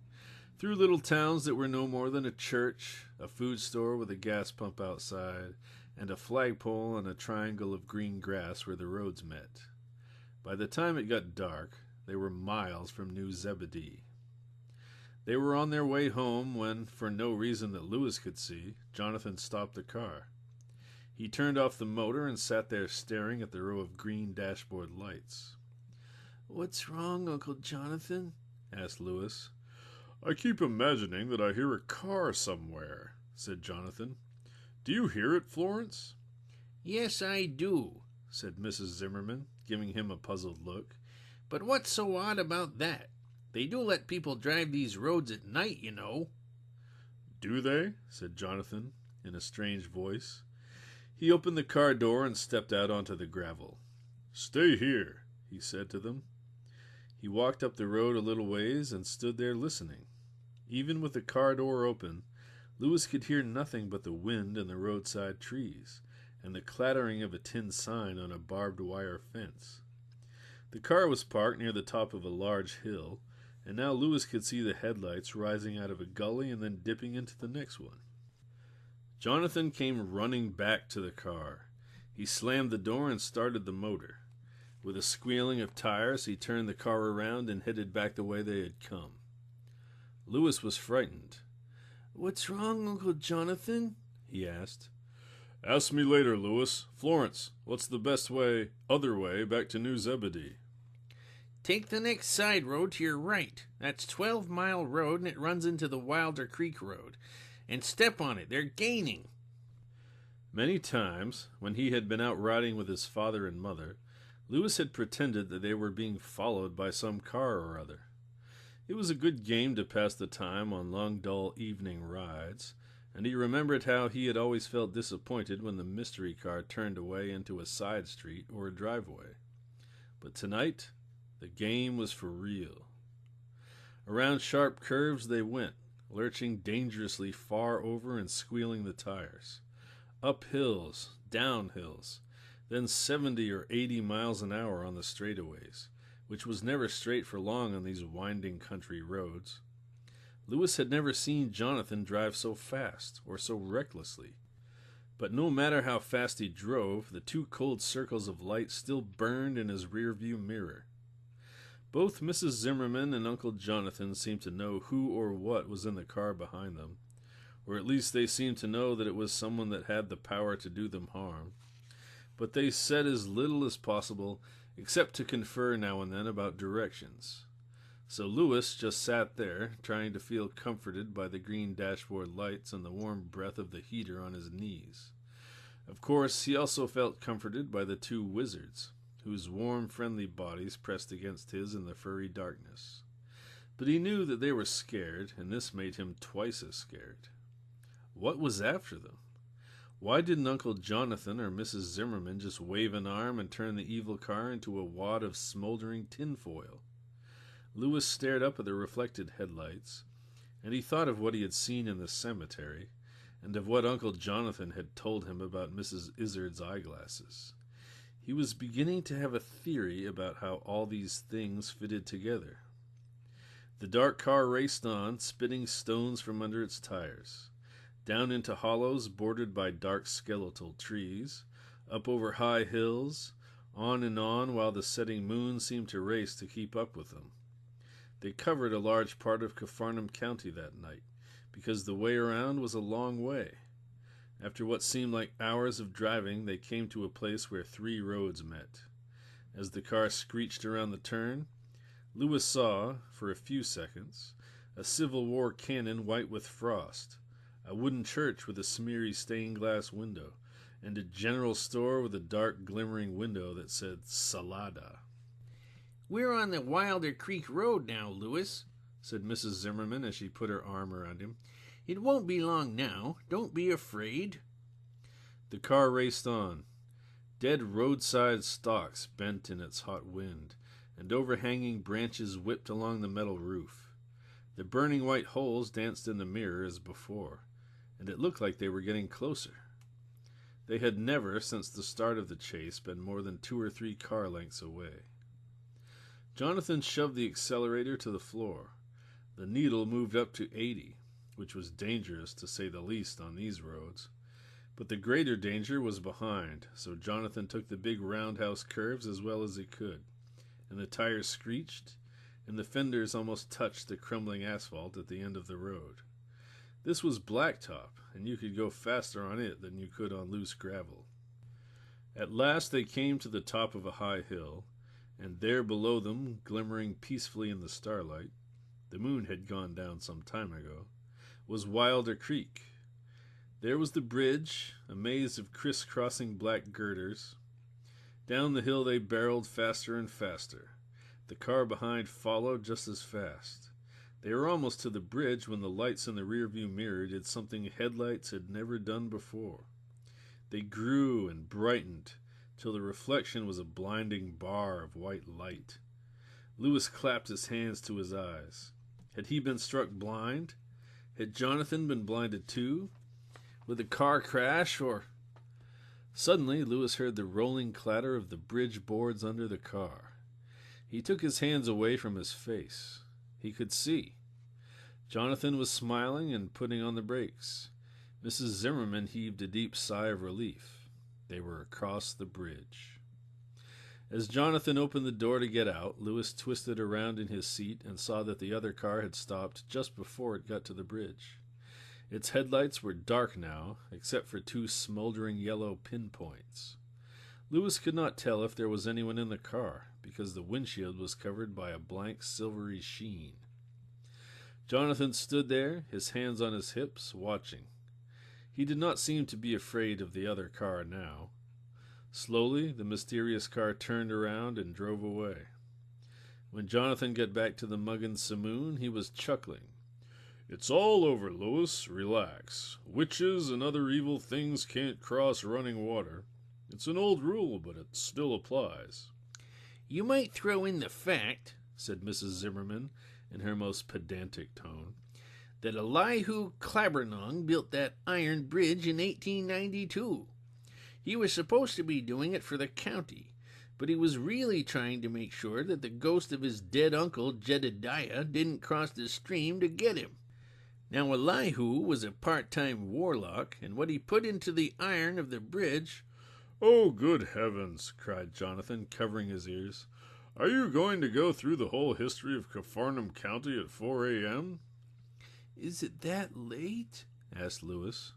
through little towns that were no more than a church, a food store with a gas pump outside, and a flagpole and a triangle of green grass where the roads met. By the time it got dark, they were miles from New Zebedee. They were on their way home when, for no reason that Lewis could see, Jonathan stopped the car. He turned off the motor and sat there staring at the row of green dashboard lights. "What's wrong, Uncle Jonathan?" asked Lewis. I keep imagining that I hear a car somewhere, said Jonathan. Do you hear it, Florence? "Yes, I do," said Mrs. Zimmerman, giving him a puzzled look. "But what's so odd about that? They do let people drive these roads at night, you know." Do they? said Jonathan, in a strange voice. He opened the car door and stepped out onto the gravel. Stay here, he said to them. He walked up the road a little ways and stood there listening. Even with the car door open, Lewis could hear nothing but the wind and the roadside trees, and the clattering of a tin sign on a barbed wire fence. The car was parked near the top of a large hill, and now Lewis could see the headlights rising out of a gully and then dipping into the next one. Jonathan came running back to the car. He slammed the door and started the motor. With a squealing of tires, he turned the car around and headed back the way they had come. Lewis was frightened. "What's wrong, Uncle Jonathan?" he asked. Ask me later, Lewis. Florence, what's the best other way back to New Zebedee? "Take the next side road to your right. That's 12-mile road, and it runs into the Wilder Creek Road. And step on it. They're gaining." Many times, when he had been out riding with his father and mother, Lewis had pretended that they were being followed by some car or other. It was a good game to pass the time on long, dull evening rides, and he remembered how he had always felt disappointed when the mystery car turned away into a side street or a driveway. But tonight, the game was for real. Around sharp curves they went, lurching dangerously far over and squealing the tires. Up hills, down hills, then 70 or 80 miles an hour on the straightaways, which was never straight for long on these winding country roads. Lewis had never seen Jonathan drive so fast or so recklessly. But no matter how fast he drove, the two cold circles of light still burned in his rearview mirror. Both Mrs. Zimmerman and Uncle Jonathan seemed to know who or what was in the car behind them, or at least they seemed to know that it was someone that had the power to do them harm. But they said as little as possible, except to confer now and then about directions. So Lewis just sat there, trying to feel comforted by the green dashboard lights and the warm breath of the heater on his knees. Of course, he also felt comforted by the two wizards, whose warm, friendly bodies pressed against his in the furry darkness. But he knew that they were scared, and this made him twice as scared. What was after them? Why didn't Uncle Jonathan or Mrs. Zimmerman just wave an arm and turn the evil car into a wad of smoldering tinfoil? Lewis stared up at the reflected headlights, and he thought of what he had seen in the cemetery, and of what Uncle Jonathan had told him about Mrs. Izzard's eyeglasses. He was beginning to have a theory about how all these things fitted together. The dark car raced on, spitting stones from under its tires, down into hollows bordered by dark skeletal trees, up over high hills, on and on while the setting moon seemed to race to keep up with them. They covered a large part of Capharnaum County that night, because the way around was a long way. After what seemed like hours of driving, they came to a place where 3 roads met. As the car screeched around the turn, Lewis saw, for a few seconds, a Civil War cannon white with frost, a wooden church with a smeary stained-glass window, and a general store with a dark glimmering window that said Salada. "We're on the Wilder Creek Road now, Lewis," said Mrs. Zimmerman as she put her arm around him. "It won't be long now. Don't be afraid." The car raced on. Dead roadside stalks bent in its hot wind, and overhanging branches whipped along the metal roof. The burning white holes danced in the mirror as before, and it looked like they were getting closer. They had never, since the start of the chase, been more than 2 or 3 car lengths away. Jonathan shoved the accelerator to the floor. The needle moved up to 80, which was dangerous to say the least on these roads. But the greater danger was behind, so Jonathan took the big roundhouse curves as well as he could, and the tires screeched, and the fenders almost touched the crumbling asphalt at the end of the road. This was blacktop, and you could go faster on it than you could on loose gravel. At last they came to the top of a high hill, and there below them, glimmering peacefully in the starlight, the moon had gone down some time ago, was Wilder Creek. There was the bridge, a maze of crisscrossing black girders. Down the hill they barreled faster and faster. The car behind followed just as fast. They were almost to the bridge when the lights in the rearview mirror did something headlights had never done before. They grew and brightened till the reflection was a blinding bar of white light. Lewis clapped his hands to his eyes. Had he been struck blind? Had Jonathan been blinded too? Would the car crash, or... Suddenly Lewis heard the rolling clatter of the bridge boards under the car. He took his hands away from his face. He could see. Jonathan was smiling and putting on the brakes. Mrs. Zimmerman heaved a deep sigh of relief. They were across the bridge. As Jonathan opened the door to get out, Lewis twisted around in his seat and saw that the other car had stopped just before it got to the bridge. Its headlights were dark now, except for 2 smoldering yellow pinpoints. Lewis could not tell if there was anyone in the car, because the windshield was covered by a blank silvery sheen. Jonathan stood there, his hands on his hips, watching. He did not seem to be afraid of the other car now. Slowly, the mysterious car turned around and drove away. When Jonathan got back to the Muggins saloon, he was chuckling. "It's all over, Lewis. Relax. Witches and other evil things can't cross running water. It's an old rule, but it still applies." "You might throw in the fact," said Mrs. Zimmerman in her most pedantic tone, "that Elihu Clabernong built that iron bridge in 1892. He was supposed to be doing it for the county, but he was really trying to make sure that the ghost of his dead uncle Jedediah didn't cross the stream to get him. Now Elihu was a part-time warlock, and what he put into the iron of the bridge—" "Oh, good heavens!" cried Jonathan, covering his ears. "Are you going to go through the whole history of Capharnaum County at 4 a.m.? "Is it that late?" asked Lewis.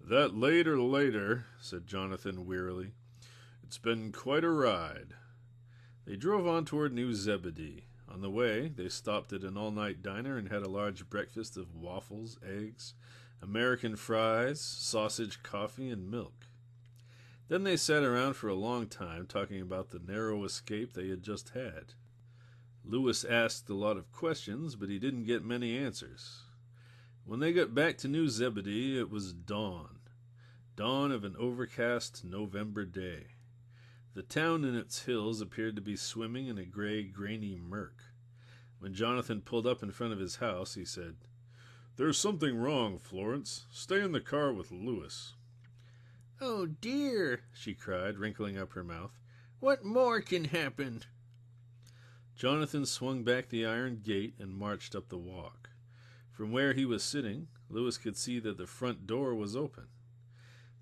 "That late or later," said Jonathan wearily. "It's been quite a ride." They drove on toward New Zebedee. On the way, they stopped at an all-night diner and had a large breakfast of waffles, eggs, American fries, sausage, coffee, and milk. Then they sat around for a long time talking about the narrow escape they had just had. Lewis asked a lot of questions, but he didn't get many answers. When they got back to New Zebedee, it was dawn. Dawn of an overcast November day. The town and its hills appeared to be swimming in a gray, grainy murk. When Jonathan pulled up in front of his house, he said, "There's something wrong, Florence. Stay in the car with Lewis." "Oh, dear," she cried, wrinkling up her mouth. "What more can happen?" Jonathan swung back the iron gate and marched up the walk. From where he was sitting, Lewis could see that the front door was open.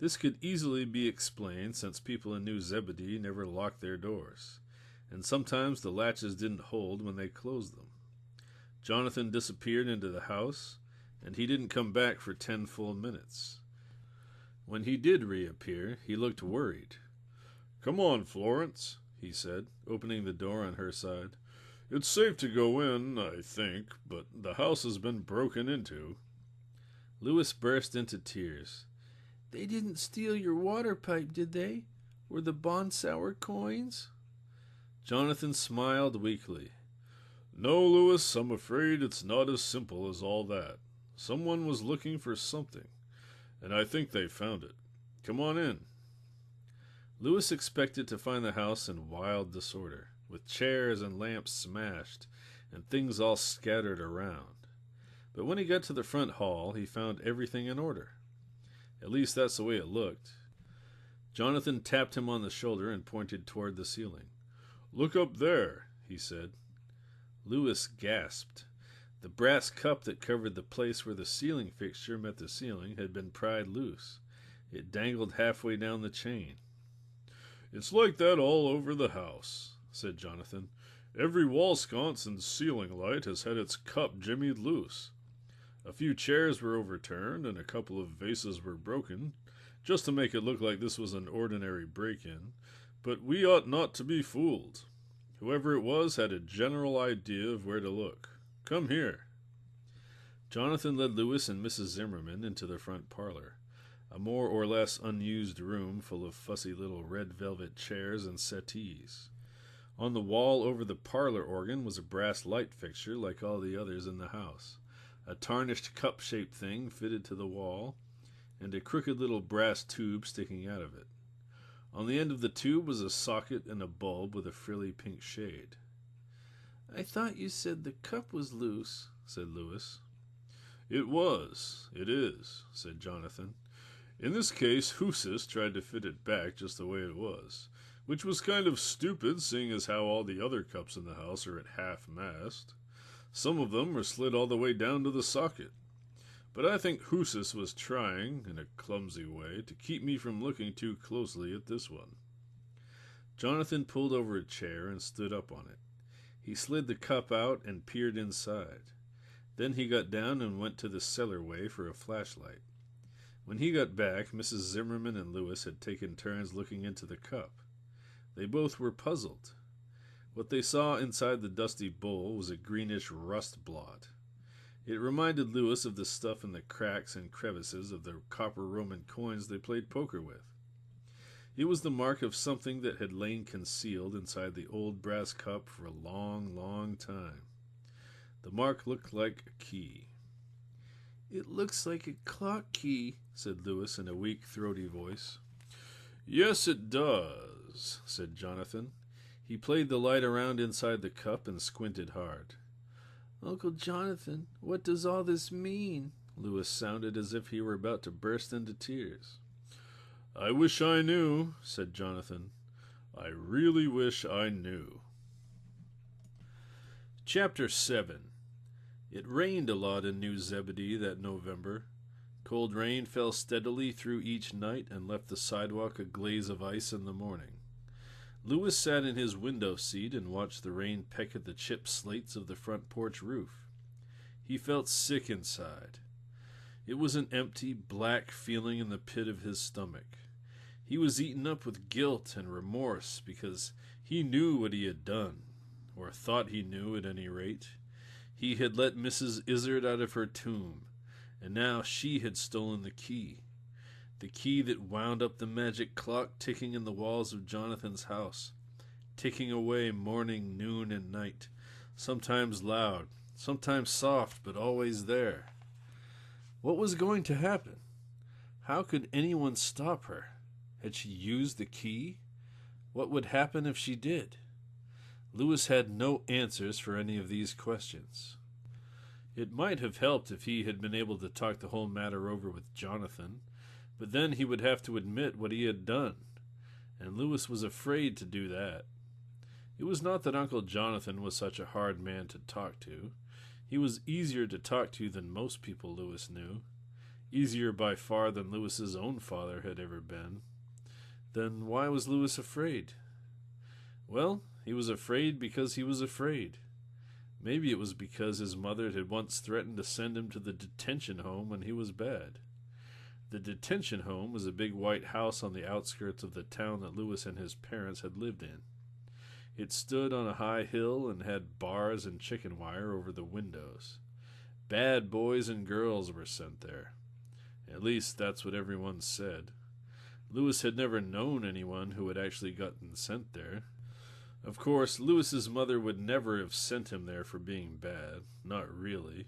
This could easily be explained, since people in New Zebedee never locked their doors, and sometimes the latches didn't hold when they closed them. Jonathan disappeared into the house, and he didn't come back for 10 full minutes. When he did reappear, he looked worried. "Come on, Florence," he said, opening the door on her side. "It's safe to go in, I think, but the house has been broken into." Lewis burst into tears. "They didn't steal your water pipe, did they? Were the Bonsour coins?" Jonathan smiled weakly. "No, Lewis, I'm afraid it's not as simple as all that. Someone was looking for something, and I think they found it. Come on in." Lewis expected to find the house in wild disorder, with chairs and lamps smashed, and things all scattered around. But when he got to the front hall, he found everything in order. At least that's the way it looked. Jonathan tapped him on the shoulder and pointed toward the ceiling. "Look up there," he said. Louis gasped. The brass cup that covered the place where the ceiling fixture met the ceiling had been pried loose. It dangled halfway down the chain. "It's like that all over the house," said Jonathan. "Every wall sconce and ceiling light has had its cup jimmied loose. A few chairs were overturned and a couple of vases were broken, just to make it look like this was an ordinary break-in, but we ought not to be fooled. Whoever it was had a general idea of where to look. Come here." Jonathan led Louis and Mrs. Zimmerman into the front parlor, a more or less unused room full of fussy little red velvet chairs and settees. On the wall over the parlor organ was a brass light fixture like all the others in the house, a tarnished cup-shaped thing fitted to the wall, and a crooked little brass tube sticking out of it. On the end of the tube was a socket and a bulb with a frilly pink shade. "I thought you said the cup was loose," said Louis. "It was. It is," said Jonathan. "In this case, Husis tried to fit it back just the way it was, which was kind of stupid, seeing as how all the other cups in the house are at half-mast. Some of them were slid all the way down to the socket. But I think Husis was trying, in a clumsy way, to keep me from looking too closely at this one." Jonathan pulled over a chair and stood up on it. He slid the cup out and peered inside. Then he got down and went to the cellarway for a flashlight. When he got back, Mrs. Zimmerman and Louis had taken turns looking into the cup. They both were puzzled. What they saw inside the dusty bowl was a greenish rust blot. It reminded Louis of the stuff in the cracks and crevices of the copper Roman coins they played poker with. It was the mark of something that had lain concealed inside the old brass cup for a long, long time. The mark looked like a key. "It looks like a clock key," said Louis in a weak, throaty voice. "Yes, it does," said Jonathan. He played the light around inside the cup and squinted hard. "Uncle Jonathan, what does all this mean?" Louis sounded as if he were about to burst into tears. "I wish I knew," said Jonathan. "I really wish I knew." Chapter 7. It rained a lot in New Zebedee that November. Cold rain fell steadily through each night and left the sidewalk a glaze of ice in the morning. Louis sat in his window seat and watched the rain peck at the chipped slates of the front porch roof. He felt sick inside. It was an empty, black feeling in the pit of his stomach. He was eaten up with guilt and remorse because he knew what he had done, or thought he knew at any rate. He had let Mrs. Izzard out of her tomb, and now she had stolen the key that wound up the magic clock ticking in the walls of Jonathan's house, ticking away morning, noon, and night, sometimes loud, sometimes soft, but always there. What was going to happen? How could anyone stop her? Had she used the key? What would happen if she did? Louis had no answers for any of these questions. It might have helped if he had been able to talk the whole matter over with Jonathan, but then he would have to admit what he had done, and Louis was afraid to do that. It was not that Uncle Jonathan was such a hard man to talk to. He was easier to talk to than most people Louis knew, easier by far than Louis's own father had ever been. Then why was Louis afraid? Well, he was afraid because he was afraid. Maybe it was because his mother had once threatened to send him to the detention home when he was bad. The detention home was a big white house on the outskirts of the town that Louis and his parents had lived in. It stood on a high hill and had bars and chicken wire over the windows. Bad boys and girls were sent there. At least that's what everyone said. Louis had never known anyone who had actually gotten sent there. Of course, Louis's mother would never have sent him there for being bad, not really.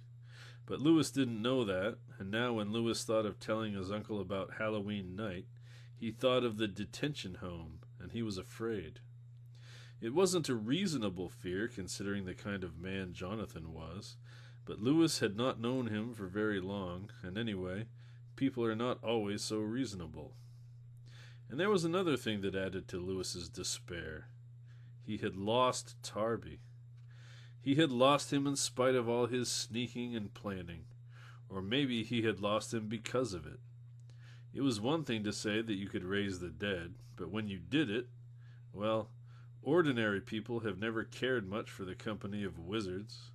But Louis didn't know that, and now when Louis thought of telling his uncle about Halloween night, he thought of the detention home, and he was afraid. It wasn't a reasonable fear, considering the kind of man Jonathan was, But Lewis had not known him for very long, and anyway, people are not always so reasonable. And there was another thing that added to Lewis's despair. He had lost Tarby. He had lost him in spite of all his sneaking and planning, or maybe he had lost him because of it. It was one thing to say that you could raise the dead, but when you did it, well, ordinary people have never cared much for the company of wizards.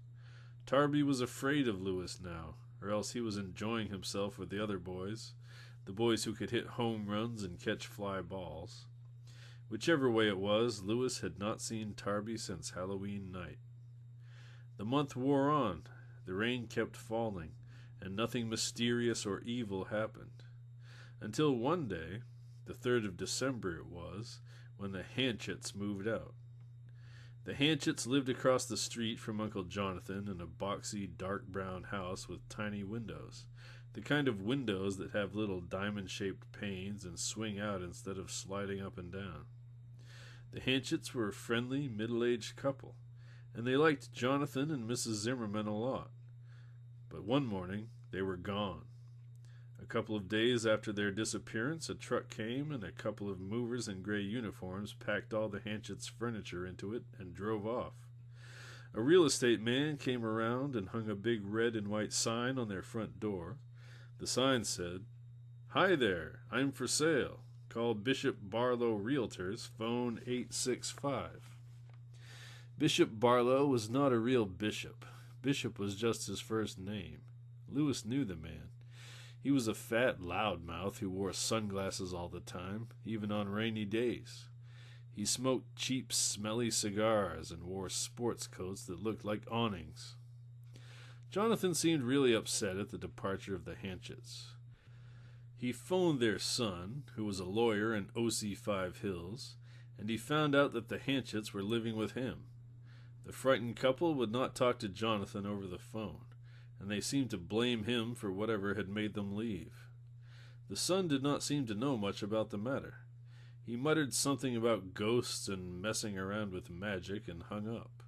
Tarby was afraid of Lewis now, or else he was enjoying himself with the other boys, the boys who could hit home runs and catch fly balls. Whichever way it was, Lewis had not seen Tarby since Halloween night. The month wore on, the rain kept falling, and nothing mysterious or evil happened. Until one day, the 3rd of December it was, when the Hanchets moved out. The Hanchets lived across the street from Uncle Jonathan in a boxy, dark brown house with tiny windows, the kind of windows that have little diamond-shaped panes and swing out instead of sliding up and down. The Hanchets were a friendly, middle-aged couple, and they liked Jonathan and Mrs. Zimmerman a lot. But one morning, they were gone. A couple of days after their disappearance, a truck came and a couple of movers in gray uniforms packed all the Hanchets' furniture into it and drove off. A real estate man came around and hung a big red and white sign on their front door. The sign said, "Hi there, I'm for sale. Call Bishop Barlow Realtors, phone 865. Bishop Barlow was not a real bishop. Bishop was just his first name. Lewis knew the man. He was a fat loudmouth who wore sunglasses all the time, even on rainy days. He smoked cheap, smelly cigars and wore sports coats that looked like awnings. Jonathan seemed really upset at the departure of the Hanchets. He phoned their son, who was a lawyer in OC 5 Hills, and he found out that the Hanchets were living with him. The frightened couple would not talk to Jonathan over the phone, and they seemed to blame him for whatever had made them leave. The son did not seem to know much about the matter. He muttered something about ghosts and messing around with magic and hung up.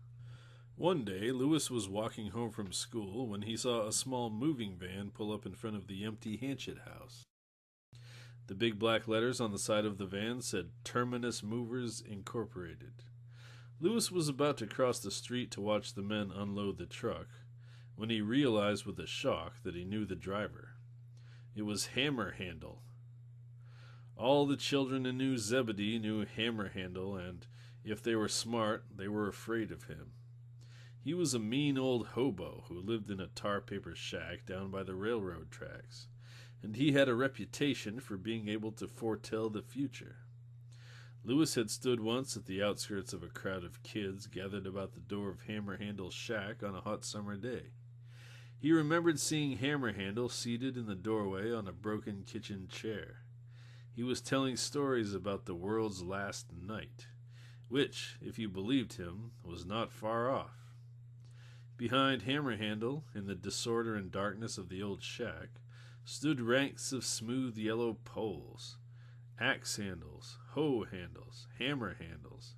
One day, Lewis was walking home from school when he saw a small moving van pull up in front of the empty Hanchet house. The big black letters on the side of the van said Terminus Movers Incorporated. Lewis was about to cross the street to watch the men unload the truck when he realized with a shock that he knew the driver. It was Hammer Handle. All the children in New Zebedee knew Hammer Handle, and if they were smart, they were afraid of him. He was a mean old hobo who lived in a tar-paper shack down by the railroad tracks, and he had a reputation for being able to foretell the future. Lewis had stood once at the outskirts of a crowd of kids gathered about the door of Hammer Handle's shack on a hot summer day. He remembered seeing Hammer Handle seated in the doorway on a broken kitchen chair. He was telling stories about the world's last night, which, if you believed him, was not far off. Behind Hammer Handle, in the disorder and darkness of the old shack, stood ranks of smooth yellow poles, axe handles, hoe handles, hammer handles.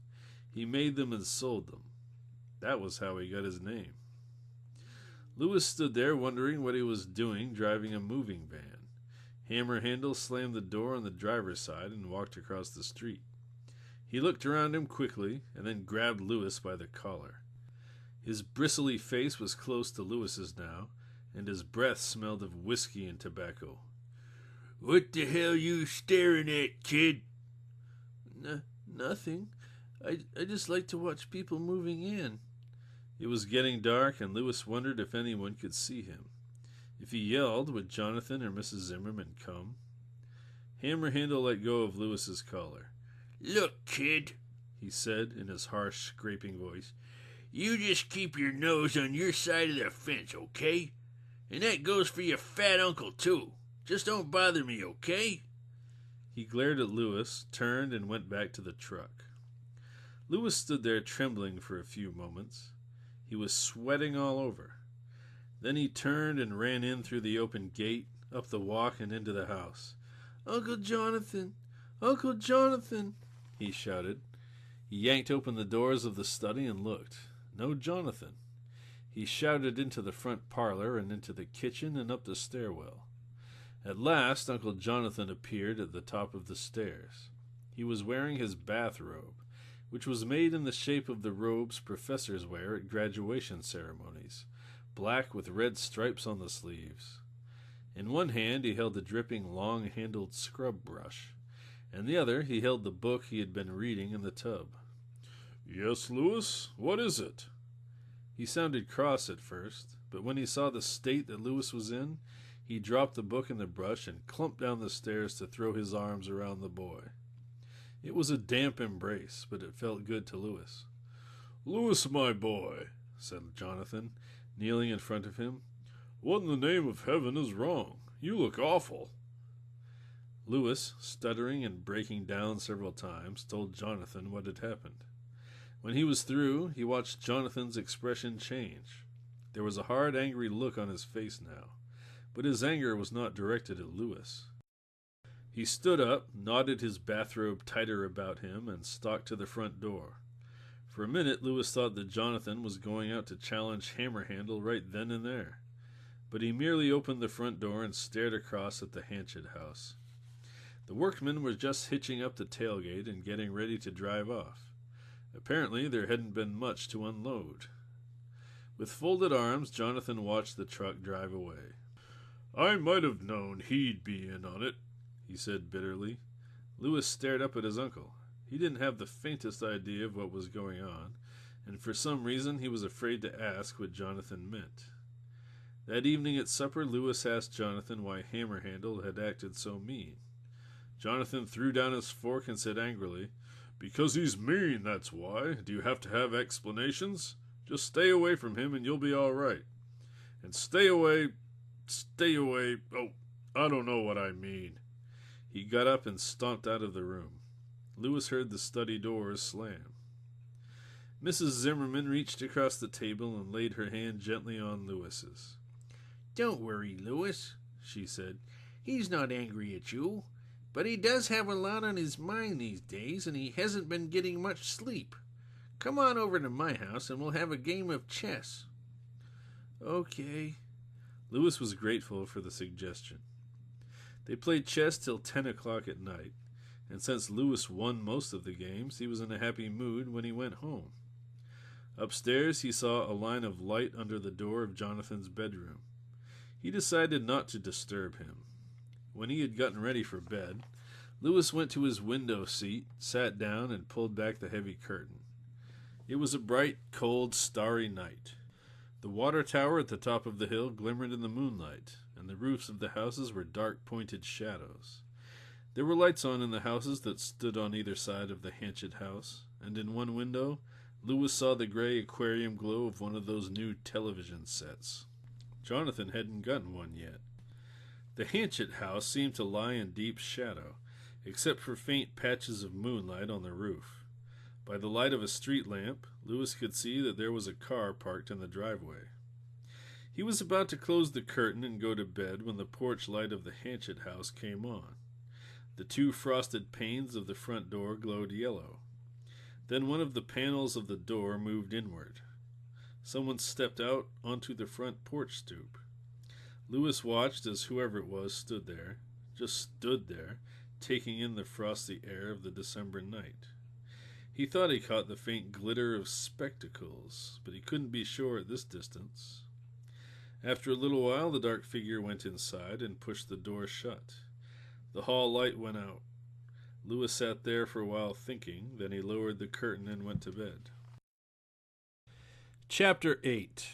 He made them and sold them. That was how he got his name. Lewis stood there wondering what he was doing driving a moving van. Hammer Handle slammed the door on the driver's side and walked across the street. He looked around him quickly and then grabbed Lewis by the collar. His bristly face was close to Lewis's now, and his breath smelled of whiskey and tobacco. "What the hell you staring at, kid?" Nothing. I just like to watch people moving in." It was getting dark, and Lewis wondered if anyone could see him. If he yelled, would Jonathan or Mrs. Zimmerman come? Hammer Handle let go of Lewis's collar. "Look, kid," he said in his harsh, scraping voice. "You just keep your nose on your side of the fence, okay? And that goes for your fat uncle, too. Just don't bother me, okay?" He glared at Lewis, turned, and went back to the truck. Lewis stood there trembling for a few moments. He was sweating all over. Then he turned and ran in through the open gate, up the walk, and into the house. "Uncle Jonathan! Uncle Jonathan!" he shouted. He yanked open the doors of the study and looked. No Jonathan. He shouted into the front parlor and into the kitchen and up the stairwell. At last, Uncle Jonathan appeared at the top of the stairs. He was wearing his bathrobe, which was made in the shape of the robes professors wear at graduation ceremonies, black with red stripes on the sleeves. In one hand he held a dripping long-handled scrub brush. In the other he held the book he had been reading in the tub. "Yes, Louis, what is it?" He sounded cross at first, but when he saw the state that Louis was in, he dropped the book and the brush and clumped down the stairs to throw his arms around the boy. It was a damp embrace, but it felt good to Louis. "Louis, my boy," said Jonathan, kneeling in front of him, "what in the name of heaven is wrong? You look awful." Louis, stuttering and breaking down several times, told Jonathan what had happened. When he was through, he watched Jonathan's expression change. There was a hard, angry look on his face now, but his anger was not directed at Louis. He stood up, knotted his bathrobe tighter about him, and stalked to the front door. For a minute, Louis thought that Jonathan was going out to challenge Hammerhandle right then and there, but he merely opened the front door and stared across at the Hanchett house. The workmen were just hitching up the tailgate and getting ready to drive off. Apparently, there hadn't been much to unload. With folded arms, Jonathan watched the truck drive away. "I might have known he'd be in on it," he said bitterly. Louis stared up at his uncle. He didn't have the faintest idea of what was going on, and for some reason he was afraid to ask what Jonathan meant. That evening at supper, Louis asked Jonathan why Hammerhandle had acted so mean. Jonathan threw down his fork and said angrily, "Because he's mean, that's why. Do you have to have explanations? Just stay away from him and you'll be all right. And stay away, oh, I don't know what I mean." He got up and stomped out of the room. Louis heard the study doors slam. Mrs. Zimmerman reached across the table and laid her hand gently on Louis's. "Don't worry, Louis," she said. "He's not angry at you. But he does have a lot on his mind these days, and he hasn't been getting much sleep. Come on over to my house, and we'll have a game of chess." "Okay." Louis was grateful for the suggestion. They played chess till 10 o'clock at night, and since Louis won most of the games, he was in a happy mood when he went home. Upstairs, he saw a line of light under the door of Jonathan's bedroom. He decided not to disturb him. When he had gotten ready for bed, Louis went to his window seat, sat down, and pulled back the heavy curtain. It was a bright, cold, starry night. The water tower at the top of the hill glimmered in the moonlight, and the roofs of the houses were dark, pointed shadows. There were lights on in the houses that stood on either side of the Hanchett house, and in one window, Louis saw the gray aquarium glow of one of those new television sets. Jonathan hadn't gotten one yet. The Hanchett house seemed to lie in deep shadow, except for faint patches of moonlight on the roof. By the light of a street lamp, Louis could see that there was a car parked in the driveway. He was about to close the curtain and go to bed when the porch light of the Hanchett house came on. The two frosted panes of the front door glowed yellow. Then one of the panels of the door moved inward. Someone stepped out onto the front porch stoop. Louis watched as whoever it was stood there, taking in the frosty air of the December night. He thought he caught the faint glitter of spectacles, but he couldn't be sure at this distance. After a little while, the dark figure went inside and pushed the door shut. The hall light went out. Louis sat there for a while thinking, then he lowered the curtain and went to bed. Chapter 8.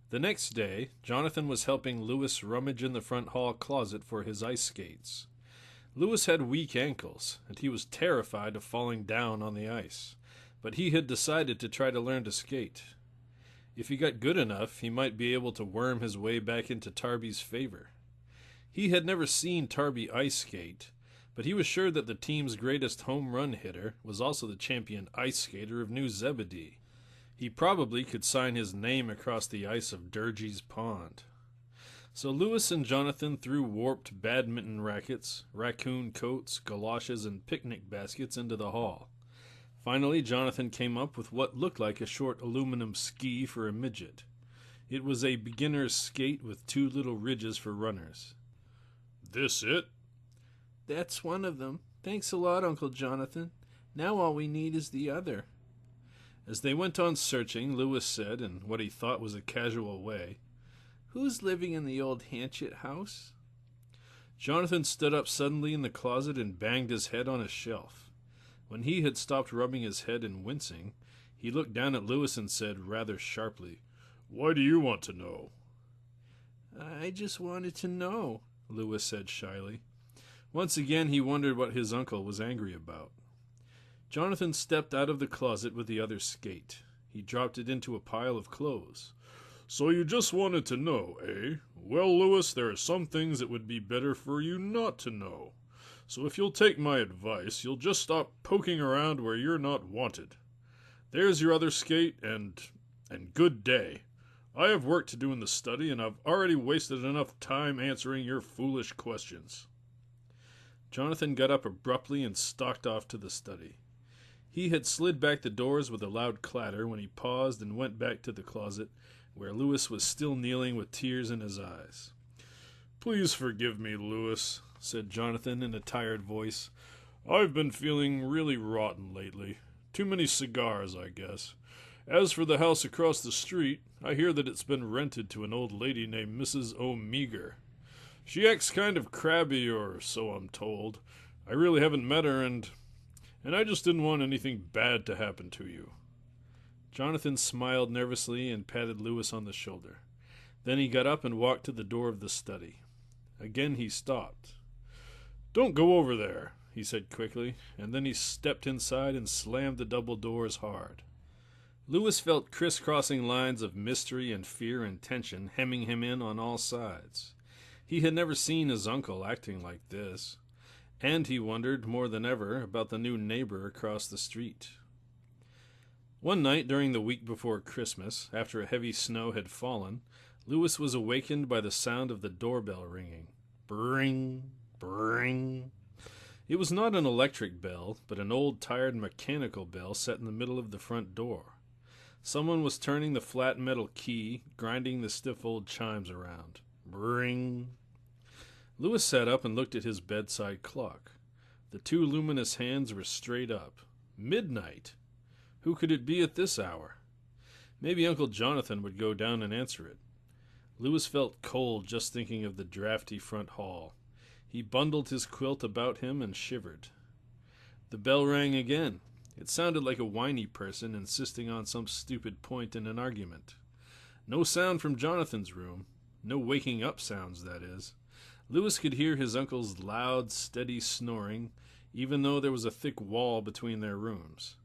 The next day, Jonathan was helping Louis rummage in the front hall closet for his ice skates. Louis had weak ankles, and he was terrified of falling down on the ice, but he had decided to try to learn to skate. If he got good enough, he might be able to worm his way back into Tarby's favor. He had never seen Tarby ice skate, but he was sure that the team's greatest home run hitter was also the champion ice skater of New Zebedee. He probably could sign his name across the ice of Durgee's Pond. So Louis and Jonathan threw warped badminton rackets, raccoon coats, galoshes, and picnic baskets into the hall. Finally, Jonathan came up with what looked like a short aluminum ski for a midget. It was a beginner's skate with 2 little ridges for runners. This it? That's one of them. Thanks a lot, Uncle Jonathan. Now all we need is the other. As they went on searching, Lewis said, in what he thought was a casual way, Who's living in the old Hanchett house? Jonathan stood up suddenly in the closet and banged his head on a shelf. When he had stopped rubbing his head and wincing, he looked down at Lewis and said rather sharply, Why do you want to know? I just wanted to know, Lewis said shyly. Once again he wondered what his uncle was angry about. Jonathan stepped out of the closet with the other skate. He dropped it into a pile of clothes. So you just wanted to know, eh? Well, Lewis, there are some things it would be better for you not to know. So if you'll take my advice, you'll just stop poking around where you're not wanted. There's your other skate, and good day. I have work to do in the study, and I've already wasted enough time answering your foolish questions. Jonathan got up abruptly and stalked off to the study. He had slid back the doors with a loud clatter when he paused and went back to the closet, where Lewis was still kneeling with tears in his eyes. Please forgive me, Lewis, said Jonathan in a tired voice. I've been feeling really rotten lately. Too many cigars, I guess. As for the house across the street, I hear that it's been rented to an old lady named Mrs. O'Meager. She acts kind of crabby, or so I'm told. I really haven't met her, and I just didn't want anything bad to happen to you. Jonathan smiled nervously and patted Lewis on the shoulder. Then he got up and walked to the door of the study. Again he stopped. Don't go over there, he said quickly, and then he stepped inside and slammed the double doors hard. Lewis felt crisscrossing lines of mystery and fear and tension hemming him in on all sides. He had never seen his uncle acting like this, and he wondered more than ever about the new neighbor across the street. One night during the week before Christmas, after a heavy snow had fallen, Lewis was awakened by the sound of the doorbell ringing. Bring, bring. It was not an electric bell, but an old tired mechanical bell set in the middle of the front door. Someone was turning the flat metal key, grinding the stiff old chimes around. Bring. Lewis sat up and looked at his bedside clock. The 2 luminous hands were straight up. Midnight! Who could it be at this hour? Maybe Uncle Jonathan would go down and answer it. Lewis felt cold just thinking of the drafty front hall. He bundled his quilt about him and shivered. The bell rang again. It sounded like a whiny person insisting on some stupid point in an argument. No sound from Jonathan's room. No waking up sounds, that is. Lewis could hear his uncle's loud, steady snoring, even though there was a thick wall between their rooms.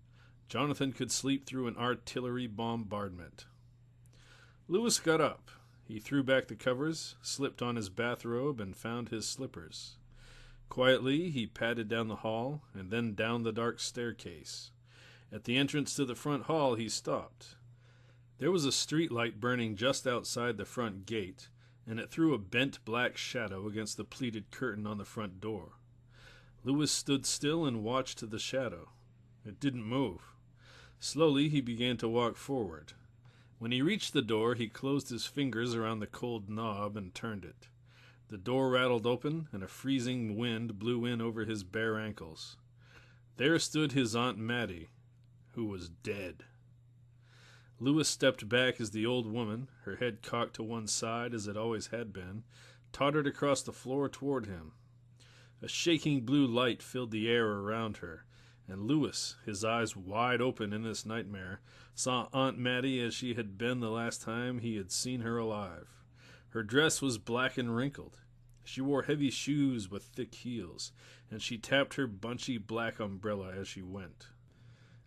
Jonathan could sleep through an artillery bombardment. Lewis got up. He threw back the covers, slipped on his bathrobe, and found his slippers. Quietly, he padded down the hall, and then down the dark staircase. At the entrance to the front hall, he stopped. There was a street light burning just outside the front gate, and it threw a bent black shadow against the pleated curtain on the front door. Lewis stood still and watched the shadow. It didn't move. Slowly, he began to walk forward. When he reached the door, he closed his fingers around the cold knob and turned it. The door rattled open, and a freezing wind blew in over his bare ankles. There stood his Aunt Mattie, who was dead. Lewis stepped back as the old woman, her head cocked to one side as it always had been, tottered across the floor toward him. A shaking blue light filled the air around her, and Lewis, his eyes wide open in this nightmare, saw Aunt Mattie as she had been the last time he had seen her alive. Her dress was black and wrinkled. She wore heavy shoes with thick heels, and she tapped her bunchy black umbrella as she went.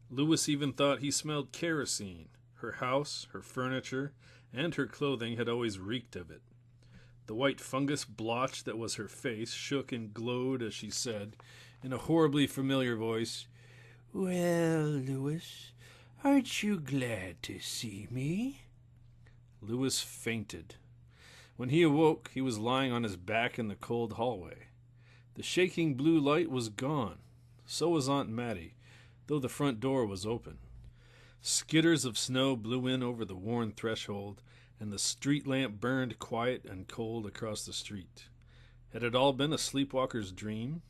Lewis even thought he smelled kerosene. Her house, her furniture, and her clothing had always reeked of it. The white fungus blotch that was her face shook and glowed as she said, in a horribly familiar voice, "Well, Lewis, aren't you glad to see me?" Lewis fainted. When he awoke, he was lying on his back in the cold hallway. The shaking blue light was gone. So was Aunt Mattie, though the front door was open. Skitters of snow blew in over the worn threshold, and the street lamp burned quiet and cold across the street. Had it all been a sleepwalker's dream?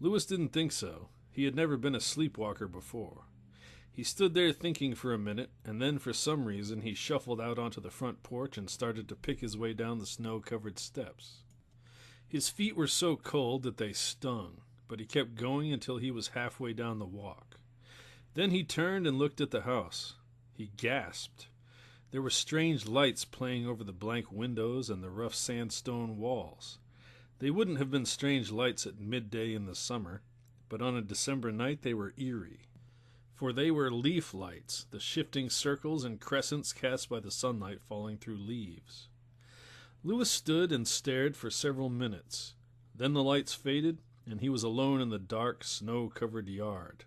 Lewis didn't think so. He had never been a sleepwalker before. He stood there thinking for a minute, and then for some reason he shuffled out onto the front porch and started to pick his way down the snow-covered steps. His feet were so cold that they stung, but he kept going until he was halfway down the walk. Then he turned and looked at the house. He gasped. There were strange lights playing over the blank windows and the rough sandstone walls. They wouldn't have been strange lights at midday in the summer, but on a December night they were eerie. For they were leaf lights, the shifting circles and crescents cast by the sunlight falling through leaves. Lewis stood and stared for several minutes. Then the lights faded, and he was alone in the dark, snow-covered yard.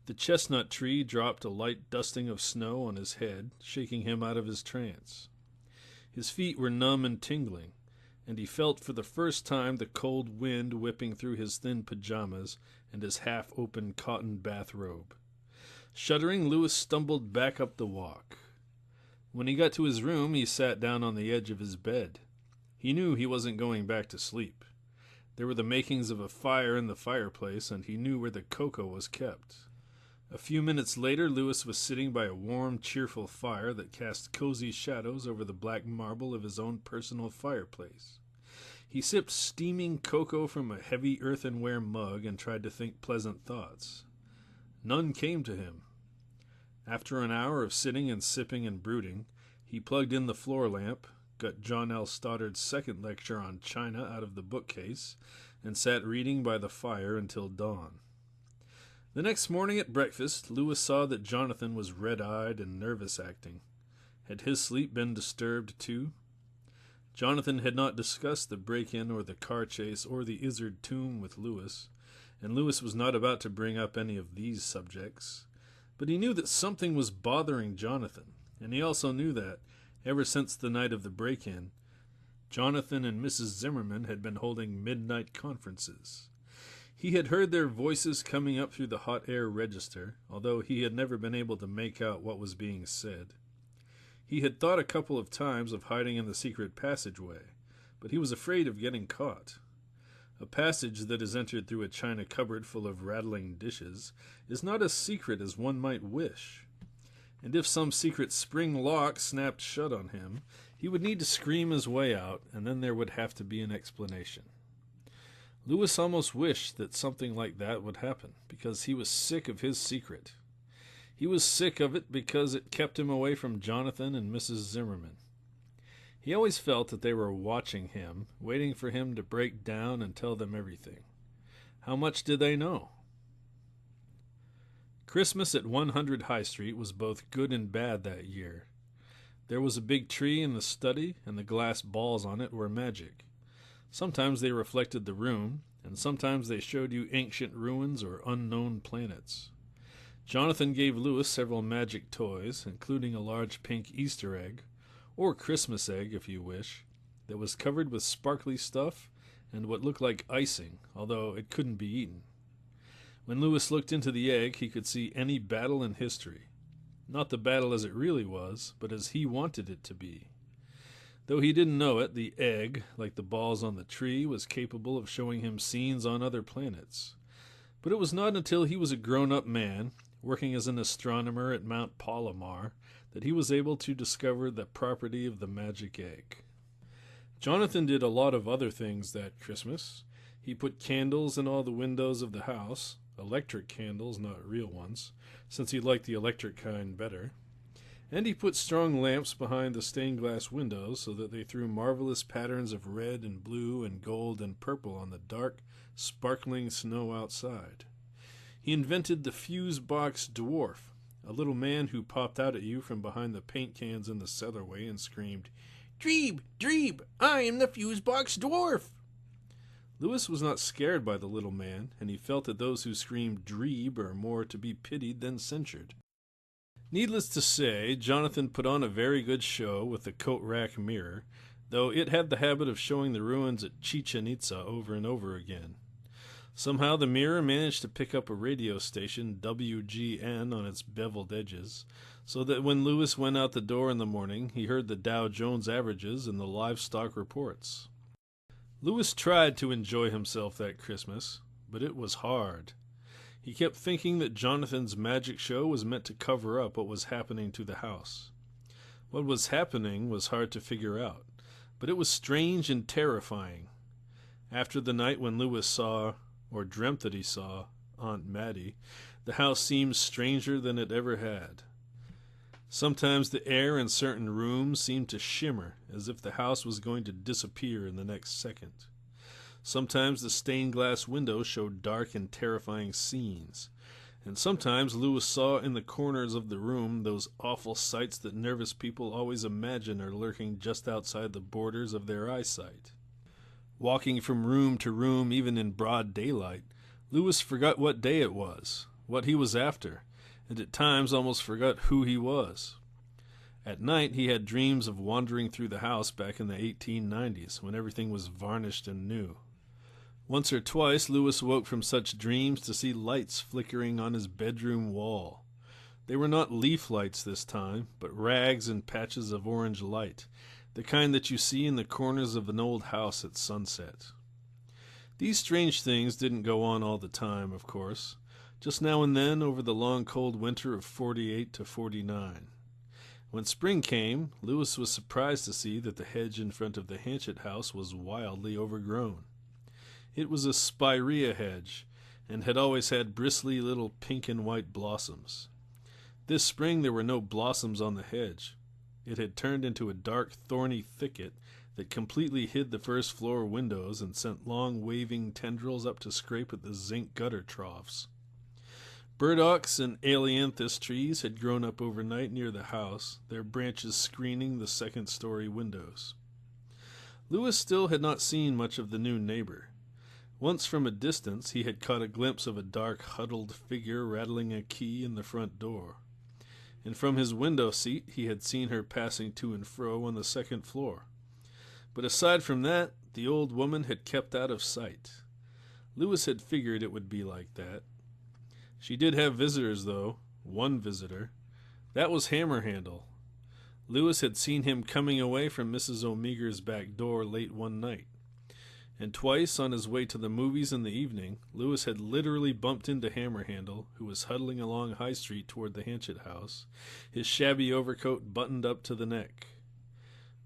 The chestnut tree dropped a light dusting of snow on his head, shaking him out of his trance. His feet were numb and tingling, and he felt for the first time the cold wind whipping through his thin pajamas and his half-open cotton bathrobe. Shuddering, Lewis stumbled back up the walk. When he got to his room, he sat down on the edge of his bed. He knew he wasn't going back to sleep. There were the makings of a fire in the fireplace, and he knew where the cocoa was kept. A few minutes later, Lewis was sitting by a warm, cheerful fire that cast cozy shadows over the black marble of his own personal fireplace. He sipped steaming cocoa from a heavy earthenware mug and tried to think pleasant thoughts. None came to him. After an hour of sitting and sipping and brooding, he plugged in the floor lamp, got John L. Stoddard's second lecture on China out of the bookcase, and sat reading by the fire until dawn. The next morning at breakfast, Lewis saw that Jonathan was red-eyed and nervous-acting. Had his sleep been disturbed too? Jonathan had not discussed the break-in or the car chase or the Izzard tomb with Lewis, and Lewis was not about to bring up any of these subjects. But he knew that something was bothering Jonathan, and he also knew that, ever since the night of the break-in, Jonathan and Mrs. Zimmerman had been holding midnight conferences. He had heard their voices coming up through the hot air register, although he had never been able to make out what was being said. He had thought a couple of times of hiding in the secret passageway, but he was afraid of getting caught. A passage that is entered through a china cupboard full of rattling dishes is not as secret as one might wish. And if some secret spring lock snapped shut on him, he would need to scream his way out, and then there would have to be an explanation. Lewis almost wished that something like that would happen, because he was sick of his secret. He was sick of it because it kept him away from Jonathan and Mrs. Zimmerman. He always felt that they were watching him, waiting for him to break down and tell them everything. How much did they know? Christmas at 100 High Street was both good and bad that year. There was a big tree in the study, and the glass balls on it were magic. Sometimes they reflected the room, and sometimes they showed you ancient ruins or unknown planets. Jonathan gave Lewis several magic toys, including a large pink Easter egg, or Christmas egg if you wish, that was covered with sparkly stuff and what looked like icing, although it couldn't be eaten. When Lewis looked into the egg, he could see any battle in history. Not the battle as it really was, but as he wanted it to be. Though he didn't know it, the egg, like the balls on the tree, was capable of showing him scenes on other planets. But it was not until he was a grown-up man, working as an astronomer at Mount Palomar, that he was able to discover the property of the magic egg. Jonathan did a lot of other things that Christmas. He put candles in all the windows of the house, electric candles, not real ones, since he liked the electric kind better. And he put strong lamps behind the stained glass windows so that they threw marvelous patterns of red and blue and gold and purple on the dark, sparkling snow outside. He invented the fuse box dwarf, a little man who popped out at you from behind the paint cans in the cellarway and screamed, "Dreeb, Dreeb, I am the fuse box dwarf!" Lewis was not scared by the little man, and he felt that those who screamed "Dreeb" are more to be pitied than censured. Needless to say, Jonathan put on a very good show with the coat rack mirror, though it had the habit of showing the ruins at Chichen Itza over and over again. Somehow the mirror managed to pick up a radio station, WGN, on its beveled edges, so that when Lewis went out the door in the morning, he heard the Dow Jones averages and the livestock reports. Lewis tried to enjoy himself that Christmas, but it was hard. He kept thinking that Jonathan's magic show was meant to cover up what was happening to the house. What was happening was hard to figure out, but it was strange and terrifying. After the night when Lewis saw, or dreamt that he saw, Aunt Mattie, the house seemed stranger than it ever had. Sometimes the air in certain rooms seemed to shimmer, as if the house was going to disappear in the next second. Sometimes the stained glass windows showed dark and terrifying scenes, and sometimes Lewis saw in the corners of the room those awful sights that nervous people always imagine are lurking just outside the borders of their eyesight. Walking from room to room, even in broad daylight, Lewis forgot what day it was, what he was after, and at times almost forgot who he was. At night he had dreams of wandering through the house back in the 1890s, when everything was varnished and new. Once or twice Lewis woke from such dreams to see lights flickering on his bedroom wall. They were not leaf lights this time, but rags and patches of orange light, the kind that you see in the corners of an old house at sunset. These strange things didn't go on all the time, of course, just now and then over the long cold winter of 48 to 49. When spring came, Lewis was surprised to see that the hedge in front of the Hanchett house was wildly overgrown. It was a spirea hedge, and had always had bristly little pink and white blossoms. This spring there were no blossoms on the hedge. It had turned into a dark, thorny thicket that completely hid the first floor windows and sent long waving tendrils up to scrape at the zinc gutter troughs. Burdocks and ailanthus trees had grown up overnight near the house, their branches screening the second-story windows. Lewis still had not seen much of the new neighbor. Once from a distance he had caught a glimpse of a dark, huddled figure rattling a key in the front door, and from his window seat he had seen her passing to and fro on the second floor. But aside from that, the old woman had kept out of sight. Lewis had figured it would be like that. She did have visitors, though. One visitor. That was Hammerhandle. Lewis had seen him coming away from Mrs. O'Meager's back door late one night. And twice, on his way to the movies in the evening, Lewis had literally bumped into Hammerhandle, who was huddling along High Street toward the Hanchett house, his shabby overcoat buttoned up to the neck.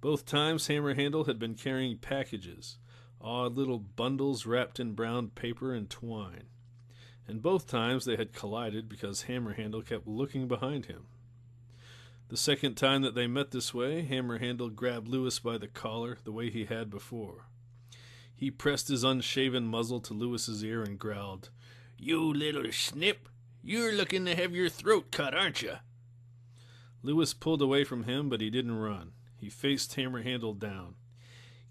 Both times Hammerhandle had been carrying packages, odd little bundles wrapped in brown paper and twine. And both times they had collided because Hammerhandle kept looking behind him. The second time that they met this way, Hammerhandle grabbed Lewis by the collar the way he had before. He pressed his unshaven muzzle to Lewis's ear and growled, "You little snip! You're looking to have your throat cut, aren't you?" Lewis pulled away from him, but he didn't run. He faced Hammerhandle down.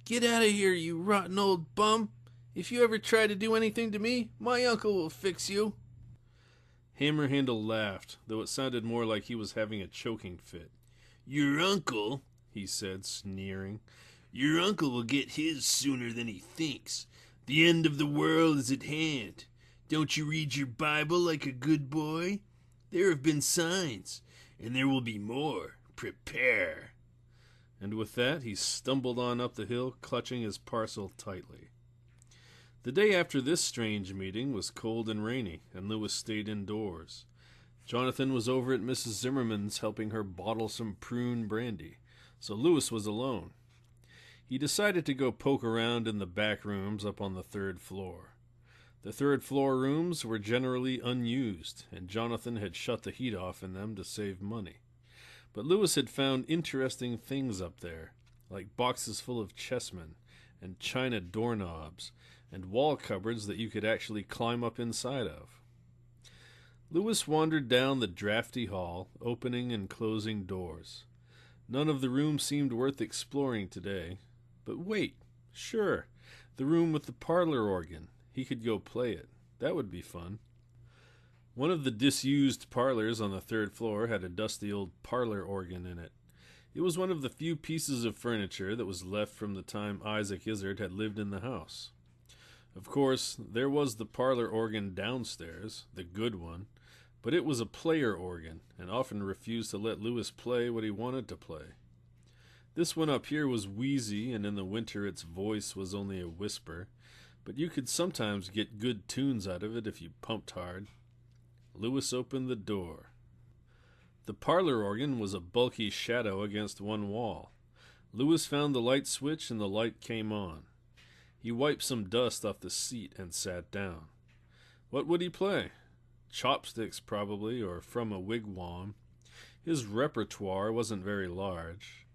"Get out of here, you rotten old bum! If you ever try to do anything to me, my uncle will fix you." Hammerhandle laughed, though it sounded more like he was having a choking fit. "Your uncle?" he said, sneering. "Your uncle will get his sooner than he thinks. The end of the world is at hand. Don't you read your Bible like a good boy? There have been signs, and there will be more. Prepare." And with that, he stumbled on up the hill, clutching his parcel tightly. The day after this strange meeting was cold and rainy, and Lewis stayed indoors. Jonathan was over at Mrs. Zimmerman's helping her bottle some prune brandy, so Lewis was alone. He decided to go poke around in the back rooms up on the third floor. The third floor rooms were generally unused, and Jonathan had shut the heat off in them to save money. But Lewis had found interesting things up there, like boxes full of chessmen, and china doorknobs, and wall cupboards that you could actually climb up inside of. Lewis wandered down the drafty hall, opening and closing doors. None of the rooms seemed worth exploring today. But wait, sure, the room with the parlor organ. He could go play it. That would be fun. One of the disused parlors on the third floor had a dusty old parlor organ in it. It was one of the few pieces of furniture that was left from the time Isaac Izard had lived in the house. Of course, there was the parlor organ downstairs, the good one, but it was a player organ, and often refused to let Louis play what he wanted to play. This one up here was wheezy, and in the winter its voice was only a whisper, but you could sometimes get good tunes out of it if you pumped hard. Louis opened the door. The parlor organ was a bulky shadow against one wall. Louis found the light switch, and the light came on. He wiped some dust off the seat and sat down. What would he play? Chopsticks, probably, or From a Wigwam. His repertoire wasn't very large.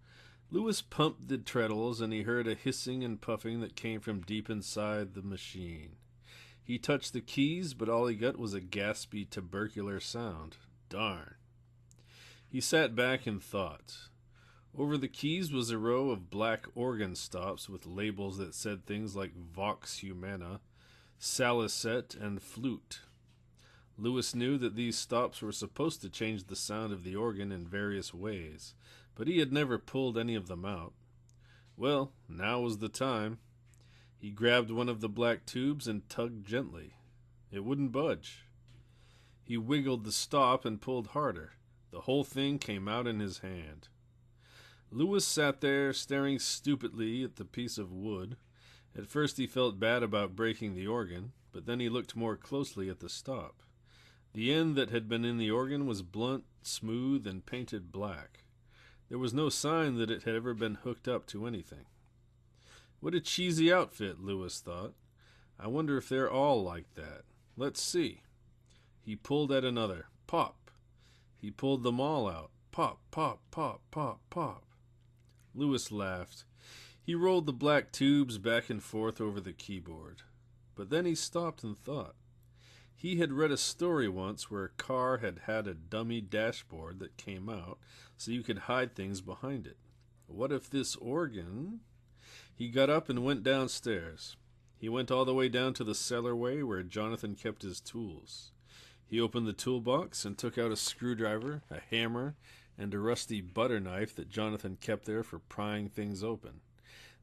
Louis pumped the treadles, and he heard a hissing and puffing that came from deep inside the machine. He touched the keys, but all he got was a gaspy, tubercular sound. Darn. He sat back and thought. Over the keys was a row of black organ stops with labels that said things like Vox Humana, Salisette, and Flute. Louis knew that these stops were supposed to change the sound of the organ in various ways, but he had never pulled any of them out. Well, now was the time. He grabbed one of the black tubes and tugged gently. It wouldn't budge. He wiggled the stop and pulled harder. The whole thing came out in his hand. Louis sat there, staring stupidly at the piece of wood. At first he felt bad about breaking the organ, but then he looked more closely at the stop. The end that had been in the organ was blunt, smooth, and painted black. There was no sign that it had ever been hooked up to anything. What a cheesy outfit, Louis thought. I wonder if they're all like that. Let's see. He pulled at another. Pop. He pulled them all out. Pop, pop, pop, pop, pop. Louis laughed. He rolled the black tubes back and forth over the keyboard. But then he stopped and thought. He had read a story once where a car had a dummy dashboard that came out so you could hide things behind it. What if this organ... He got up and went downstairs. He went all the way down to the cellarway where Jonathan kept his tools. He opened the toolbox and took out a screwdriver, a hammer, and a rusty butter knife that Jonathan kept there for prying things open.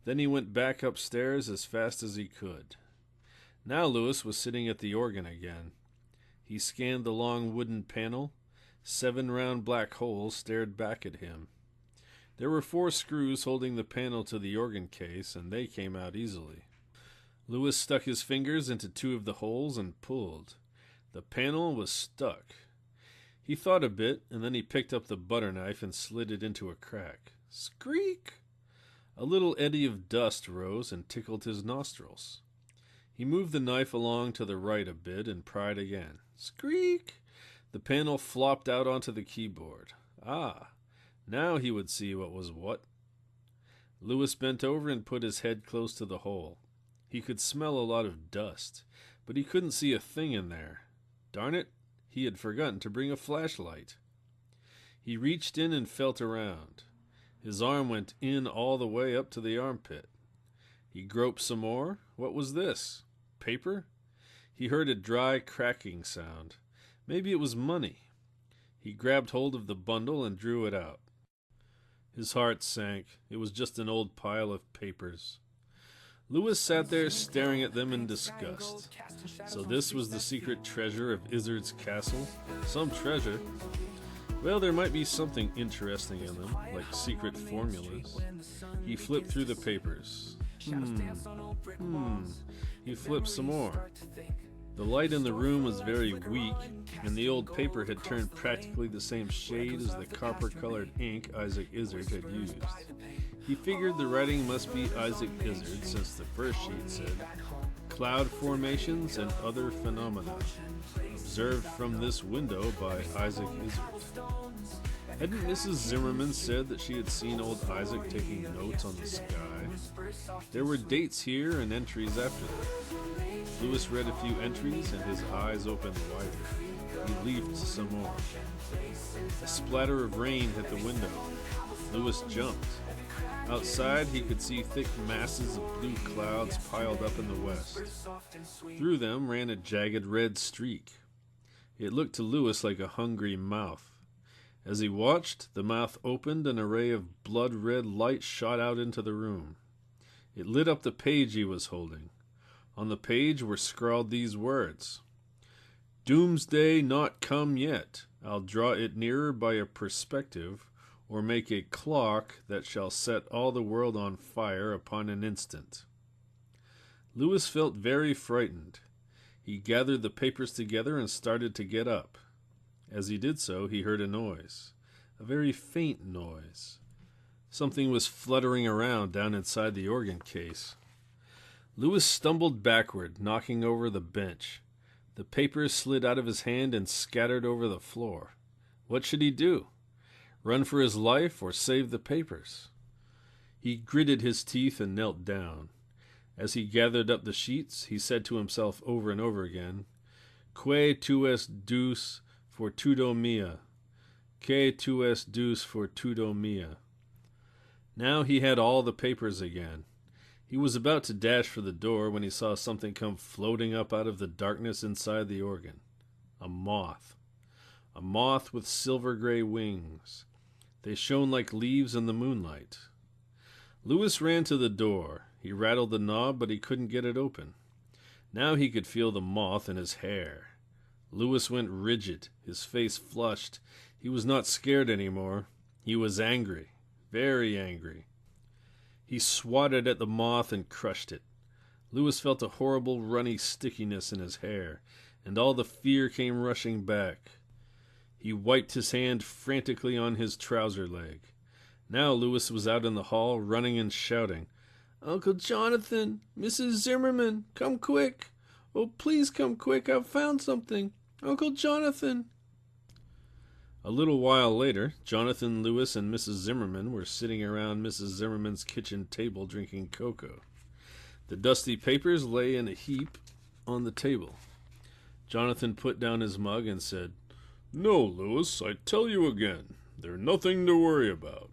Then he went back upstairs as fast as he could. Now Louis was sitting at the organ again. He scanned the long wooden panel. 7 round black holes stared back at him. There were 4 screws holding the panel to the organ case, and they came out easily. Louis stuck his fingers into 2 of the holes and pulled. The panel was stuck. He thought a bit, and then he picked up the butter knife and slid it into a crack. Squeak! A little eddy of dust rose and tickled his nostrils. He moved the knife along to the right a bit and pried again. Squeak! The panel flopped out onto the keyboard. Ah! Now he would see what was what. Louis bent over and put his head close to the hole. He could smell a lot of dust, but he couldn't see a thing in there. Darn it, he had forgotten to bring a flashlight. He reached in and felt around. His arm went in all the way up to the armpit. He groped some more. What was this? Paper? He heard a dry cracking sound. Maybe it was money. He grabbed hold of the bundle and drew it out. His heart sank. It was just an old pile of papers. Louis sat there staring at them in disgust. So this was the secret treasure of Izzard's castle? Some treasure. Well, there might be something interesting in them, like secret formulas. He flipped through the papers. He flipped some more. The light in the room was very weak, and the old paper had turned practically the same shade as the copper-colored ink Isaac Izzard had used. He figured the writing must be Isaac Izzard, since the first sheet said, "Cloud formations and other phenomena, observed from this window by Isaac Izzard." Hadn't Mrs. Zimmerman said that she had seen old Isaac taking notes on the sky? There were dates here and entries after that. Louis read a few entries and his eyes opened wider. He leafed some more. A splatter of rain hit the window. Louis jumped. Outside, he could see thick masses of blue clouds piled up in the west. Through them ran a jagged red streak. It looked to Louis like a hungry mouth. As he watched, the mouth opened and a ray of blood-red light shot out into the room. It lit up the page he was holding. On the page were scrawled these words: "Doomsday not come yet. I'll draw it nearer by a perspective, or make a clock that shall set all the world on fire upon an instant." Lewis felt very frightened. He gathered the papers together and started to get up. As he did so, he heard a noise, a very faint noise. Something was fluttering around down inside the organ case. Lewis stumbled backward, knocking over the bench. The papers slid out of his hand and scattered over the floor. What should he do? Run for his life or save the papers? He gritted his teeth and knelt down. As he gathered up the sheets, he said to himself over and over again, "Que tu es Deus fortudo mea. Que tu es Deus fortudo mea." Now he had all the papers again. He was about to dash for the door when he saw something come floating up out of the darkness inside the organ. A moth. A moth with silver-gray wings. They shone like leaves in the moonlight. Lewis ran to the door. He rattled the knob, but he couldn't get it open. Now he could feel the moth in his hair. Lewis went rigid, his face flushed. He was not scared anymore. He was angry, very angry. He swatted at the moth and crushed it. Lewis felt a horrible runny stickiness in his hair, and all the fear came rushing back. He wiped his hand frantically on his trouser leg. Now Lewis was out in the hall, running and shouting, "Uncle Jonathan! Mrs. Zimmerman! Come quick! Oh, please come quick! I've found something! Uncle Jonathan!" A little while later, Jonathan, Lewis, and Mrs. Zimmerman were sitting around Mrs. Zimmerman's kitchen table drinking cocoa. The dusty papers lay in a heap on the table. Jonathan put down his mug and said, "No, Lewis, I tell you again, they're nothing to worry about.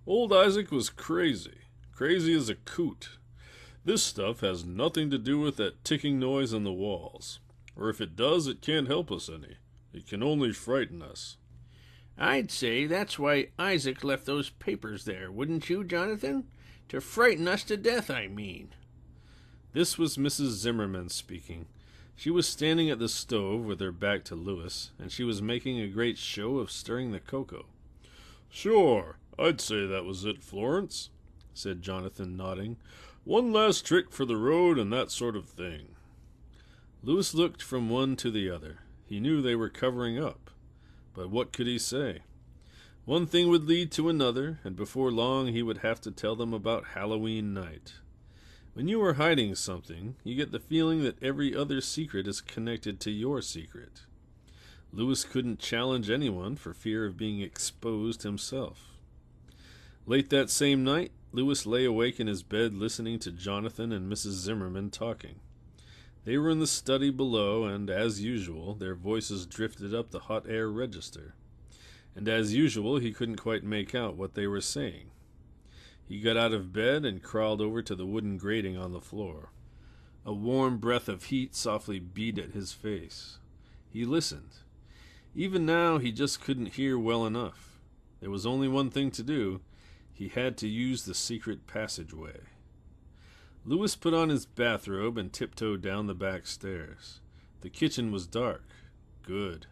Old Isaac was crazy as a coot. This stuff has nothing to do with that ticking noise on the walls. Or if it does, it can't help us any. It can only frighten us." "I'd say that's why Isaac left those papers there, wouldn't you, Jonathan? To frighten us to death, I mean." This was Mrs. Zimmerman speaking. She was standing at the stove with her back to Lewis, and she was making a great show of stirring the cocoa. "Sure, I'd say that was it, Florence," said Jonathan, nodding. "One last trick for the road and that sort of thing." Lewis looked from one to the other. He knew they were covering up. But what could he say? One thing would lead to another, and before long he would have to tell them about Halloween night. When you are hiding something, you get the feeling that every other secret is connected to your secret. Lewis couldn't challenge anyone for fear of being exposed himself. Late that same night, Lewis lay awake in his bed listening to Jonathan and Mrs. Zimmerman talking. They were in the study below, and, as usual, their voices drifted up the hot air register. And as usual, he couldn't quite make out what they were saying. He got out of bed and crawled over to the wooden grating on the floor. A warm breath of heat softly beat at his face. He listened. Even now, he just couldn't hear well enough. There was only one thing to do. He had to use the secret passageway. Lewis put on his bathrobe and tiptoed down the back stairs. The kitchen was dark. Good.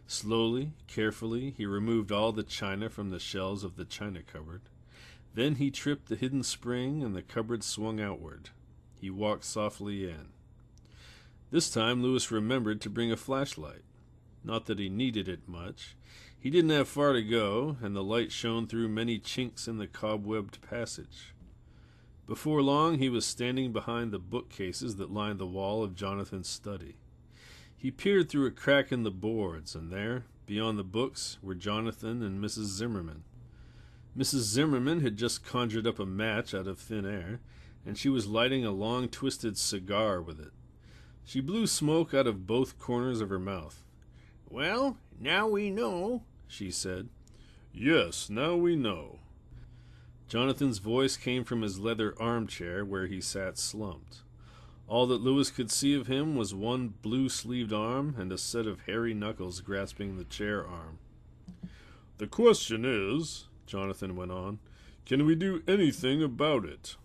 Slowly, carefully, he removed all the china from the shelves of the china cupboard. Then he tripped the hidden spring and the cupboard swung outward. He walked softly in. This time Lewis remembered to bring a flashlight. Not that he needed it much. He didn't have far to go, and the light shone through many chinks in the cobwebbed passage. Before long, he was standing behind the bookcases that lined the wall of Jonathan's study. He peered through a crack in the boards, and there, beyond the books, were Jonathan and Mrs. Zimmerman. Mrs. Zimmerman had just conjured up a match out of thin air, and she was lighting a long twisted cigar with it. She blew smoke out of both corners of her mouth. "Well, now we know," she said. "Yes, now we know." Jonathan's voice came from his leather armchair where he sat slumped. All that Lewis could see of him was one blue-sleeved arm and a set of hairy knuckles grasping the chair arm. "The question is," Jonathan went on, "can we do anything about it?"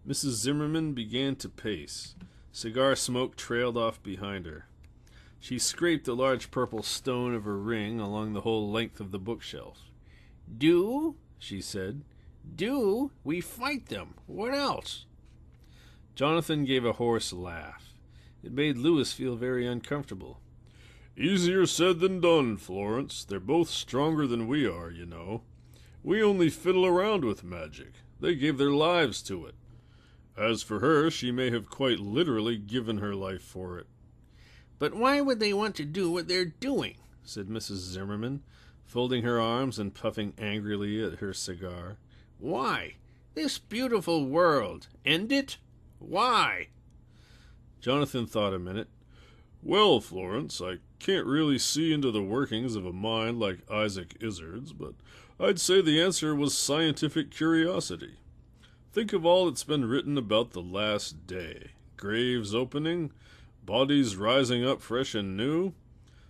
Mrs. Zimmerman began to pace. Cigar smoke trailed off behind her. She scraped a large purple stone of her ring along the whole length of the bookshelf. Do? She said. Do? We fight them. What else? Jonathan gave a hoarse laugh. It made Louis feel very uncomfortable. Easier said than done, Florence. They're both stronger than we are, you know. We only fiddle around with magic. They gave their lives to it. As for her, she may have quite literally given her life for it. But why would they want to do what they're doing? Said Mrs. Zimmerman, folding her arms and puffing angrily at her cigar. Why? This beautiful world. End it? Why? Jonathan thought a minute. Well, Florence, I can't really see into the workings of a mind like Isaac Izard's, but I'd say the answer was scientific curiosity. Think of all that's been written about the last day. Graves opening, bodies rising up fresh and new.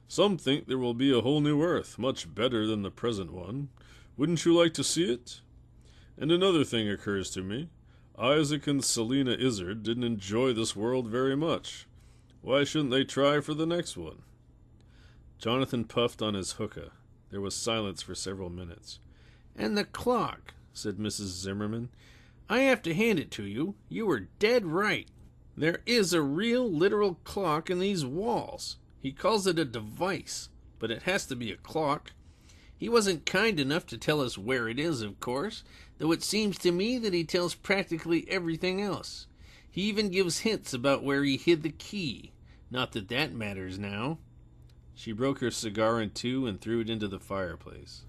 Some think there will be a whole new earth, much better than the present one. Wouldn't you like to see it? And another thing occurs to me. Isaac and Selina Izard didn't enjoy this world very much. Why shouldn't they try for the next one? Jonathan puffed on his hookah. There was silence for several minutes. And the clock, said Mrs. Zimmerman. I have to hand it to you. You were dead right. There is a real, literal clock in these walls. He calls it a device, but it has to be a clock. He wasn't kind enough to tell us where it is, of course, though it seems to me that he tells practically everything else. He even gives hints about where he hid the key. Not that that matters now. She broke her cigar in two and threw it into the fireplace.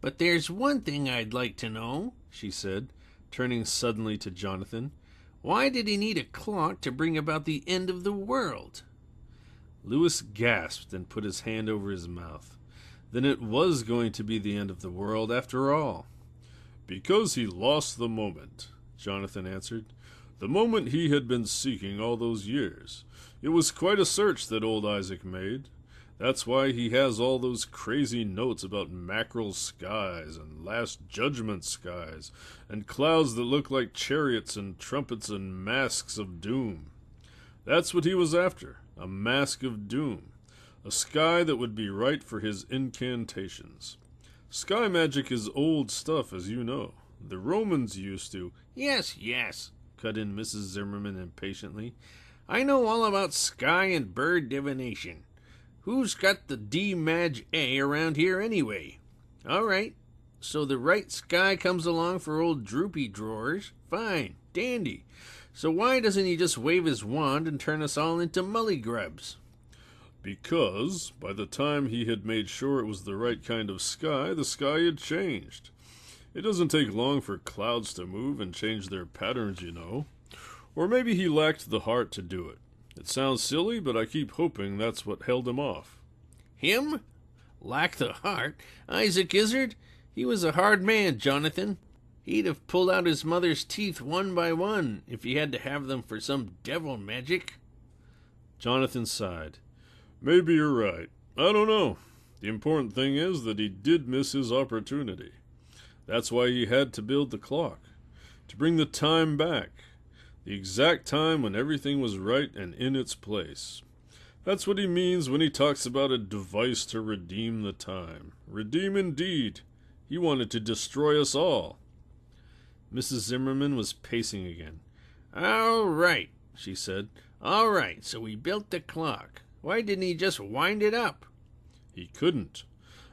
But there's one thing I'd like to know, she said, turning suddenly to Jonathan. Why did he need a clock to bring about the end of the world? Louis gasped and put his hand over his mouth. Then it was going to be the end of the world after all. Because he lost the moment, Jonathan answered. The moment he had been seeking all those years. It was quite a search that old Isaac made. That's why he has all those crazy notes about mackerel skies and Last Judgment skies and clouds that look like chariots and trumpets and masks of doom. That's what he was after, a mask of doom, a sky that would be right for his incantations. Sky magic is old stuff, as you know. The Romans used to... Yes, cut in Mrs. Zimmerman impatiently. I know all about sky and bird divination. Who's got the D-Mag-A around here anyway? All right, so the right sky comes along for old Droopy Drawers. Fine, dandy. So why doesn't he just wave his wand and turn us all into mullygrubs? Because, by the time he had made sure it was the right kind of sky, the sky had changed. It doesn't take long for clouds to move and change their patterns, you know. Or maybe he lacked the heart to do it. It sounds silly, but I keep hoping that's what held him off. Him? Lack the heart? Isaac Izard? He was a hard man, Jonathan. He'd have pulled out his mother's teeth one by one if he had to have them for some devil magic. Jonathan sighed. Maybe you're right. I don't know. The important thing is that he did miss his opportunity. That's why he had to build the clock. To bring the time back. The exact time when everything was right and in its place. That's what he means when he talks about a device to redeem the time. Redeem indeed. He wanted to destroy us all. Mrs. Zimmerman was pacing again. All right, she said. All right, so we built the clock. Why didn't he just wind it up? He couldn't.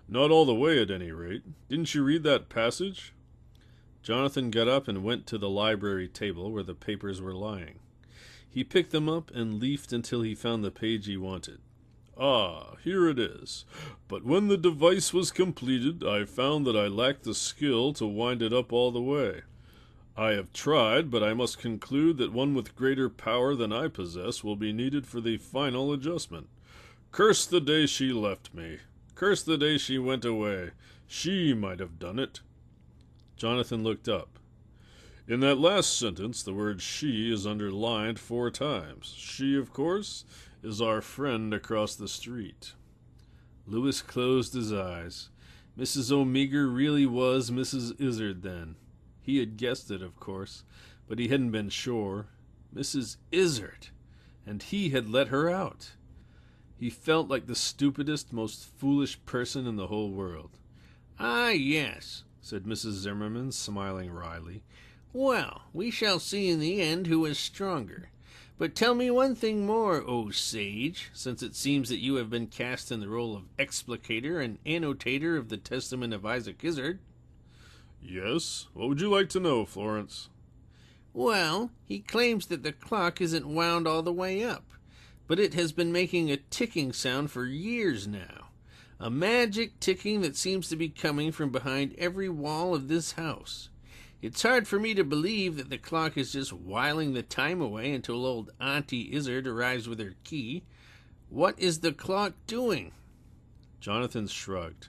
Not all the way, at any rate. Didn't you read that passage? Jonathan got up and went to the library table where the papers were lying. He picked them up and leafed until he found the page he wanted. Ah, here it is. But when the device was completed, I found that I lacked the skill to wind it up all the way. I have tried, but I must conclude that one with greater power than I possess will be needed for the final adjustment. Curse the day she left me. Curse the day she went away. She might have done it. Jonathan looked up. In that last sentence, the word she is underlined 4 times. She, of course, is our friend across the street. Louis closed his eyes. Mrs. O'Meagher really was Mrs. Izard then. He had guessed it, of course, But he hadn't been sure. Mrs. Izzard! And he had let her out. He felt like the stupidest, most foolish person in the whole world. "Ah, yes," said Mrs. Zimmerman, smiling wryly. "Well, we shall see in the end who is stronger. But tell me one thing more, O sage, since it seems that you have been cast in the role of explicator and annotator of the Testament of Isaac Izzard." Yes? What would you like to know, Florence? "Well, he claims that the clock isn't wound all the way up, but it has been making a ticking sound for years now. A magic ticking that seems to be coming from behind every wall of this house. It's hard for me to believe that the clock is just whiling the time away until old Auntie Izzard arrives with her key. What is the clock doing?" Jonathan shrugged.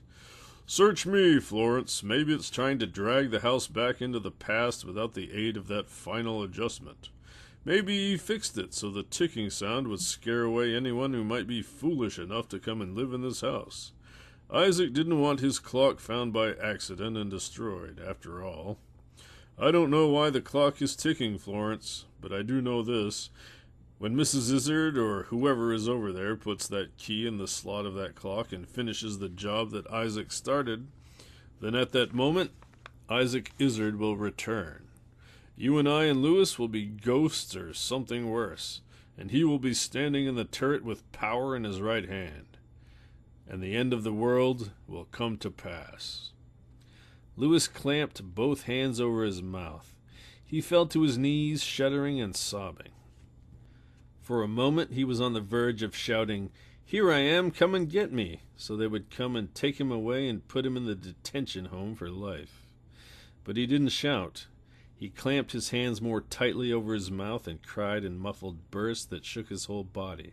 Search me, Florence. Maybe it's trying to drag the house back into the past without the aid of that final adjustment. Maybe he fixed it so the ticking sound would scare away anyone who might be foolish enough to come and live in this house. Isaac didn't want his clock found by accident and destroyed, after all. I don't know why the clock is ticking, Florence, but I do know this. When Mrs. Izzard or whoever is over there puts that key in the slot of that clock and finishes the job that Isaac started, then at that moment, Isaac Izzard will return. You and I and Lewis will be ghosts or something worse, and he will be standing in the turret with power in his right hand. And the end of the world will come to pass. Lewis clamped both hands over his mouth. He fell to his knees, shuddering and sobbing. For a moment he was on the verge of shouting, "Here I am, come and get me," so they would come and take him away and put him in the detention home for life. But he didn't shout. He clamped his hands more tightly over his mouth and cried in muffled bursts that shook his whole body.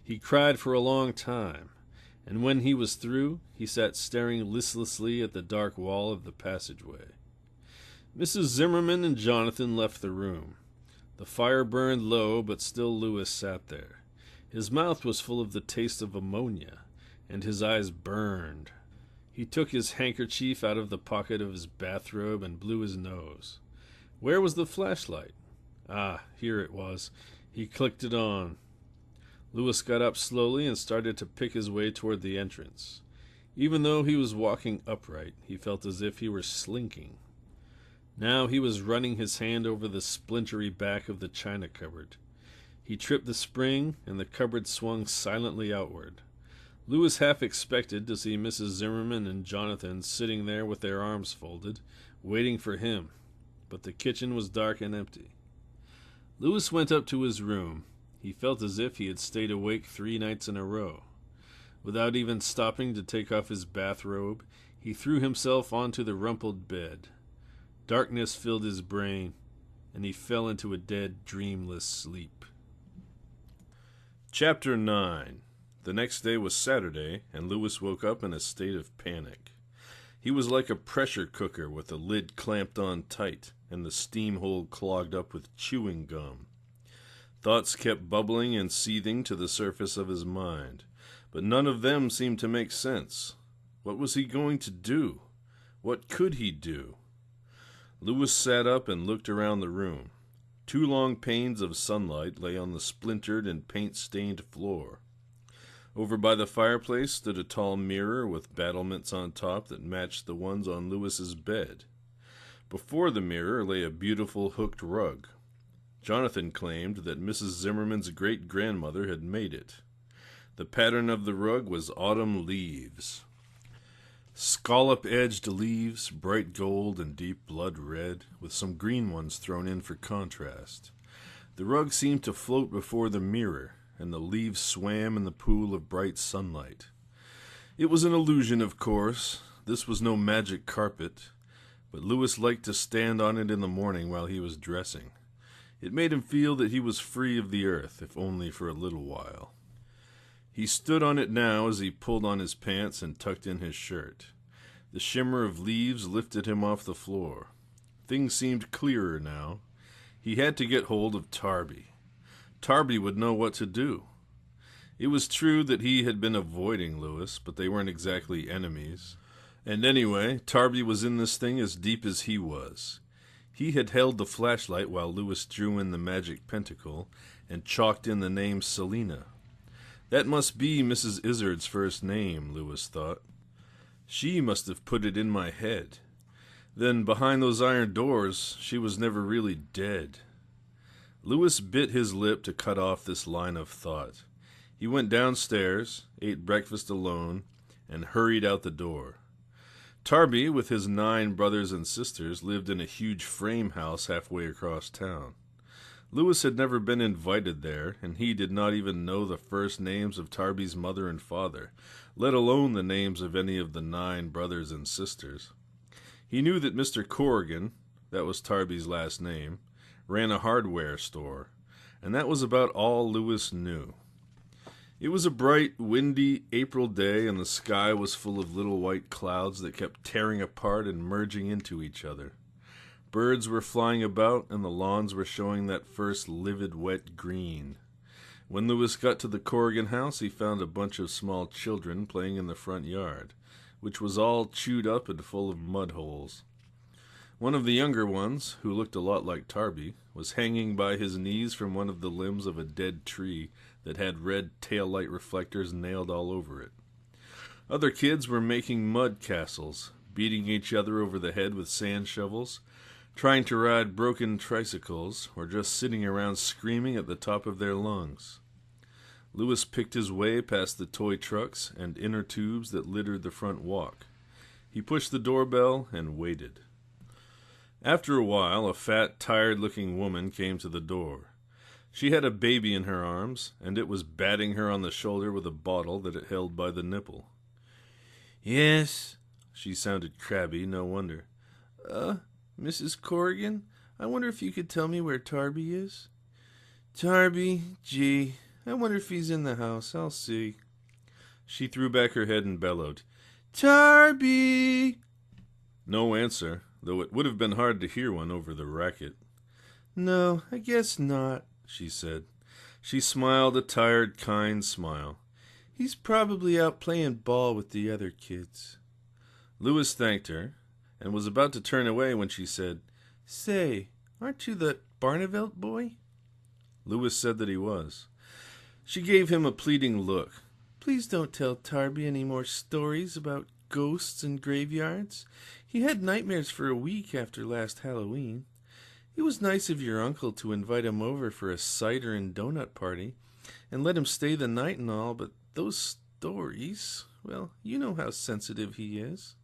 He cried for a long time, and when he was through, he sat staring listlessly at the dark wall of the passageway. Mrs. Zimmerman and Jonathan left the room. The fire burned low, but still Lewis sat there. His mouth was full of the taste of ammonia, and his eyes burned. He took his handkerchief out of the pocket of his bathrobe and blew his nose. Where was the flashlight? Ah, here it was. He clicked it on. Lewis got up slowly and started to pick his way toward the entrance. Even though he was walking upright, he felt as if he were slinking. Now he was running his hand over the splintery back of the china cupboard. He tripped the spring, and the cupboard swung silently outward. Lewis half expected to see Mrs. Zimmerman and Jonathan sitting there with their arms folded, waiting for him, but the kitchen was dark and empty. Lewis went up to his room. He felt as if he had stayed awake 3 nights in a row. Without even stopping to take off his bathrobe, he threw himself onto the rumpled bed. Darkness filled his brain, and he fell into a dead, dreamless sleep. Chapter 9. The next day was Saturday, and Lewis woke up in a state of panic. He was like a pressure cooker with the lid clamped on tight and the steam hole clogged up with chewing gum. Thoughts kept bubbling and seething to the surface of his mind, but none of them seemed to make sense. What was he going to do? What could he do? Lewis sat up and looked around the room. 2 long panes of sunlight lay on the splintered and paint-stained floor. Over by the fireplace stood a tall mirror with battlements on top that matched the ones on Lewis's bed. Before the mirror lay a beautiful hooked rug. Jonathan claimed that Mrs. Zimmerman's great-grandmother had made it. The pattern of the rug was autumn leaves. Scallop-edged leaves, bright gold and deep blood red, with some green ones thrown in for contrast. The rug seemed to float before the mirror, and the leaves swam in the pool of bright sunlight. It was an illusion, of course. This was no magic carpet, but Lewis liked to stand on it in the morning while he was dressing. It made him feel that he was free of the earth, if only for a little while. He stood on it now as he pulled on his pants and tucked in his shirt. The shimmer of leaves lifted him off the floor. Things seemed clearer now. He had to get hold of Tarby. Tarby would know what to do. It was true that he had been avoiding Lewis, but they weren't exactly enemies. And anyway, Tarby was in this thing as deep as he was. He had held the flashlight while Lewis drew in the magic pentacle and chalked in the name Selina. That must be Mrs. Izzard's first name, Lewis thought. She must have put it in my head. Then, behind those iron doors, she was never really dead. Lewis bit his lip to cut off this line of thought. He went downstairs, ate breakfast alone, and hurried out the door. Tarby, with his 9 brothers and sisters, lived in a huge frame house halfway across town. Lewis had never been invited there, and he did not even know the first names of Tarby's mother and father, let alone the names of any of the 9 brothers and sisters. He knew that Mr. Corrigan, that was Tarby's last name, ran a hardware store, and that was about all Lewis knew. It was a bright, windy April day, and the sky was full of little white clouds that kept tearing apart and merging into each other. Birds were flying about, and the lawns were showing that first livid wet green. When Lewis got to the Corrigan house, he found a bunch of small children playing in the front yard, which was all chewed up and full of mud holes. One of the younger ones, who looked a lot like Tarby, was hanging by his knees from one of the limbs of a dead tree that had red tail-light reflectors nailed all over it. Other kids were making mud castles, beating each other over the head with sand shovels, trying to ride broken tricycles, or just sitting around screaming at the top of their lungs. Lewis picked his way past the toy trucks and inner tubes that littered the front walk. He pushed the doorbell and waited. After a while, a fat, tired-looking woman came to the door. She had a baby in her arms, and it was batting her on the shoulder with a bottle that it held by the nipple. Yes, she sounded crabby, no wonder. Mrs. Corrigan, I wonder if you could tell me where Tarby is? Tarby, gee, I wonder if he's in the house. I'll see. She threw back her head and bellowed, Tarby! No answer, though it would have been hard to hear one over the racket. No, I guess not, she said. She smiled a tired, kind smile. He's probably out playing ball with the other kids. Lewis thanked her, and was about to turn away when she said, Say, aren't you the Barnevelt boy? Lewis said that he was. She gave him a pleading look. Please don't tell Tarby any more stories about ghosts and graveyards. He had nightmares for a week after last Halloween. It was nice of your uncle to invite him over for a cider and donut party and let him stay the night and all, but those stories, well, you know how sensitive he is.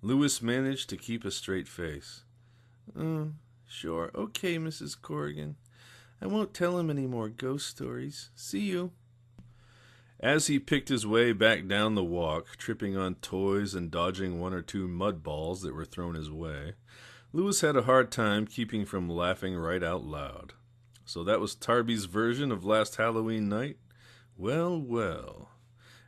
Lewis managed to keep a straight face. Sure. Okay, Mrs. Corrigan. I won't tell him any more ghost stories. See you. As he picked his way back down the walk, tripping on toys and dodging 1 or 2 mud balls that were thrown his way, Lewis had a hard time keeping from laughing right out loud. So that was Tarby's version of last Halloween night? Well, well.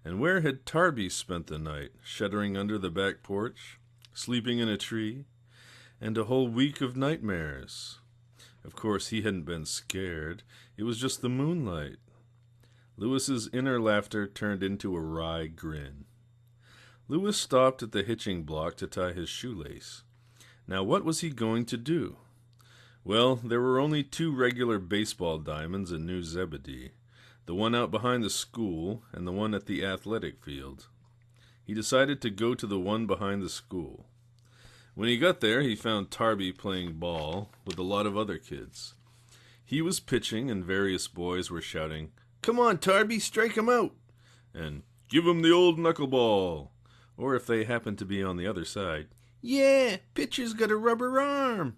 And where had Tarby spent the night? Shuddering under the back porch? Sleeping in a tree? And a whole week of nightmares. Of course, he hadn't been scared. It was just the moonlight. Lewis's inner laughter turned into a wry grin. Lewis stopped at the hitching block to tie his shoelace. Now, what was he going to do? Well, there were only 2 regular baseball diamonds in New Zebedee, the one out behind the school and the one at the athletic field. He decided to go to the one behind the school. When he got there, he found Tarby playing ball with a lot of other kids. He was pitching, and various boys were shouting, "Come on, Tarby, strike him out!" and "Give him the old knuckleball!" Or if they happened to be on the other side, "Yeah, pitcher's got a rubber arm!"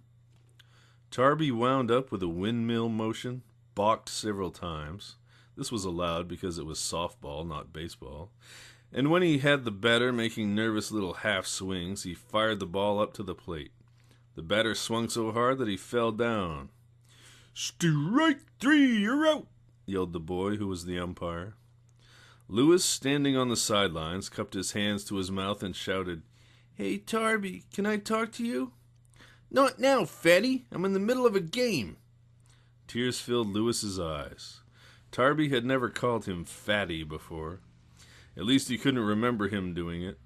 Tarby wound up with a windmill motion, balked several times. This was allowed because it was softball, not baseball. And when he had the batter making nervous little half swings, he fired the ball up to the plate. The batter swung so hard that he fell down. "Strike 3, you're out!" yelled the boy who was the umpire. Lewis, standing on the sidelines, cupped his hands to his mouth and shouted, "Hey, Tarby, can I talk to you?" "Not now, fatty. I'm in the middle of a game." Tears filled Lewis's eyes. Tarby had never called him fatty before. At least he couldn't remember him doing it.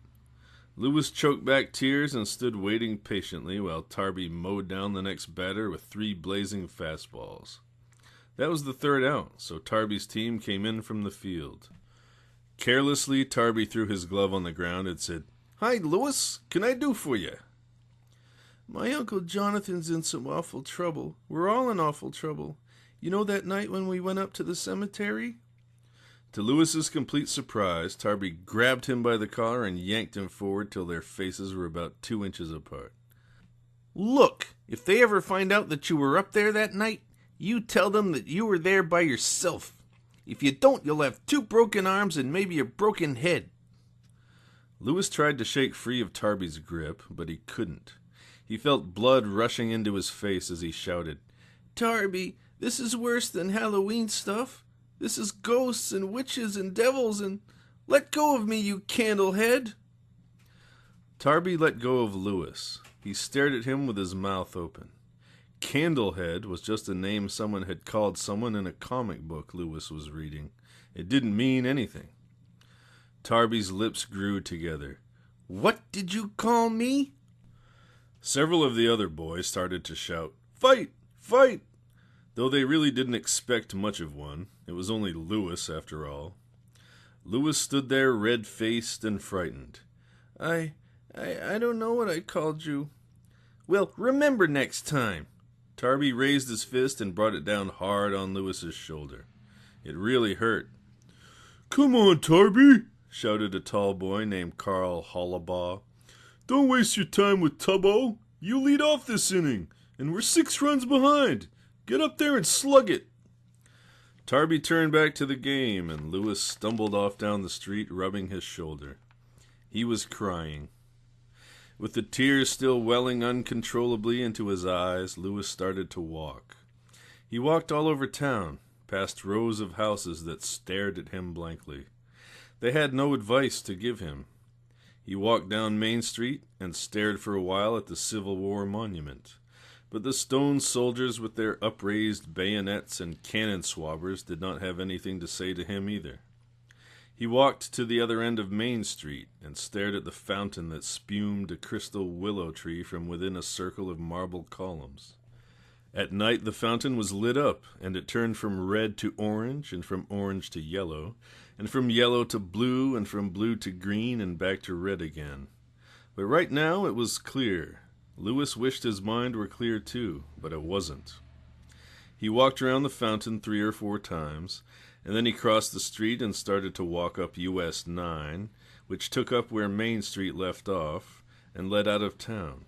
Lewis choked back tears and stood waiting patiently while Tarby mowed down the next batter with 3 blazing fastballs. That was the 3rd out, so Tarby's team came in from the field. Carelessly, Tarby threw his glove on the ground and said, "Hi, Lewis, can I do for you?" "My Uncle Jonathan's in some awful trouble. We're all in awful trouble. You know that night when we went up to the cemetery?" To Lewis's complete surprise, Tarby grabbed him by the collar and yanked him forward till their faces were about 2 inches apart. "Look, if they ever find out that you were up there that night, you tell them that you were there by yourself. If you don't, you'll have 2 broken arms and maybe a broken head." Lewis tried to shake free of Tarby's grip, but he couldn't. He felt blood rushing into his face as he shouted, "Tarby, this is worse than Halloween stuff. This is ghosts and witches and devils and... Let go of me, you candlehead!" Tarby let go of Lewis. He stared at him with his mouth open. Candlehead was just a name someone had called someone in a comic book Lewis was reading. It didn't mean anything. Tarby's lips grew together. "What did you call me?" Several of the other boys started to shout, "Fight! Fight!" Though they really didn't expect much of one. It was only Lewis, after all. Lewis stood there red-faced and frightened. I don't know what I called you." "Well, remember next time." Tarby raised his fist and brought it down hard on Lewis's shoulder. It really hurt. "Come on, Tarby," shouted a tall boy named Carl Hollabaugh. "Don't waste your time with Tubbo. You lead off this inning, and we're 6 runs behind. Get up there and slug it." Tarby turned back to the game, and Lewis stumbled off down the street, rubbing his shoulder. He was crying. With the tears still welling uncontrollably into his eyes, Lewis started to walk. He walked all over town, past rows of houses that stared at him blankly. They had no advice to give him. He walked down Main Street and stared for a while at the Civil War monument. But the stone soldiers with their upraised bayonets and cannon swabbers did not have anything to say to him either. He walked to the other end of Main Street and stared at the fountain that spumed a crystal willow tree from within a circle of marble columns. At night the fountain was lit up, and it turned from red to orange, and from orange to yellow, and from yellow to blue, and from blue to green, and back to red again. But right now it was clear. Lewis wished his mind were clear too, but it wasn't. He walked around the fountain 3 or 4 times, and then he crossed the street and started to walk up US 9, which took up where Main Street left off, and led out of town.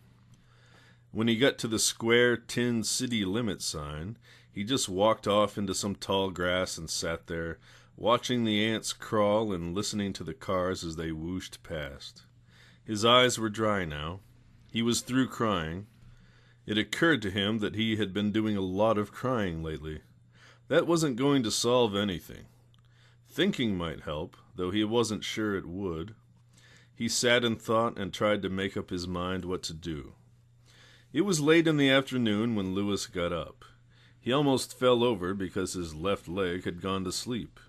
When he got to the square tin city limit sign, he just walked off into some tall grass and sat there, watching the ants crawl and listening to the cars as they whooshed past. His eyes were dry now. He was through crying. It occurred to him that he had been doing a lot of crying lately. That wasn't going to solve anything. Thinking might help, though he wasn't sure it would. He sat and thought and tried to make up his mind what to do. It was late in the afternoon when Lewis got up. He almost fell over because his left leg had gone to sleep.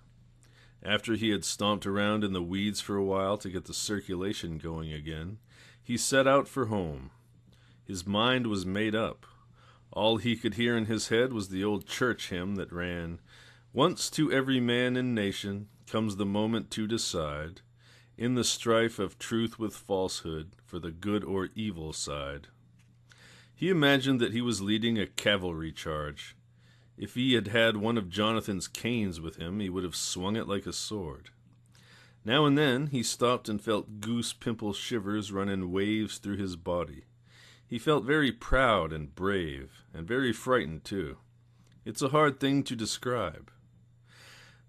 After he had stomped around in the weeds for a while to get the circulation going again, he set out for home. His mind was made up. All he could hear in his head was the old church hymn that ran, "Once to every man and nation comes the moment to decide, in the strife of truth with falsehood for the good or evil side." He imagined that he was leading a cavalry charge. If he had had one of Jonathan's canes with him, he would have swung it like a sword. Now and then he stopped and felt goose-pimple shivers run in waves through his body. He felt very proud and brave, and very frightened too. It's a hard thing to describe.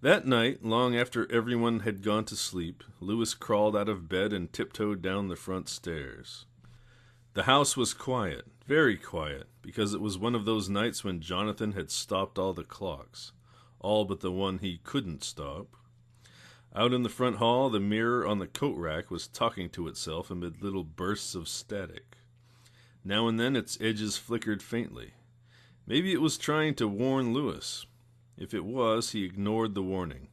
That night, long after everyone had gone to sleep, Lewis crawled out of bed and tiptoed down the front stairs. The house was quiet, very quiet, because it was one of those nights when Jonathan had stopped all the clocks, all but the one he couldn't stop. Out in the front hall, the mirror on the coat rack was talking to itself amid little bursts of static. Now and then its edges flickered faintly. Maybe it was trying to warn Lewis. If it was, he ignored the warning.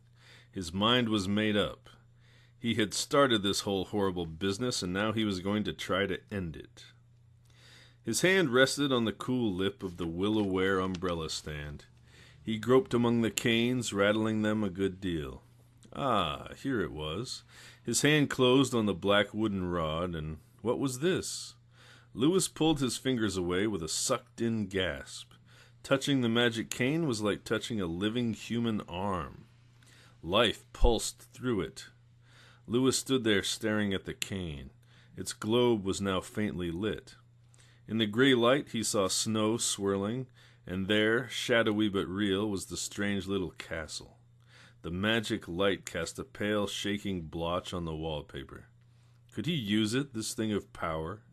His mind was made up. He had started this whole horrible business, and now he was going to try to end it. His hand rested on the cool lip of the willow-ware umbrella stand. He groped among the canes, rattling them a good deal. Ah, here it was. His hand closed on the black wooden rod, and what was this? Lewis pulled his fingers away with a sucked-in gasp. Touching the magic cane was like touching a living human arm. Life pulsed through it. Lewis stood there staring at the cane. Its globe was now faintly lit. In the gray light he saw snow swirling, and there, shadowy but real, was the strange little castle. The magic light cast a pale, shaking blotch on the wallpaper. Could he use it, this thing of power?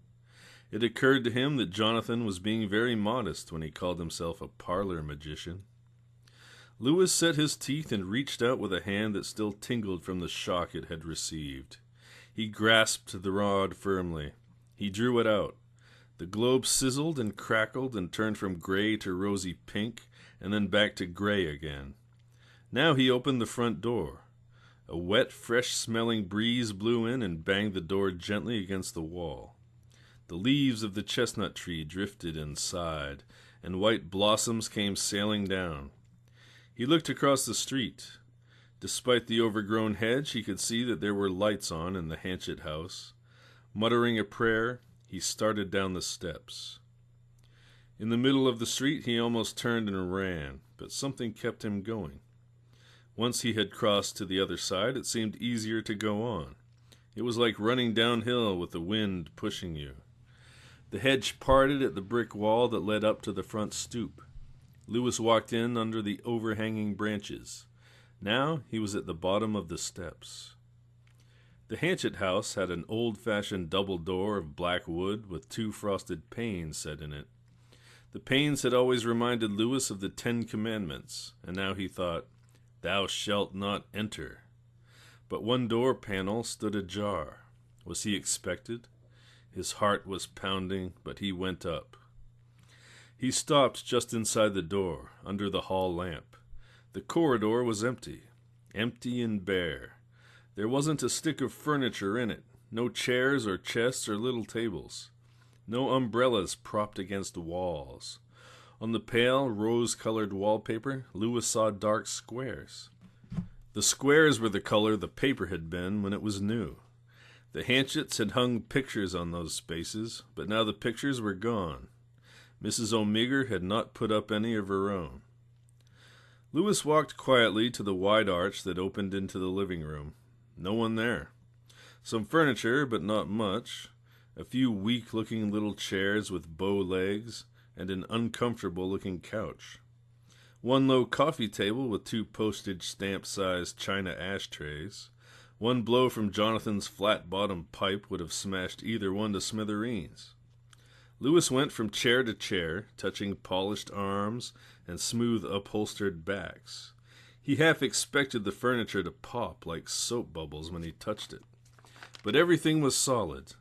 It occurred to him that Jonathan was being very modest when he called himself a parlor magician. Lewis set his teeth and reached out with a hand that still tingled from the shock it had received. He grasped the rod firmly. He drew it out. The globe sizzled and crackled and turned from gray to rosy pink and then back to gray again. Now he opened the front door. A wet, fresh-smelling breeze blew in and banged the door gently against the wall. The leaves of the chestnut tree drifted and sighed, and white blossoms came sailing down. He looked across the street. Despite the overgrown hedge, he could see that there were lights on in the Hanchett house. Muttering a prayer, he started down the steps. In the middle of the street, he almost turned and ran, but something kept him going. Once he had crossed to the other side, it seemed easier to go on. It was like running downhill with the wind pushing you. The hedge parted at the brick wall that led up to the front stoop. Lewis walked in under the overhanging branches. Now he was at the bottom of the steps. The Hanchett house had an old-fashioned double door of black wood with 2 frosted panes set in it. The panes had always reminded Lewis of the 10 Commandments, and now he thought, "Thou shalt not enter." But one door panel stood ajar. Was he expected? His heart was pounding, but he went up. He stopped just inside the door, under the hall lamp. The corridor was empty and bare. There wasn't a stick of furniture in it, no chairs or chests or little tables. No umbrellas propped against walls. On the pale, rose-colored wallpaper, Lewis saw dark squares. The squares were the color the paper had been when it was new. The Hanchetts had hung pictures on those spaces, but now the pictures were gone. Mrs. O'Meagher had not put up any of her own. Lewis walked quietly to the wide arch that opened into the living room. No one there. Some furniture, but not much. A few weak-looking little chairs with bow legs, and an uncomfortable-looking couch. One low coffee table with 2 postage-stamp-sized china ashtrays. One blow from Jonathan's flat-bottomed pipe would have smashed either one to smithereens. Lewis went from chair to chair, touching polished arms and smooth upholstered backs. He half expected the furniture to pop like soap bubbles when he touched it. But everything was solid.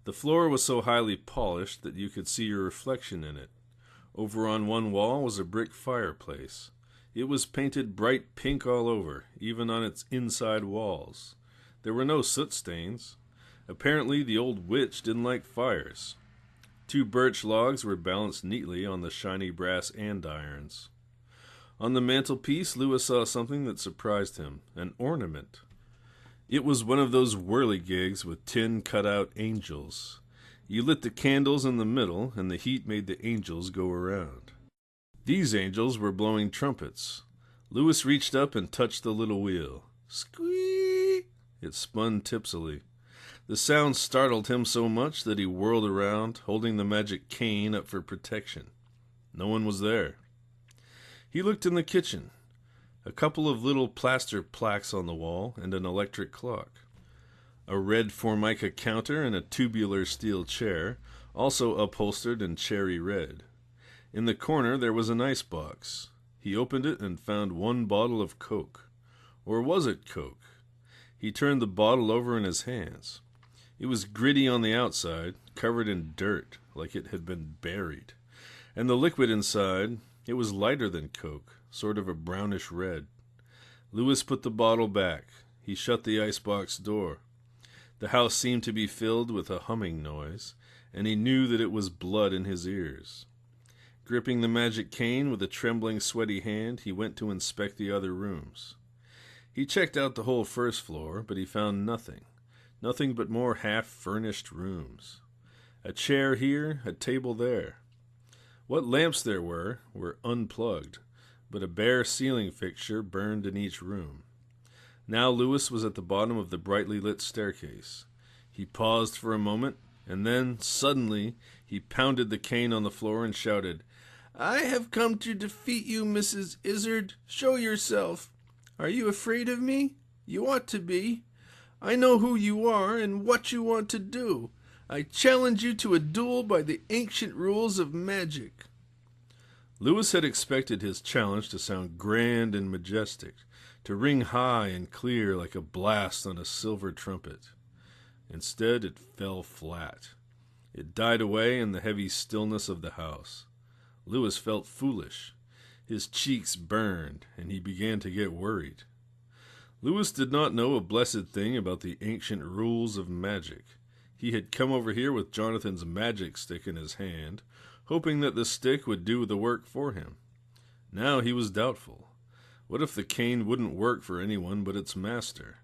The floor was so highly polished that you could see your reflection in it. Over on one wall was a brick fireplace. It was painted bright pink all over, even on its inside walls. There were no soot stains. Apparently the old witch didn't like fires. 2 birch logs were balanced neatly on the shiny brass andirons. On the mantelpiece, Lewis saw something that surprised him, an ornament. It was one of those whirligigs with tin cut-out angels. You lit the candles in the middle, and the heat made the angels go around. These angels were blowing trumpets. Lewis reached up and touched the little wheel. Squeak! It spun tipsily. The sound startled him so much that he whirled around, holding the magic cane up for protection. No one was there. He looked in the kitchen. A couple of little plaster plaques on the wall and an electric clock. A red formica counter and a tubular steel chair, also upholstered in cherry red. In the corner there was an icebox. He opened it and found 1 bottle of Coke. Or was it Coke? He turned the bottle over in his hands. It was gritty on the outside, covered in dirt, like it had been buried. And the liquid inside, it was lighter than Coke, sort of a brownish red. Lewis put the bottle back. He shut the icebox door. The house seemed to be filled with a humming noise, and he knew that it was blood in his ears. Gripping the magic cane with a trembling, sweaty hand, he went to inspect the other rooms. He checked out the whole first floor, but he found nothing. Nothing but more half-furnished rooms. A chair here, a table there. What lamps there were unplugged, but a bare ceiling fixture burned in each room. Now Lewis was at the bottom of the brightly lit staircase. He paused for a moment, and then, suddenly, he pounded the cane on the floor and shouted, "I have come to defeat you, Mrs. Izzard. Show yourself. Are you afraid of me? You ought to be. I know who you are and what you want to do. I challenge you to a duel by the ancient rules of magic." Lewis had expected his challenge to sound grand and majestic, to ring high and clear like a blast on a silver trumpet. Instead, it fell flat. It died away in the heavy stillness of the house. Lewis felt foolish. His cheeks burned, and he began to get worried. Lewis did not know a blessed thing about the ancient rules of magic. He had come over here with Jonathan's magic stick in his hand, hoping that the stick would do the work for him. Now he was doubtful. What if the cane wouldn't work for anyone but its master?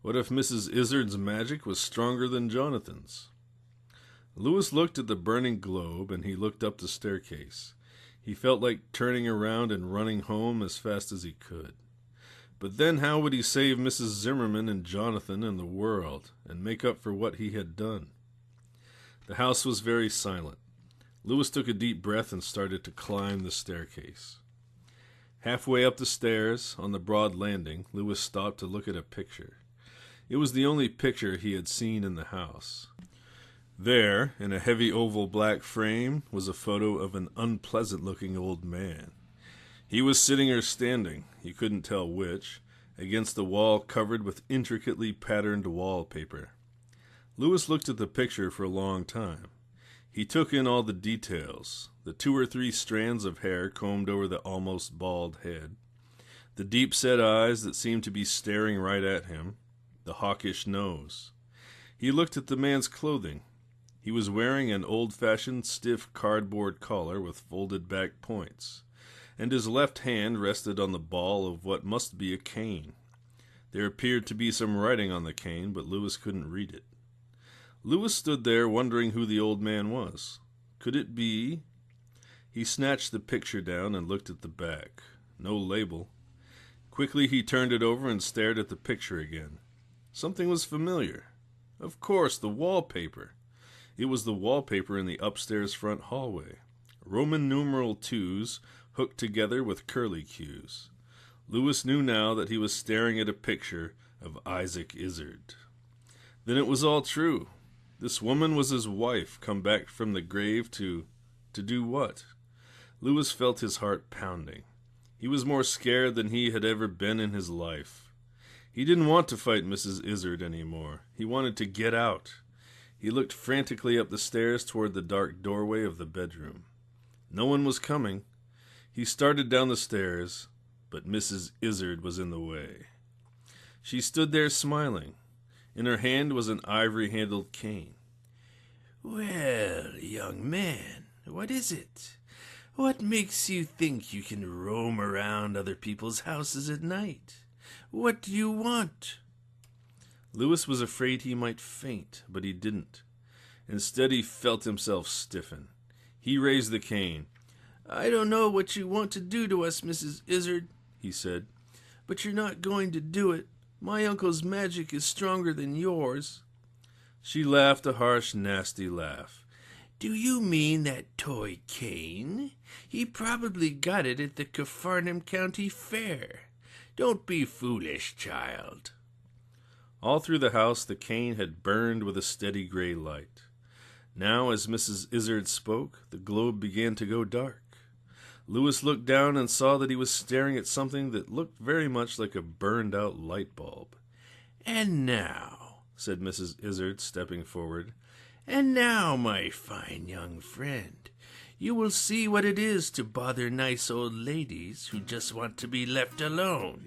What if Mrs. Izzard's magic was stronger than Jonathan's? Lewis looked at the burning globe, and he looked up the staircase. He felt like turning around and running home as fast as he could. But then how would he save Mrs. Zimmerman and Jonathan and the world, and make up for what he had done? The house was very silent. Lewis took a deep breath and started to climb the staircase. Halfway up the stairs, on the broad landing, Lewis stopped to look at a picture. It was the only picture he had seen in the house. There, in a heavy oval black frame, was a photo of an unpleasant-looking old man. He was sitting or standing, he couldn't tell which, against the wall covered with intricately patterned wallpaper. Lewis looked at the picture for a long time. He took in all the details, the 2 or 3 strands of hair combed over the almost bald head, the deep-set eyes that seemed to be staring right at him, the hawkish nose. He looked at the man's clothing. He was wearing an old-fashioned stiff cardboard collar with folded-back points, and his left hand rested on the ball of what must be a cane. There appeared to be some writing on the cane, but Lewis couldn't read it. Lewis stood there wondering who the old man was. Could it be? He snatched the picture down and looked at the back. No label. Quickly he turned it over and stared at the picture again. Something was familiar. Of course, the wallpaper. It was the wallpaper in the upstairs front hallway. Roman numeral 2s hooked together with curlicues. Lewis knew now that he was staring at a picture of Isaac Izzard. Then it was all true. This woman was his wife, come back from the grave to do what? Lewis felt his heart pounding. He was more scared than he had ever been in his life. He didn't want to fight Mrs. Izzard anymore. He wanted to get out. He looked frantically up the stairs toward the dark doorway of the bedroom. No one was coming. He started down the stairs, but Mrs. Izzard was in the way. She stood there smiling. In her hand was an ivory-handled cane. "Well, young man, what is it? What makes you think you can roam around other people's houses at night? What do you want?" Lewis was afraid he might faint, but he didn't. Instead, he felt himself stiffen. He raised the cane. "I don't know what you want to do to us, Mrs. Izzard," he said, "but you're not going to do it. My uncle's magic is stronger than yours." She laughed a harsh, nasty laugh. "Do you mean that toy cane? He probably got it at the Capharnaum County Fair. Don't be foolish, child." All through the house the cane had burned with a steady gray light. Now, as Mrs. Izzard spoke, the globe began to go dark. Lewis looked down and saw that he was staring at something that looked very much like a burned-out light bulb. "And now," said Mrs. Izzard, stepping forward, "and now, my fine young friend, You will see what it is to bother nice old ladies who just want to be left alone."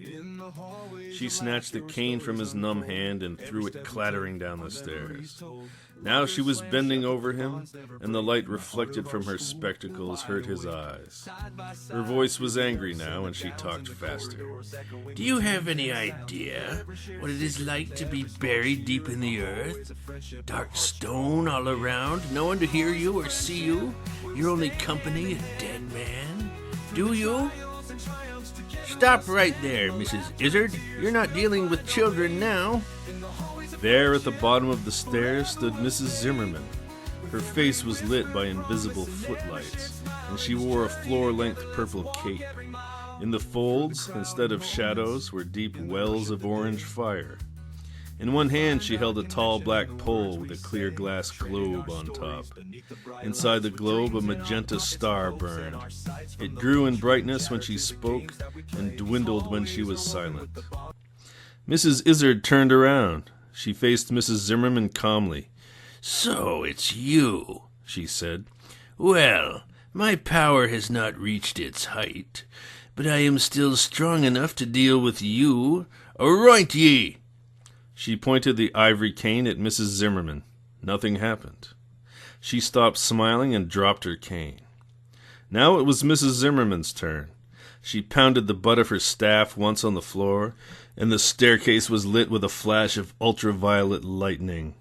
She snatched the cane from his numb hand and threw it clattering down the stairs. Now she was bending over him, and the light reflected from her spectacles hurt his eyes. Her voice was angry now, and she talked faster. "Do you have any idea what it is like to be buried deep in the earth? Dark stone all around, no one to hear you or see you. Your only company, a dead man. Do you?" "Stop right there, Mrs. Izzard. You're not dealing with children now." There at the bottom of the stairs stood Mrs. Zimmerman. Her face was lit by invisible footlights, and she wore a floor-length purple cape. In the folds, instead of shadows, were deep wells of orange fire. In one hand she held a tall black pole with a clear glass globe on top. Inside the globe a magenta star burned. It grew in brightness when she spoke and dwindled when she was silent. Mrs. Izzard turned around. She faced Mrs. Zimmerman calmly. "So it's you," she said. "Well, my power has not reached its height, but I am still strong enough to deal with you. Aroint ye!" She pointed the ivory cane at Mrs. Zimmerman. Nothing happened. She stopped smiling and dropped her cane. Now it was Mrs. Zimmerman's turn. She pounded the butt of her staff once on the floor, and the staircase was lit with a flash of ultraviolet lightning.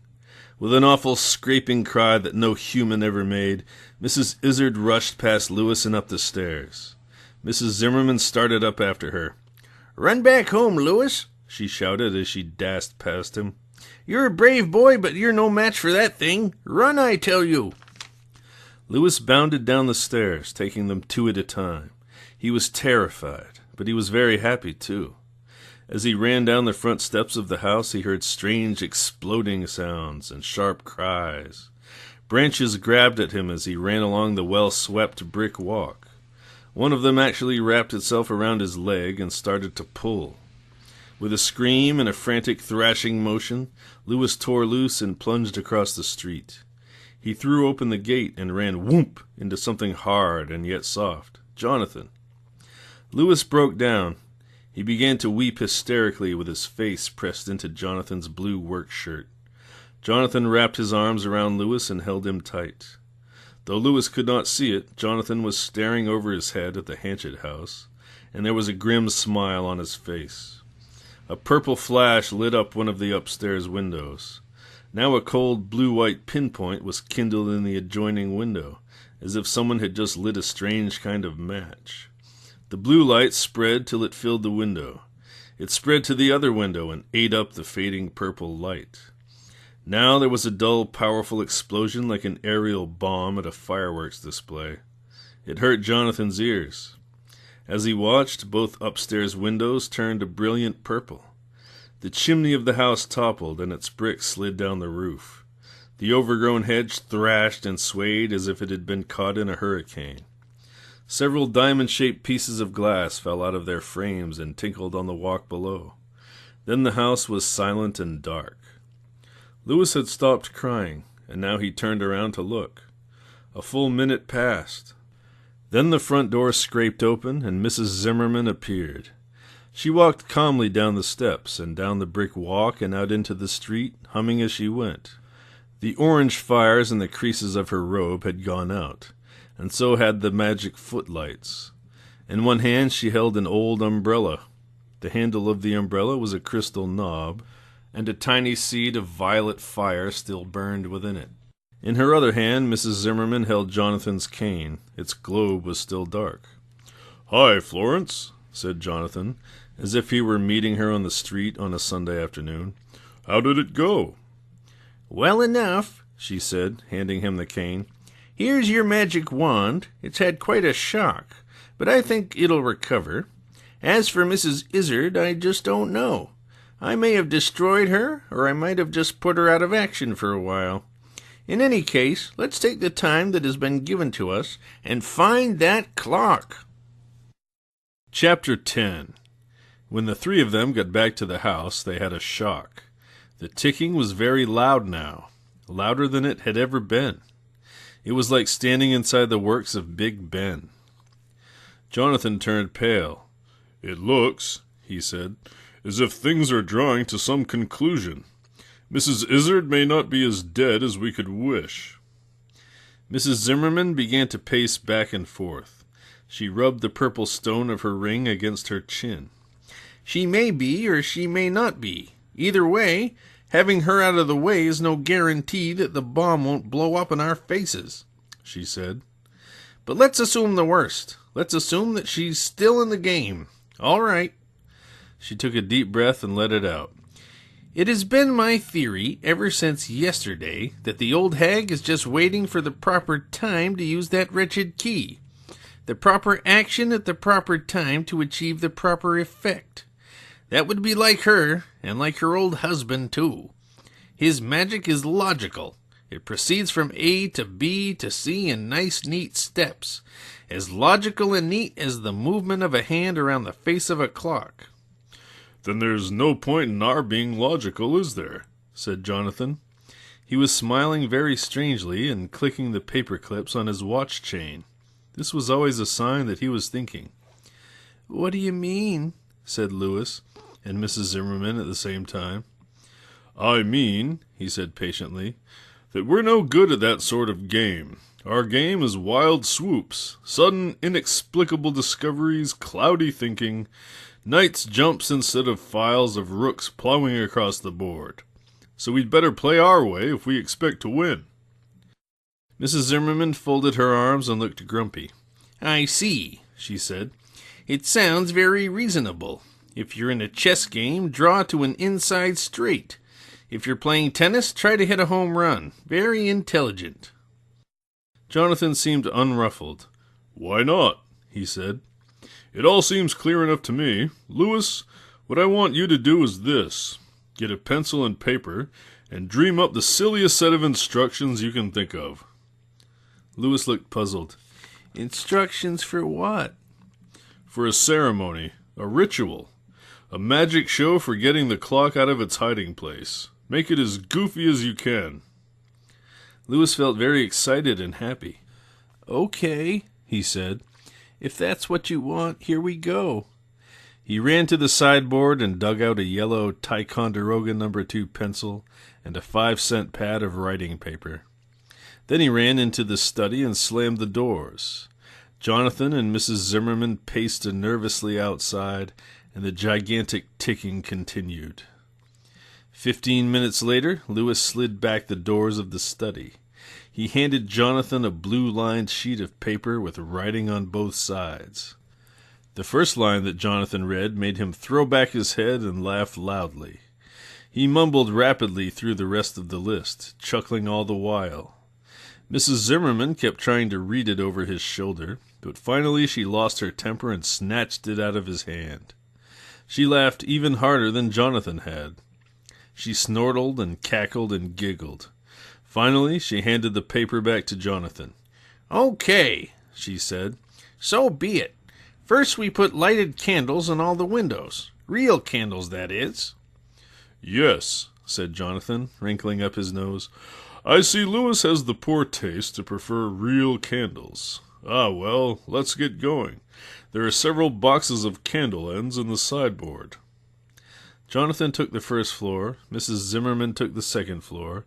With an awful scraping cry that no human ever made, Mrs. Izzard rushed past Lewis and up the stairs. Mrs. Zimmerman started up after her. "Run back home, Lewis," she shouted as she dashed past him. "You're a brave boy, but you're no match for that thing. Run, I tell you." Lewis bounded down the stairs, taking them two at a time. He was terrified, but he was very happy, too. As he ran down the front steps of the house, he heard strange exploding sounds and sharp cries. Branches grabbed at him as he ran along the well-swept brick walk. One of them actually wrapped itself around his leg and started to pull. With a scream and a frantic thrashing motion, Lewis tore loose and plunged across the street. He threw open the gate and ran whoomp into something hard and yet soft. Jonathan. Lewis broke down. He began to weep hysterically with his face pressed into Jonathan's blue work shirt. Jonathan wrapped his arms around Lewis and held him tight. Though Lewis could not see it, Jonathan was staring over his head at the Hanchett house, and there was a grim smile on his face. A purple flash lit up one of the upstairs windows. Now a cold blue-white pinpoint was kindled in the adjoining window, as if someone had just lit a strange kind of match. The blue light spread till it filled the window. It spread to the other window and ate up the fading purple light. Now there was a dull, powerful explosion like an aerial bomb at a fireworks display. It hurt Jonathan's ears. As he watched, both upstairs windows turned a brilliant purple. The chimney of the house toppled, and its bricks slid down the roof. The overgrown hedge thrashed and swayed as if it had been caught in a hurricane. Several diamond-shaped pieces of glass fell out of their frames and tinkled on the walk below. Then the house was silent and dark. Lewis had stopped crying, and now he turned around to look. A full minute passed. Then the front door scraped open, and Mrs. Zimmerman appeared. She walked calmly down the steps and down the brick walk and out into the street, humming as she went. The orange fires in the creases of her robe had gone out, and so had the magic footlights. In one hand she held an old umbrella. The handle of the umbrella was a crystal knob, and a tiny seed of violet fire still burned within it. In her other hand Mrs. Zimmerman held Jonathan's cane. Its globe was still dark. "Hi, Florence," said Jonathan, as if he were meeting her on the street on a Sunday afternoon. "How did it go?" "Well enough," she said, handing him the cane. "Here's your magic wand. It's had quite a shock, but I think it'll recover. As for Mrs. Izzard, I just don't know. I may have destroyed her, or I might have just put her out of action for a while. In any case, let's take the time that has been given to us and find that clock." Chapter 10. When the three of them got back to the house, they had a shock. The ticking was very loud now, louder than it had ever been. It was like standing inside the works of Big Ben. Jonathan turned pale. "It looks," he said, "as if things are drawing to some conclusion. Mrs. Izzard may not be as dead as we could wish." Mrs. Zimmerman began to pace back and forth. She rubbed the purple stone of her ring against her chin. "She may be, or she may not be. Either way, having her out of the way is no guarantee that the bomb won't blow up in our faces," she said. "But let's assume the worst. Let's assume that she's still in the game. All right." She took a deep breath and let it out. "It has been my theory ever since yesterday that the old hag is just waiting for the proper time to use that wretched key. The proper action at the proper time to achieve the proper effect. That would be like her, and like her old husband, too. His magic is logical. It proceeds from A to B to C in nice, neat steps. As logical and neat as the movement of a hand around the face of a clock." "Then there's no point in our being logical, is there?" said Jonathan. He was smiling very strangely and clicking the paper clips on his watch chain. This was always a sign that he was thinking. "What do you mean?" said Louis and Mrs. Zimmerman at the same time. "I mean," he said patiently, "that we're no good at that sort of game. Our game is wild swoops, sudden inexplicable discoveries, cloudy thinking, knight's jumps instead of files of rooks plowing across the board. So we'd better play our way if we expect to win." Mrs. Zimmerman folded her arms and looked grumpy. "I see," she said. "It sounds very reasonable. If you're in a chess game, draw to an inside straight. If you're playing tennis, try to hit a home run. Very intelligent." Jonathan seemed unruffled. "Why not?" he said. "It all seems clear enough to me. Louis, what I want you to do is this. Get a pencil and paper and dream up the silliest set of instructions you can think of." Louis looked puzzled. "Instructions for what?" "For a ceremony, a ritual, a magic show for getting the clock out of its hiding place. Make it as goofy as you can." Louis felt very excited and happy. "Okay," he said. "If that's what you want, here we go." He ran to the sideboard and dug out a yellow Ticonderoga No. 2 pencil and a 5-cent pad of writing paper. Then he ran into the study and slammed the doors. Jonathan and Mrs. Zimmerman paced nervously outside, and the gigantic ticking continued. 15 minutes later, Louis slid back the doors of the study. He handed Jonathan a blue-lined sheet of paper with writing on both sides. The first line that Jonathan read made him throw back his head and laugh loudly. He mumbled rapidly through the rest of the list, chuckling all the while. Mrs. Zimmerman kept trying to read it over his shoulder, but finally she lost her temper and snatched it out of his hand. She laughed even harder than Jonathan had. She snortled and cackled and giggled. Finally, she handed the paper back to Jonathan. "Okay," she said. "So be it. First we put lighted candles in all the windows. Real candles, that is." "Yes," said Jonathan, wrinkling up his nose. "I see Louis has the poor taste to prefer real candles. Ah, well, let's get going. There are several boxes of candle ends in the sideboard." Jonathan took the first floor, Mrs. Zimmerman took the second floor,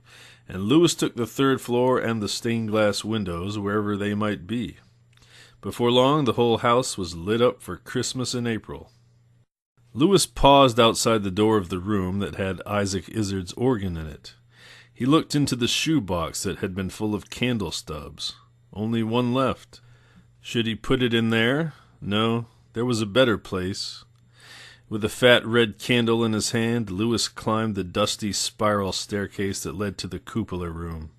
and Louis took the third floor and the stained-glass windows, wherever they might be. Before long, the whole house was lit up for Christmas in April. Louis paused outside the door of the room that had Isaac Izzard's organ in it. He looked into the shoe box that had been full of candle stubs. Only one left. Should he put it in there? No, there was a better place. With a fat red candle in his hand, Louis climbed the dusty spiral staircase that led to the cupola room.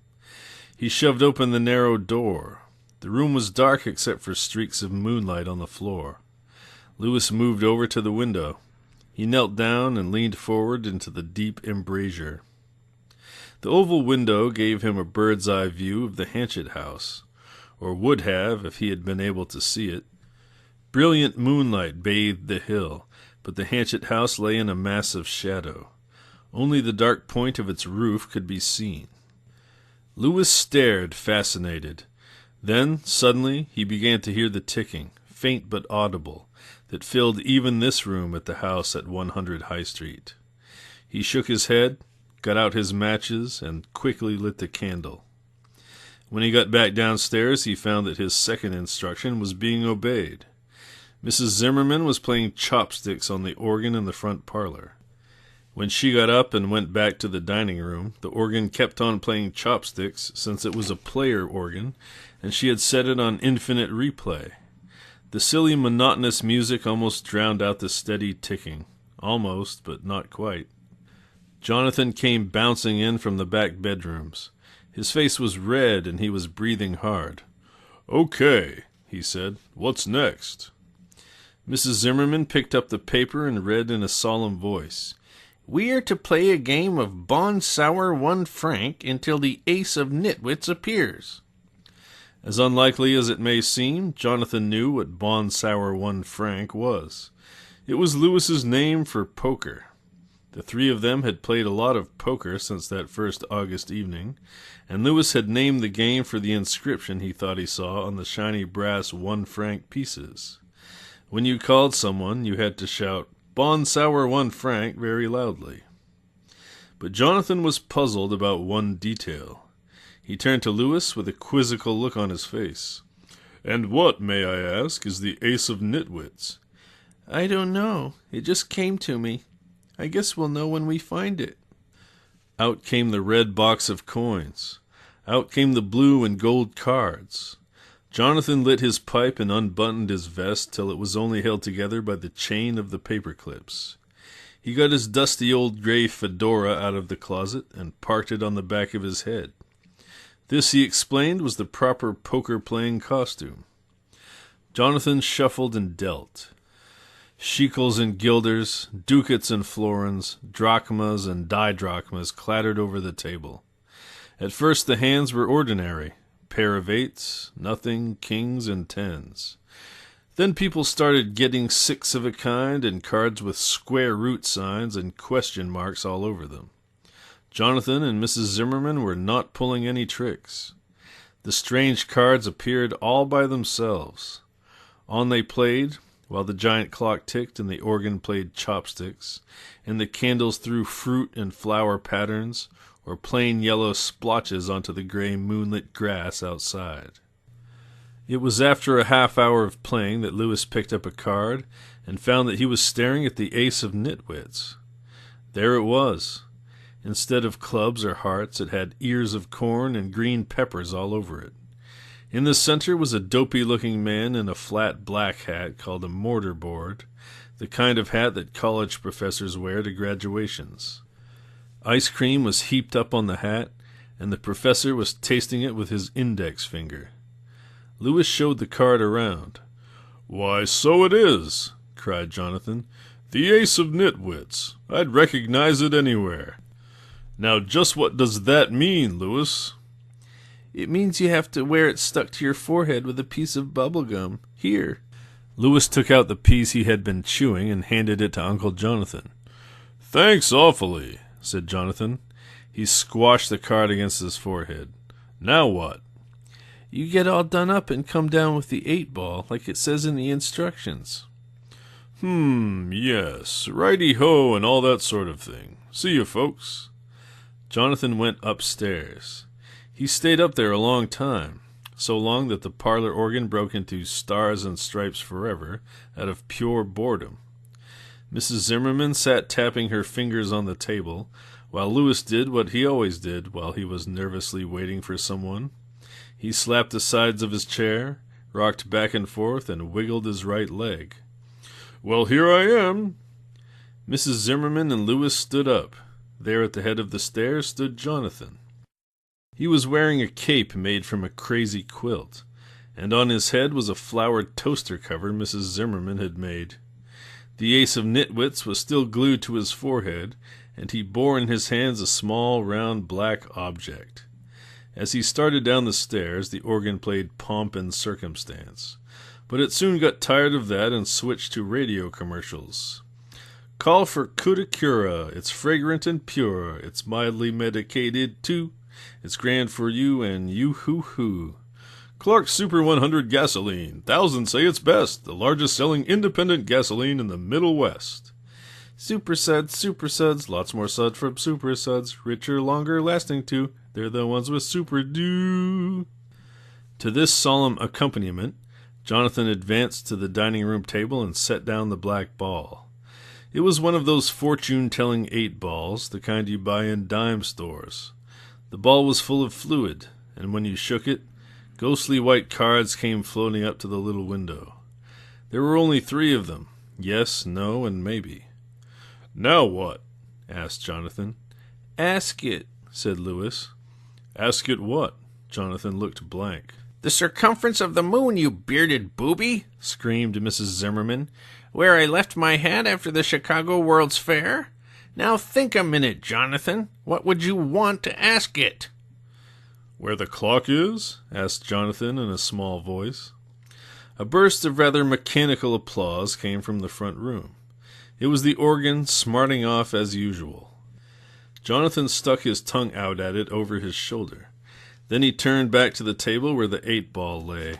He shoved open the narrow door. The room was dark except for streaks of moonlight on the floor. Louis moved over to the window. He knelt down and leaned forward into the deep embrasure. The oval window gave him a bird's-eye view of the Hanchett house, or would have if he had been able to see it. Brilliant moonlight bathed the hill, but the Hanchett house lay in a mass of shadow. Only the dark point of its roof could be seen. Lewis stared, fascinated. Then, suddenly, he began to hear the ticking, faint but audible, that filled even this room at the house at 100 High Street. He shook his head, got out his matches, and quickly lit the candle. When he got back downstairs, he found that his second instruction was being obeyed. Mrs. Zimmerman was playing chopsticks on the organ in the front parlor. When she got up and went back to the dining room, the organ kept on playing chopsticks since it was a player organ, and she had set it on infinite replay. The silly, monotonous music almost drowned out the steady ticking. Almost, but not quite. Jonathan came bouncing in from the back bedrooms. His face was red and he was breathing hard. "Okay," he said. "What's next?" Mrs. Zimmerman picked up the paper and read in a solemn voice. "We are to play a game of Bon Sour 1 franc until the ace of nitwits appears." As unlikely as it may seem, Jonathan knew what Bon Sour 1 franc was. It was Lewis's name for poker. The three of them had played a lot of poker since that first August evening, and Lewis had named the game for the inscription he thought he saw on the shiny brass 1 franc pieces. When you called someone, you had to shout, "Bon Sour 1 franc," very loudly. But Jonathan was puzzled about one detail. He turned to Lewis with a quizzical look on his face. "And what, may I ask, is the ace of nitwits?" "I don't know. It just came to me. I guess we'll know when we find it." Out came the red box of coins. Out came the blue and gold cards. Jonathan lit his pipe and unbuttoned his vest till it was only held together by the chain of the paper clips. He got his dusty old gray fedora out of the closet and parked it on the back of his head. This, he explained, was the proper poker-playing costume. Jonathan shuffled and dealt. Shekels and guilders, ducats and florins, drachmas and didrachmas clattered over the table. At first the hands were ordinary, pair of eights, nothing, kings, and tens. Then people started getting six of a kind and cards with square root signs and question marks all over them. Jonathan and Mrs. Zimmerman were not pulling any tricks. The strange cards appeared all by themselves. On they played, while the giant clock ticked and the organ played chopsticks, and the candles threw fruit and flower patterns, or plain yellow splotches onto the gray moonlit grass outside. It was after a half hour of playing that Lewis picked up a card and found that he was staring at the ace of nitwits. There it was. Instead of clubs or hearts, it had ears of corn and green peppers all over it. In the center was a dopey-looking man in a flat black hat called a mortarboard, the kind of hat that college professors wear to graduations. Ice cream was heaped up on the hat, and the professor was tasting it with his index finger. Lewis showed the card around. "Why, so it is," cried Jonathan. "The ace of nitwits. I'd recognize it anywhere. Now, just what does that mean, Lewis?" "It means you have to wear it stuck to your forehead with a piece of bubble gum. Here." Lewis took out the piece he had been chewing and handed it to Uncle Jonathan. "Thanks awfully," said Jonathan. He squashed the card against his forehead. "Now what?" "You get all done up and come down with the 8-ball, like it says in the instructions." Yes, righty-ho and all that sort of thing. See you, folks." Jonathan went upstairs. He stayed up there a long time, so long that the parlor organ broke into Stars and Stripes Forever out of pure boredom. Mrs. Zimmerman sat tapping her fingers on the table, while Lewis did what he always did while he was nervously waiting for someone. He slapped the sides of his chair, rocked back and forth, and wiggled his right leg. "Well, here I am." Mrs. Zimmerman and Lewis stood up. There at the head of the stairs stood Jonathan. He was wearing a cape made from a crazy quilt, and on his head was a flowered toaster cover Mrs. Zimmerman had made. The ace of nitwits was still glued to his forehead, and he bore in his hands a small, round, black object. As he started down the stairs, the organ played Pomp and Circumstance, but it soon got tired of that and switched to radio commercials. "Call for Cuticura, it's fragrant and pure, it's mildly medicated too. It's grand for you and you-hoo-hoo. Clark's Super 100 gasoline. Thousands say it's best. The largest selling independent gasoline in the Middle West. Super suds, lots more suds from Super Suds. Richer, longer lasting too. They're the ones with Super Do. To this solemn accompaniment, Jonathan advanced to the dining room table and set down the black ball. It was one of those fortune-telling 8 balls, the kind you buy in dime stores. The ball was full of fluid, and when you shook it, ghostly white cards came floating up to the little window. There were only 3 of them: yes, no, and maybe. "Now what?" asked Jonathan. "Ask it," said Louis. "Ask it what?" Jonathan looked blank. "The circumference of the moon, you bearded booby," screamed Mrs. Zimmerman. "Where I left my hat after the Chicago World's Fair. Now think a minute, Jonathan. What would you want to ask it?" "Where the clock is?" asked Jonathan in a small voice. A burst of rather mechanical applause came from the front room. It was the organ smarting off as usual. Jonathan stuck his tongue out at it over his shoulder. Then he turned back to the table where the 8-ball lay.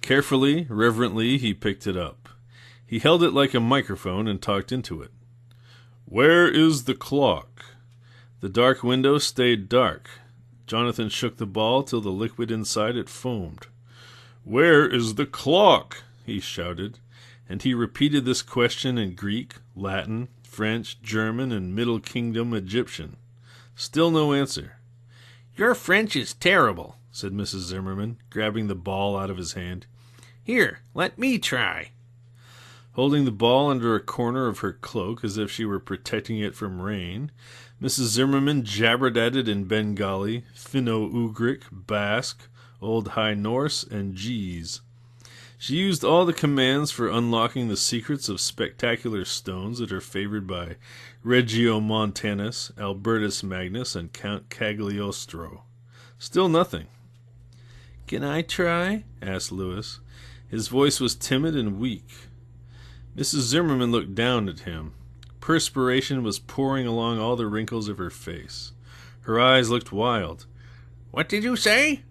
Carefully, reverently, he picked it up. He held it like a microphone and talked into it. "Where is the clock?" The dark window stayed dark. Jonathan shook the ball till the liquid inside it foamed. "Where is the clock?" he shouted, and he repeated this question in Greek, Latin, French, German, and Middle Kingdom Egyptian. Still no answer. "Your French is terrible," said Mrs. Zimmerman, grabbing the ball out of his hand. "Here, let me try." Holding the ball under a corner of her cloak as if she were protecting it from rain, Mrs. Zimmerman jabbered at it in Bengali, Finno-Ugric, Basque, Old High Norse, and Ge'ez. She used all the commands for unlocking the secrets of spectacular stones that are favored by Regiomontanus, Albertus Magnus, and Count Cagliostro. Still nothing. "Can I try?" asked Louis. His voice was timid and weak. Mrs. Zimmerman looked down at him. Perspiration was pouring along all the wrinkles of her face. Her eyes looked wild. "What did you say?"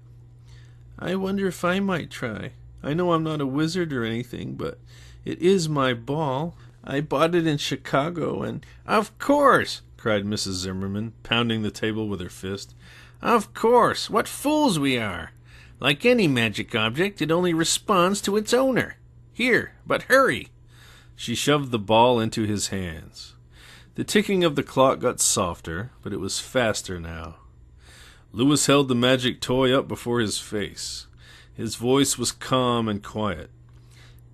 "I wonder if I might try. I know I'm not a wizard or anything, but it is my ball. I bought it in Chicago and—" "Of course!" cried Mrs. Zimmerman, pounding the table with her fist. "Of course! What fools we are! Like any magic object, it only responds to its owner. Here, but hurry!" She shoved the ball into his hands. The ticking of the clock got softer, but it was faster now. Louis held the magic toy up before his face. His voice was calm and quiet.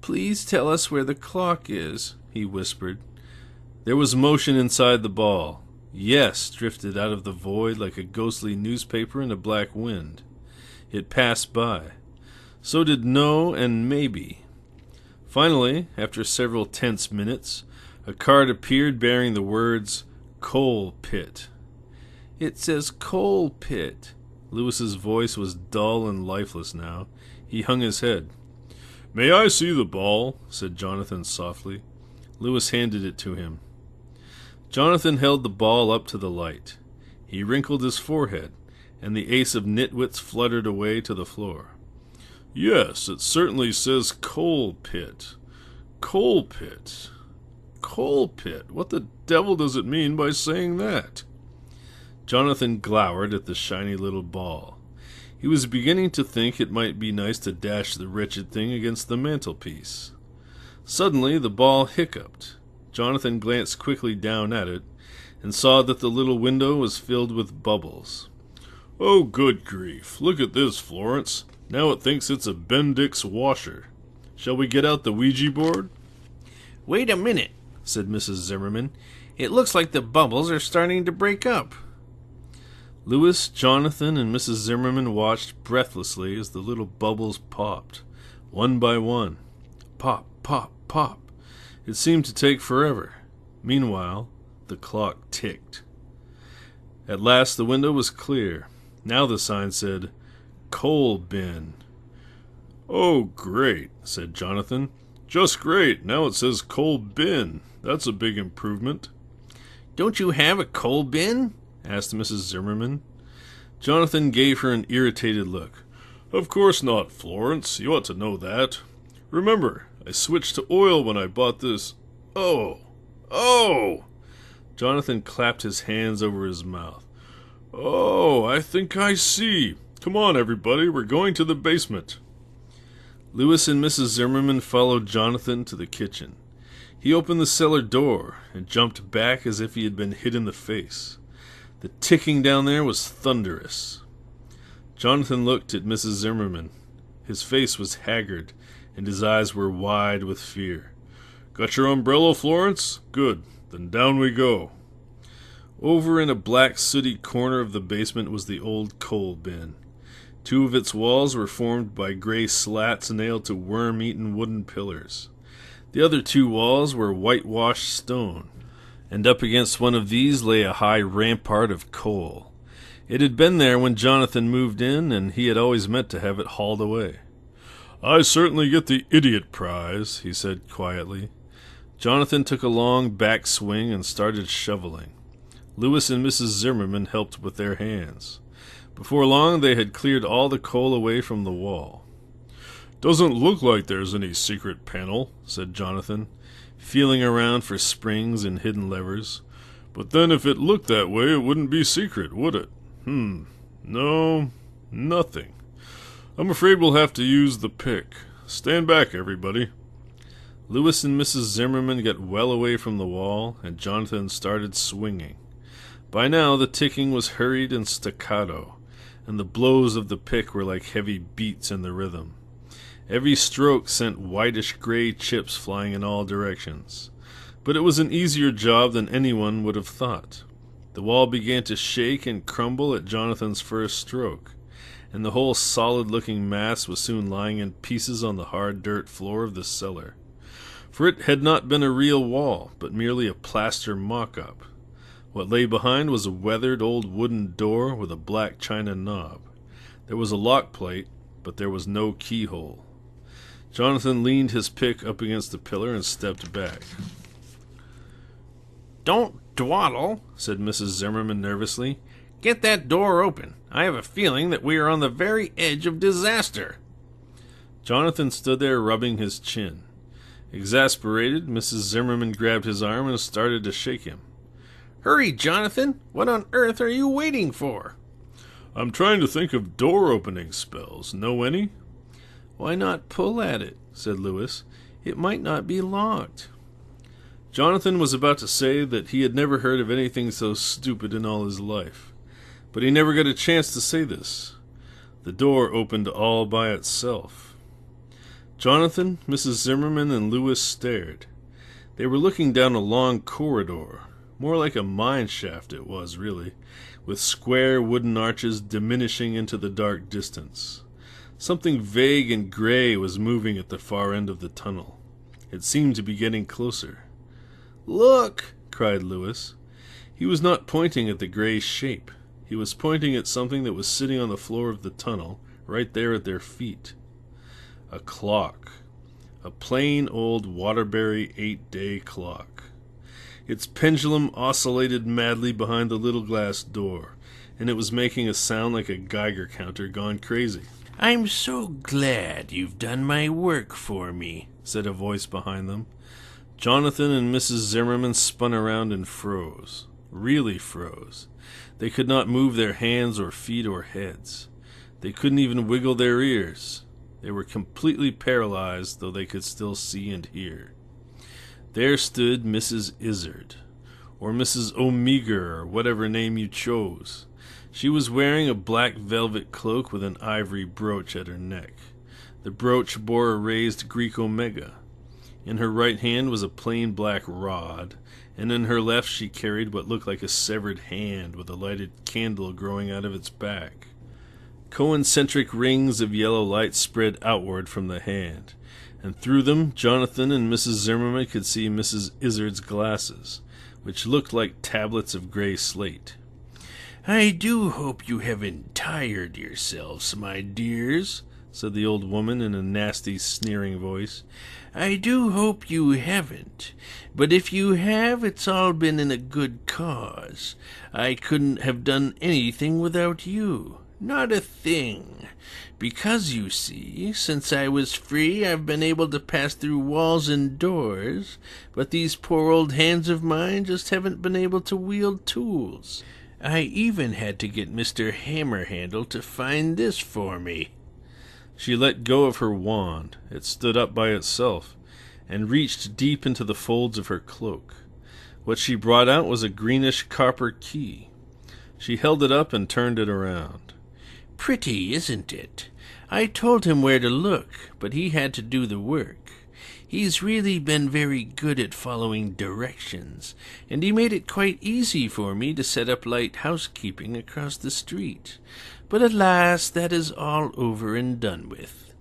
"Please tell us where the clock is," he whispered. There was motion inside the ball. Yes drifted out of the void like a ghostly newspaper in a black wind. It passed by. So did no and maybe. Finally, after several tense minutes, a card appeared bearing the words, "Coal Pit." "It says coal pit." Louis's voice was dull and lifeless now. He hung his head. "May I see the ball?" said Jonathan softly. Louis handed it to him. Jonathan held the ball up to the light. He wrinkled his forehead, and the ace of nitwits fluttered away to the floor. "Yes, it certainly says coal pit. Coal pit. Coal pit. What the devil does it mean by saying that?" Jonathan glowered at the shiny little ball. He was beginning to think it might be nice to dash the wretched thing against the mantelpiece. Suddenly the ball hiccuped. Jonathan glanced quickly down at it, and saw that the little window was filled with bubbles. "Oh, good grief! Look at this, Florence! Now it thinks it's a Bendix washer. Shall we get out the Ouija board?" "Wait a minute," said Mrs. Zimmerman. "It looks like the bubbles are starting to break up." Louis, Jonathan, and Mrs. Zimmerman watched breathlessly as the little bubbles popped, one by one. Pop, pop, pop. It seemed to take forever. Meanwhile, the clock ticked. At last the window was clear. Now the sign said, "Coal bin." "Oh, great," said Jonathan. "Just great. Now it says coal bin. That's a big improvement." "Don't you have a coal bin?" asked Mrs. Zimmerman. Jonathan gave her an irritated look. Of course not, Florence. You ought to know that. Remember, I switched to oil when I bought this. Oh! Jonathan clapped his hands over his mouth. Oh, I think I see. Come on, everybody, we're going to the basement. Louis and Mrs. Zimmerman followed Jonathan to the kitchen. He opened the cellar door and jumped back as if he had been hit in the face. The ticking down there was thunderous. Jonathan looked at Mrs. Zimmerman. His face was haggard, and his eyes were wide with fear. Got your umbrella, Florence? Good. Then down we go. Over in a black sooty corner of the basement was the old coal bin. Two of its walls were formed by gray slats nailed to worm-eaten wooden pillars. The other two walls were whitewashed stone, and up against one of these lay a high rampart of coal. It had been there when Jonathan moved in, and he had always meant to have it hauled away. I certainly get the idiot prize, he said quietly. Jonathan took a long back swing and started shoveling. Louis and Mrs. Zimmerman helped with their hands. Before long, they had cleared all the coal away from the wall. Doesn't look like there's any secret panel, said Jonathan, feeling around for springs and hidden levers. But then if it looked that way, it wouldn't be secret, would it? No, nothing. I'm afraid we'll have to use the pick. Stand back, everybody. Louis and Mrs. Zimmerman got well away from the wall, and Jonathan started swinging. By now, the ticking was hurried and staccato, and the blows of the pick were like heavy beats in the rhythm. Every stroke sent whitish-gray chips flying in all directions. But it was an easier job than anyone would have thought. The wall began to shake and crumble at Jonathan's first stroke, and the whole solid-looking mass was soon lying in pieces on the hard dirt floor of the cellar. For it had not been a real wall, but merely a plaster mock-up. What lay behind was a weathered old wooden door with a black china knob. There was a lock plate, but there was no keyhole. Jonathan leaned his pick up against the pillar and stepped back. Don't dawdle, said Mrs. Zimmerman nervously. Get that door open. I have a feeling that we are on the very edge of disaster. Jonathan stood there rubbing his chin. Exasperated, Mrs. Zimmerman grabbed his arm and started to shake him. Hurry, Jonathan. What on earth are you waiting for? I'm trying to think of door-opening spells. Know any? Why not pull at it, said Louis. It might not be locked. Jonathan was about to say that he had never heard of anything so stupid in all his life, but he never got a chance to say this. The door opened all by itself. Jonathan, Mrs. Zimmerman, and Louis stared. They were looking down a long corridor, more like a mine shaft it was, really, with square wooden arches diminishing into the dark distance. Something vague and gray was moving at the far end of the tunnel. It seemed to be getting closer. Look! cried Louis. He was not pointing at the gray shape. He was pointing at something that was sitting on the floor of the tunnel, right there at their feet. A clock. A plain old Waterbury 8-day clock. Its pendulum oscillated madly behind the little glass door, and it was making a sound like a Geiger counter gone crazy. I'm so glad you've done my work for me, said a voice behind them. Jonathan and Mrs. Zimmerman spun around and froze. Really froze. They could not move their hands or feet or heads. They couldn't even wiggle their ears. They were completely paralyzed, though they could still see and hear. There stood Mrs. Izzard, or Mrs. O'Meager, or whatever name you chose. She was wearing a black velvet cloak with an ivory brooch at her neck. The brooch bore a raised Greek omega. In her right hand was a plain black rod, and in her left she carried what looked like a severed hand with a lighted candle growing out of its back. Concentric rings of yellow light spread outward from the hand, and through them Jonathan and Mrs. Zimmerman could see Mrs. Izzard's glasses, which looked like tablets of gray slate. "I do hope you haven't tired yourselves, my dears," said the old woman in a nasty, sneering voice. "I do hope you haven't. But if you have, it's all been in a good cause. I couldn't have done anything without you. Not a thing. Because, you see, since I was free, I've been able to pass through walls and doors, but these poor old hands of mine just haven't been able to wield tools. I even had to get Mr. Hammerhandle to find this for me." She let go of her wand. It stood up by itself and reached deep into the folds of her cloak. What she brought out was a greenish copper key. She held it up and turned it around. "Pretty, isn't it? I told him where to look, but he had to do the work. He's really been very good at following directions, and he made it quite easy for me to set up light housekeeping across the street. But alas, that is all over and done with.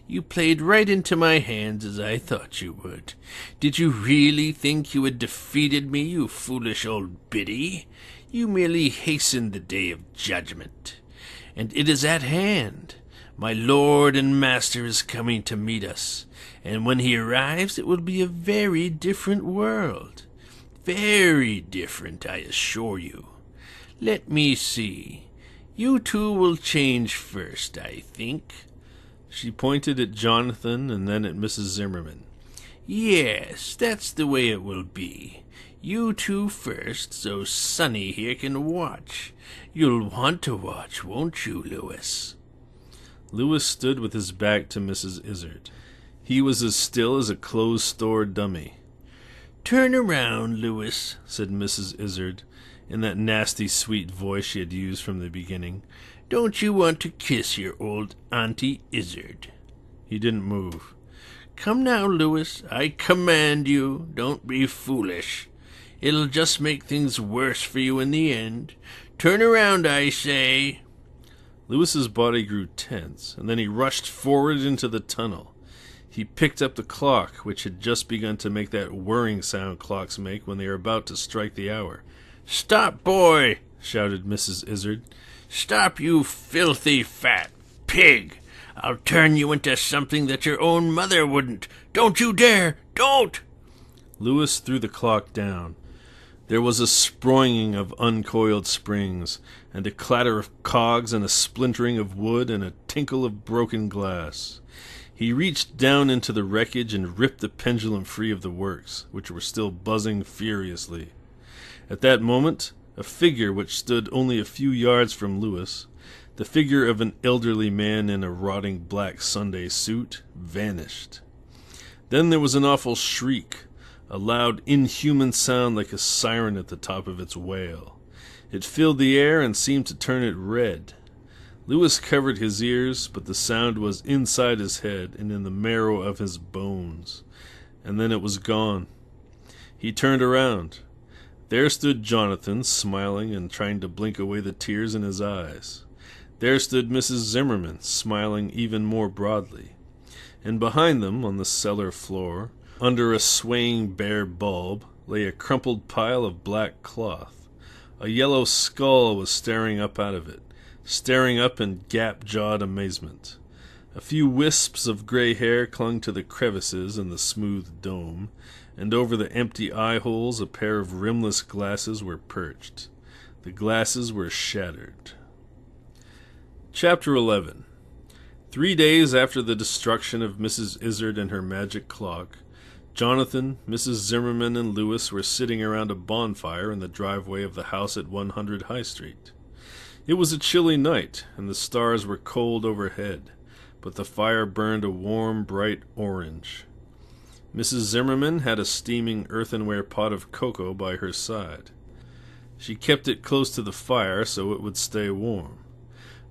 You played right into my hands as I thought you would. Did you really think you had defeated me, you foolish old biddy? You merely hastened the day of judgment. And it is at hand. My lord and master is coming to meet us, and when he arrives it will be a very different world. Very different, I assure you. Let me see. You two will change first, I think." She pointed at Jonathan and then at Mrs. Zimmerman. "Yes, that's the way it will be. You two first, so Sonny here can watch. You'll want to watch, won't you, Louis?" Louis stood with his back to Mrs. Izzard. He was as still as a closed-store dummy. "Turn around, Louis," said Mrs. Izzard, in that nasty, sweet voice she had used from the beginning. "Don't you want to kiss your old Auntie Izzard?" He didn't move. "Come now, Louis, I command you. Don't be foolish. It'll just make things worse for you in the end. Turn around, I say." Louis's body grew tense, and then he rushed forward into the tunnel. He picked up the clock, which had just begun to make that whirring sound clocks make when they are about to strike the hour. "Stop, boy!" shouted Mrs. Izzard. "Stop, you filthy fat pig! I'll turn you into something that your own mother wouldn't. Don't you dare! Don't!" Louis threw the clock down. There was a sproinging of uncoiled springs, and a clatter of cogs, and a splintering of wood, and a tinkle of broken glass. He reached down into the wreckage and ripped the pendulum free of the works, which were still buzzing furiously. At that moment, a figure which stood only a few yards from Louis, the figure of an elderly man in a rotting black Sunday suit, vanished. Then there was an awful shriek, a loud, inhuman sound like a siren at the top of its wail. It filled the air and seemed to turn it red. Louis covered his ears, but the sound was inside his head and in the marrow of his bones. And then it was gone. He turned around. There stood Jonathan, smiling and trying to blink away the tears in his eyes. There stood Mrs. Zimmerman, smiling even more broadly. And behind them, on the cellar floor, under a swaying bare bulb, lay a crumpled pile of black cloth. A yellow skull was staring up out of it, staring up in gap-jawed amazement. A few wisps of gray hair clung to the crevices in the smooth dome, and over the empty eye-holes a pair of rimless glasses were perched. The glasses were shattered. Chapter 11. 3 days after the destruction of Mrs. Izzard and her magic clock, Jonathan, Mrs. Zimmerman, and Louis were sitting around a bonfire in the driveway of the house at 100 High Street. It was a chilly night, and the stars were cold overhead, but the fire burned a warm, bright orange. Mrs. Zimmerman had a steaming earthenware pot of cocoa by her side. She kept it close to the fire so it would stay warm.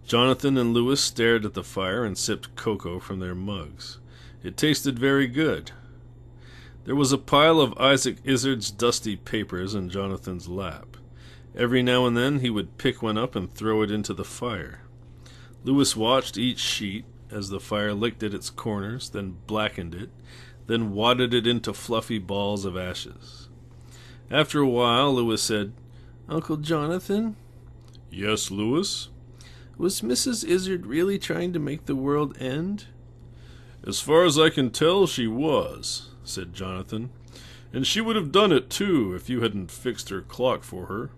Jonathan and Louis stared at the fire and sipped cocoa from their mugs. It tasted very good. There was a pile of Isaac Izzard's dusty papers in Jonathan's lap. Every now and then he would pick one up and throw it into the fire. Louis watched each sheet as the fire licked at its corners, then blackened it, then wadded it into fluffy balls of ashes. After a while, Louis said, "Uncle Jonathan?" "Yes, Louis?" Was Mrs. Izzard really trying to make the world end? As far as I can tell, she was, said Jonathan. And she would have done it, too, if you hadn't fixed her clock for her.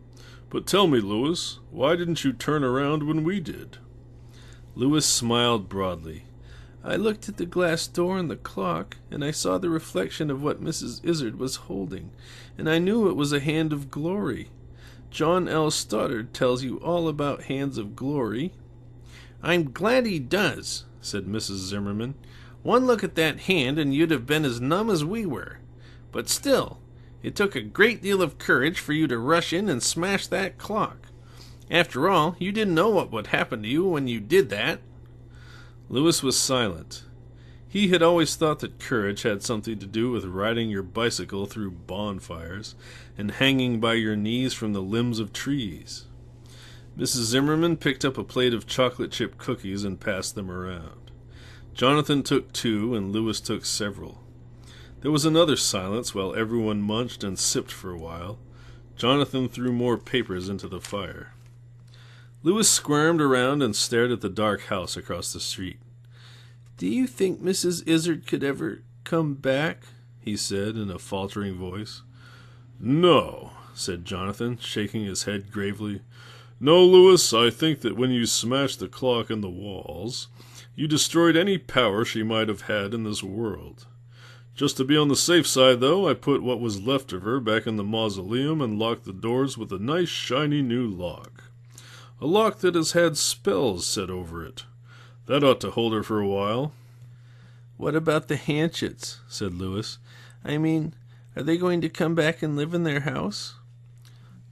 But tell me, Louis, why didn't you turn around when we did? Louis smiled broadly. I looked at the glass door and the clock, and I saw the reflection of what Mrs. Izzard was holding, and I knew it was a hand of glory. John L. Stoddard tells you all about hands of glory. I'm glad he does, said Mrs. Zimmerman. One look at that hand and you'd have been as numb as we were. But still, it took a great deal of courage for you to rush in and smash that clock. After all, you didn't know what would happen to you when you did that. Louis was silent. He had always thought that courage had something to do with riding your bicycle through bonfires and hanging by your knees from the limbs of trees. Mrs. Zimmerman picked up a plate of chocolate chip cookies and passed them around. Jonathan took 2 and Louis took several. There was another silence while everyone munched and sipped for a while. Jonathan threw more papers into the fire. Louis squirmed around and stared at the dark house across the street. Do you think Mrs. Izzard could ever come back? He said in a faltering voice. No, said Jonathan, shaking his head gravely. No, Louis, I think that when you smashed the clock in the walls, you destroyed any power she might have had in this world. Just to be on the safe side, though, I put what was left of her back in the mausoleum and locked the doors with a nice shiny new lock. A lock that has had spells set over it. That ought to hold her for a while. What about the Hanchets? Said Louis. I mean, are they going to come back and live in their house?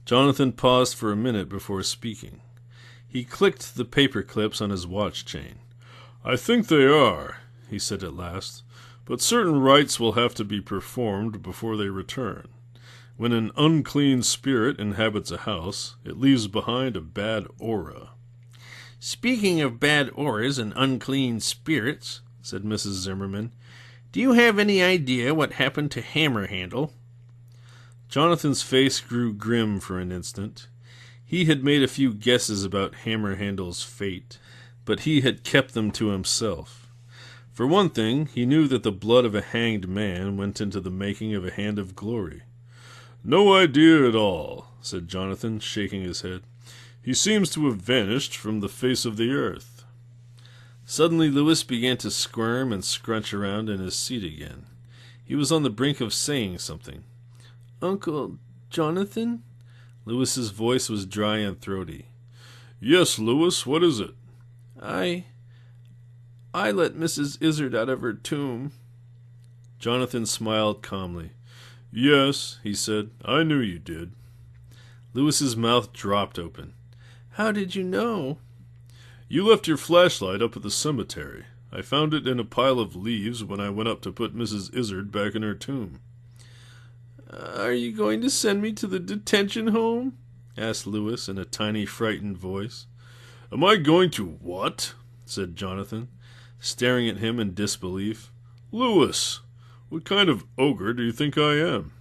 Jonathan paused for a minute before speaking. He clicked the paper clips on his watch chain. I think they are, he said at last, but certain rites will have to be performed before they return. When an unclean spirit inhabits a house, it leaves behind a bad aura. Speaking of bad auras and unclean spirits, said Mrs. Zimmerman, do you have any idea what happened to Hammerhandle? Jonathan's face grew grim for an instant. He had made a few guesses about Hammerhandle's fate, but he had kept them to himself. For one thing, he knew that the blood of a hanged man went into the making of a hand of glory. No idea at all, said Jonathan, shaking his head. He seems to have vanished from the face of the earth. Suddenly Louis began to squirm and scrunch around in his seat again. He was on the brink of saying something. Uncle Jonathan? Louis's voice was dry and throaty. Yes, Louis, what is it? I let Mrs. Izzard out of her tomb. Jonathan smiled calmly. Yes, he said, I knew you did. Louis's mouth dropped open. How did you know? You left your flashlight up at the cemetery. I found it in a pile of leaves when I went up to put Mrs. Izzard back in her tomb. Are you going to send me to the detention home? Asked Louis in a tiny, frightened voice. Am I going to what? Said Jonathan, staring at him in disbelief. Louis, what kind of ogre do you think I am?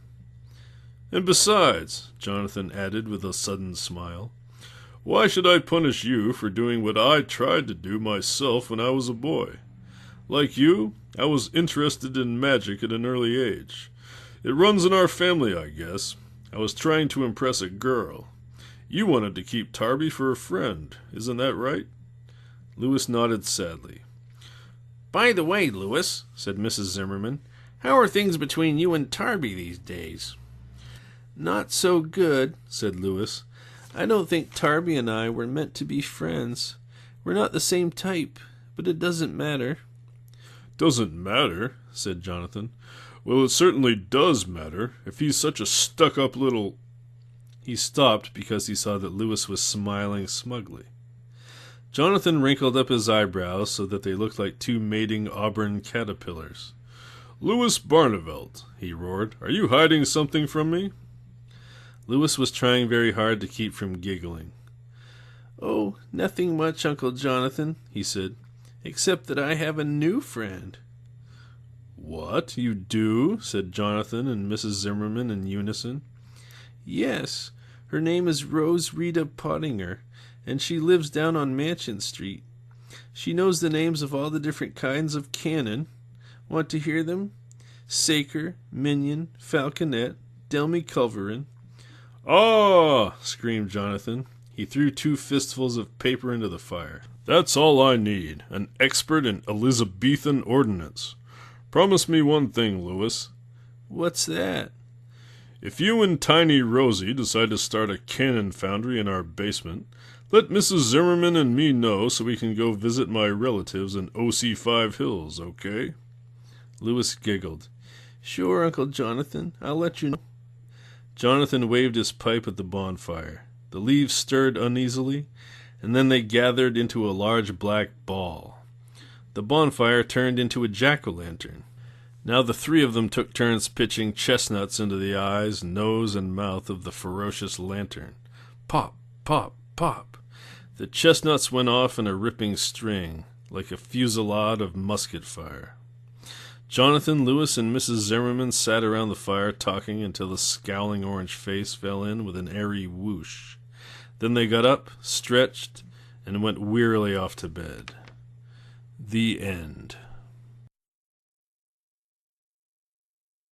And besides, Jonathan added with a sudden smile, why should I punish you for doing what I tried to do myself when I was a boy? Like you, I was interested in magic at an early age. It runs in our family, I guess. I was trying to impress a girl. You wanted to keep Tarby for a friend, isn't that right? Louis nodded sadly. By the way, Louis, said Mrs. Zimmerman, how are things between you and Tarby these days? Not so good, said Louis. I don't think Tarby and I were meant to be friends. We're not the same type, but it doesn't matter. Doesn't matter, said Jonathan. Well, it certainly does matter, if he's such a stuck-up little... He stopped because he saw that Louis was smiling smugly. Jonathan wrinkled up his eyebrows so that they looked like 2 mating auburn caterpillars. Louis Barneveld, he roared, are you hiding something from me? Louis was trying very hard to keep from giggling. Oh, nothing much, Uncle Jonathan, he said, except that I have a new friend. What, you do? Said Jonathan and Mrs. Zimmerman in unison. Yes, her name is Rose Rita Pottinger, and she lives down on Mansion Street. She knows the names of all the different kinds of cannon. Want to hear them? Saker, Minion, Falconet, Delmy Culverin. Ah! Screamed Jonathan. He threw 2 fistfuls of paper into the fire. That's all I need, an expert in Elizabethan ordnance. Promise me one thing, Lewis. What's that? If you and Tiny Rosie decide to start a cannon foundry in our basement, let Mrs. Zimmerman and me know so we can go visit my relatives in OC5 Hills, okay? Lewis giggled. Sure, Uncle Jonathan. I'll let you know. Jonathan waved his pipe at the bonfire. The leaves stirred uneasily, and then they gathered into a large black ball. The bonfire turned into a jack-o'-lantern. Now the 3 of them took turns pitching chestnuts into the eyes, nose, and mouth of the ferocious lantern. Pop, pop, pop. The chestnuts went off in a ripping string, like a fusillade of musket fire. Jonathan, Lewis, and Mrs. Zimmerman sat around the fire talking until the scowling orange face fell in with an airy whoosh. Then they got up, stretched, and went wearily off to bed. The end.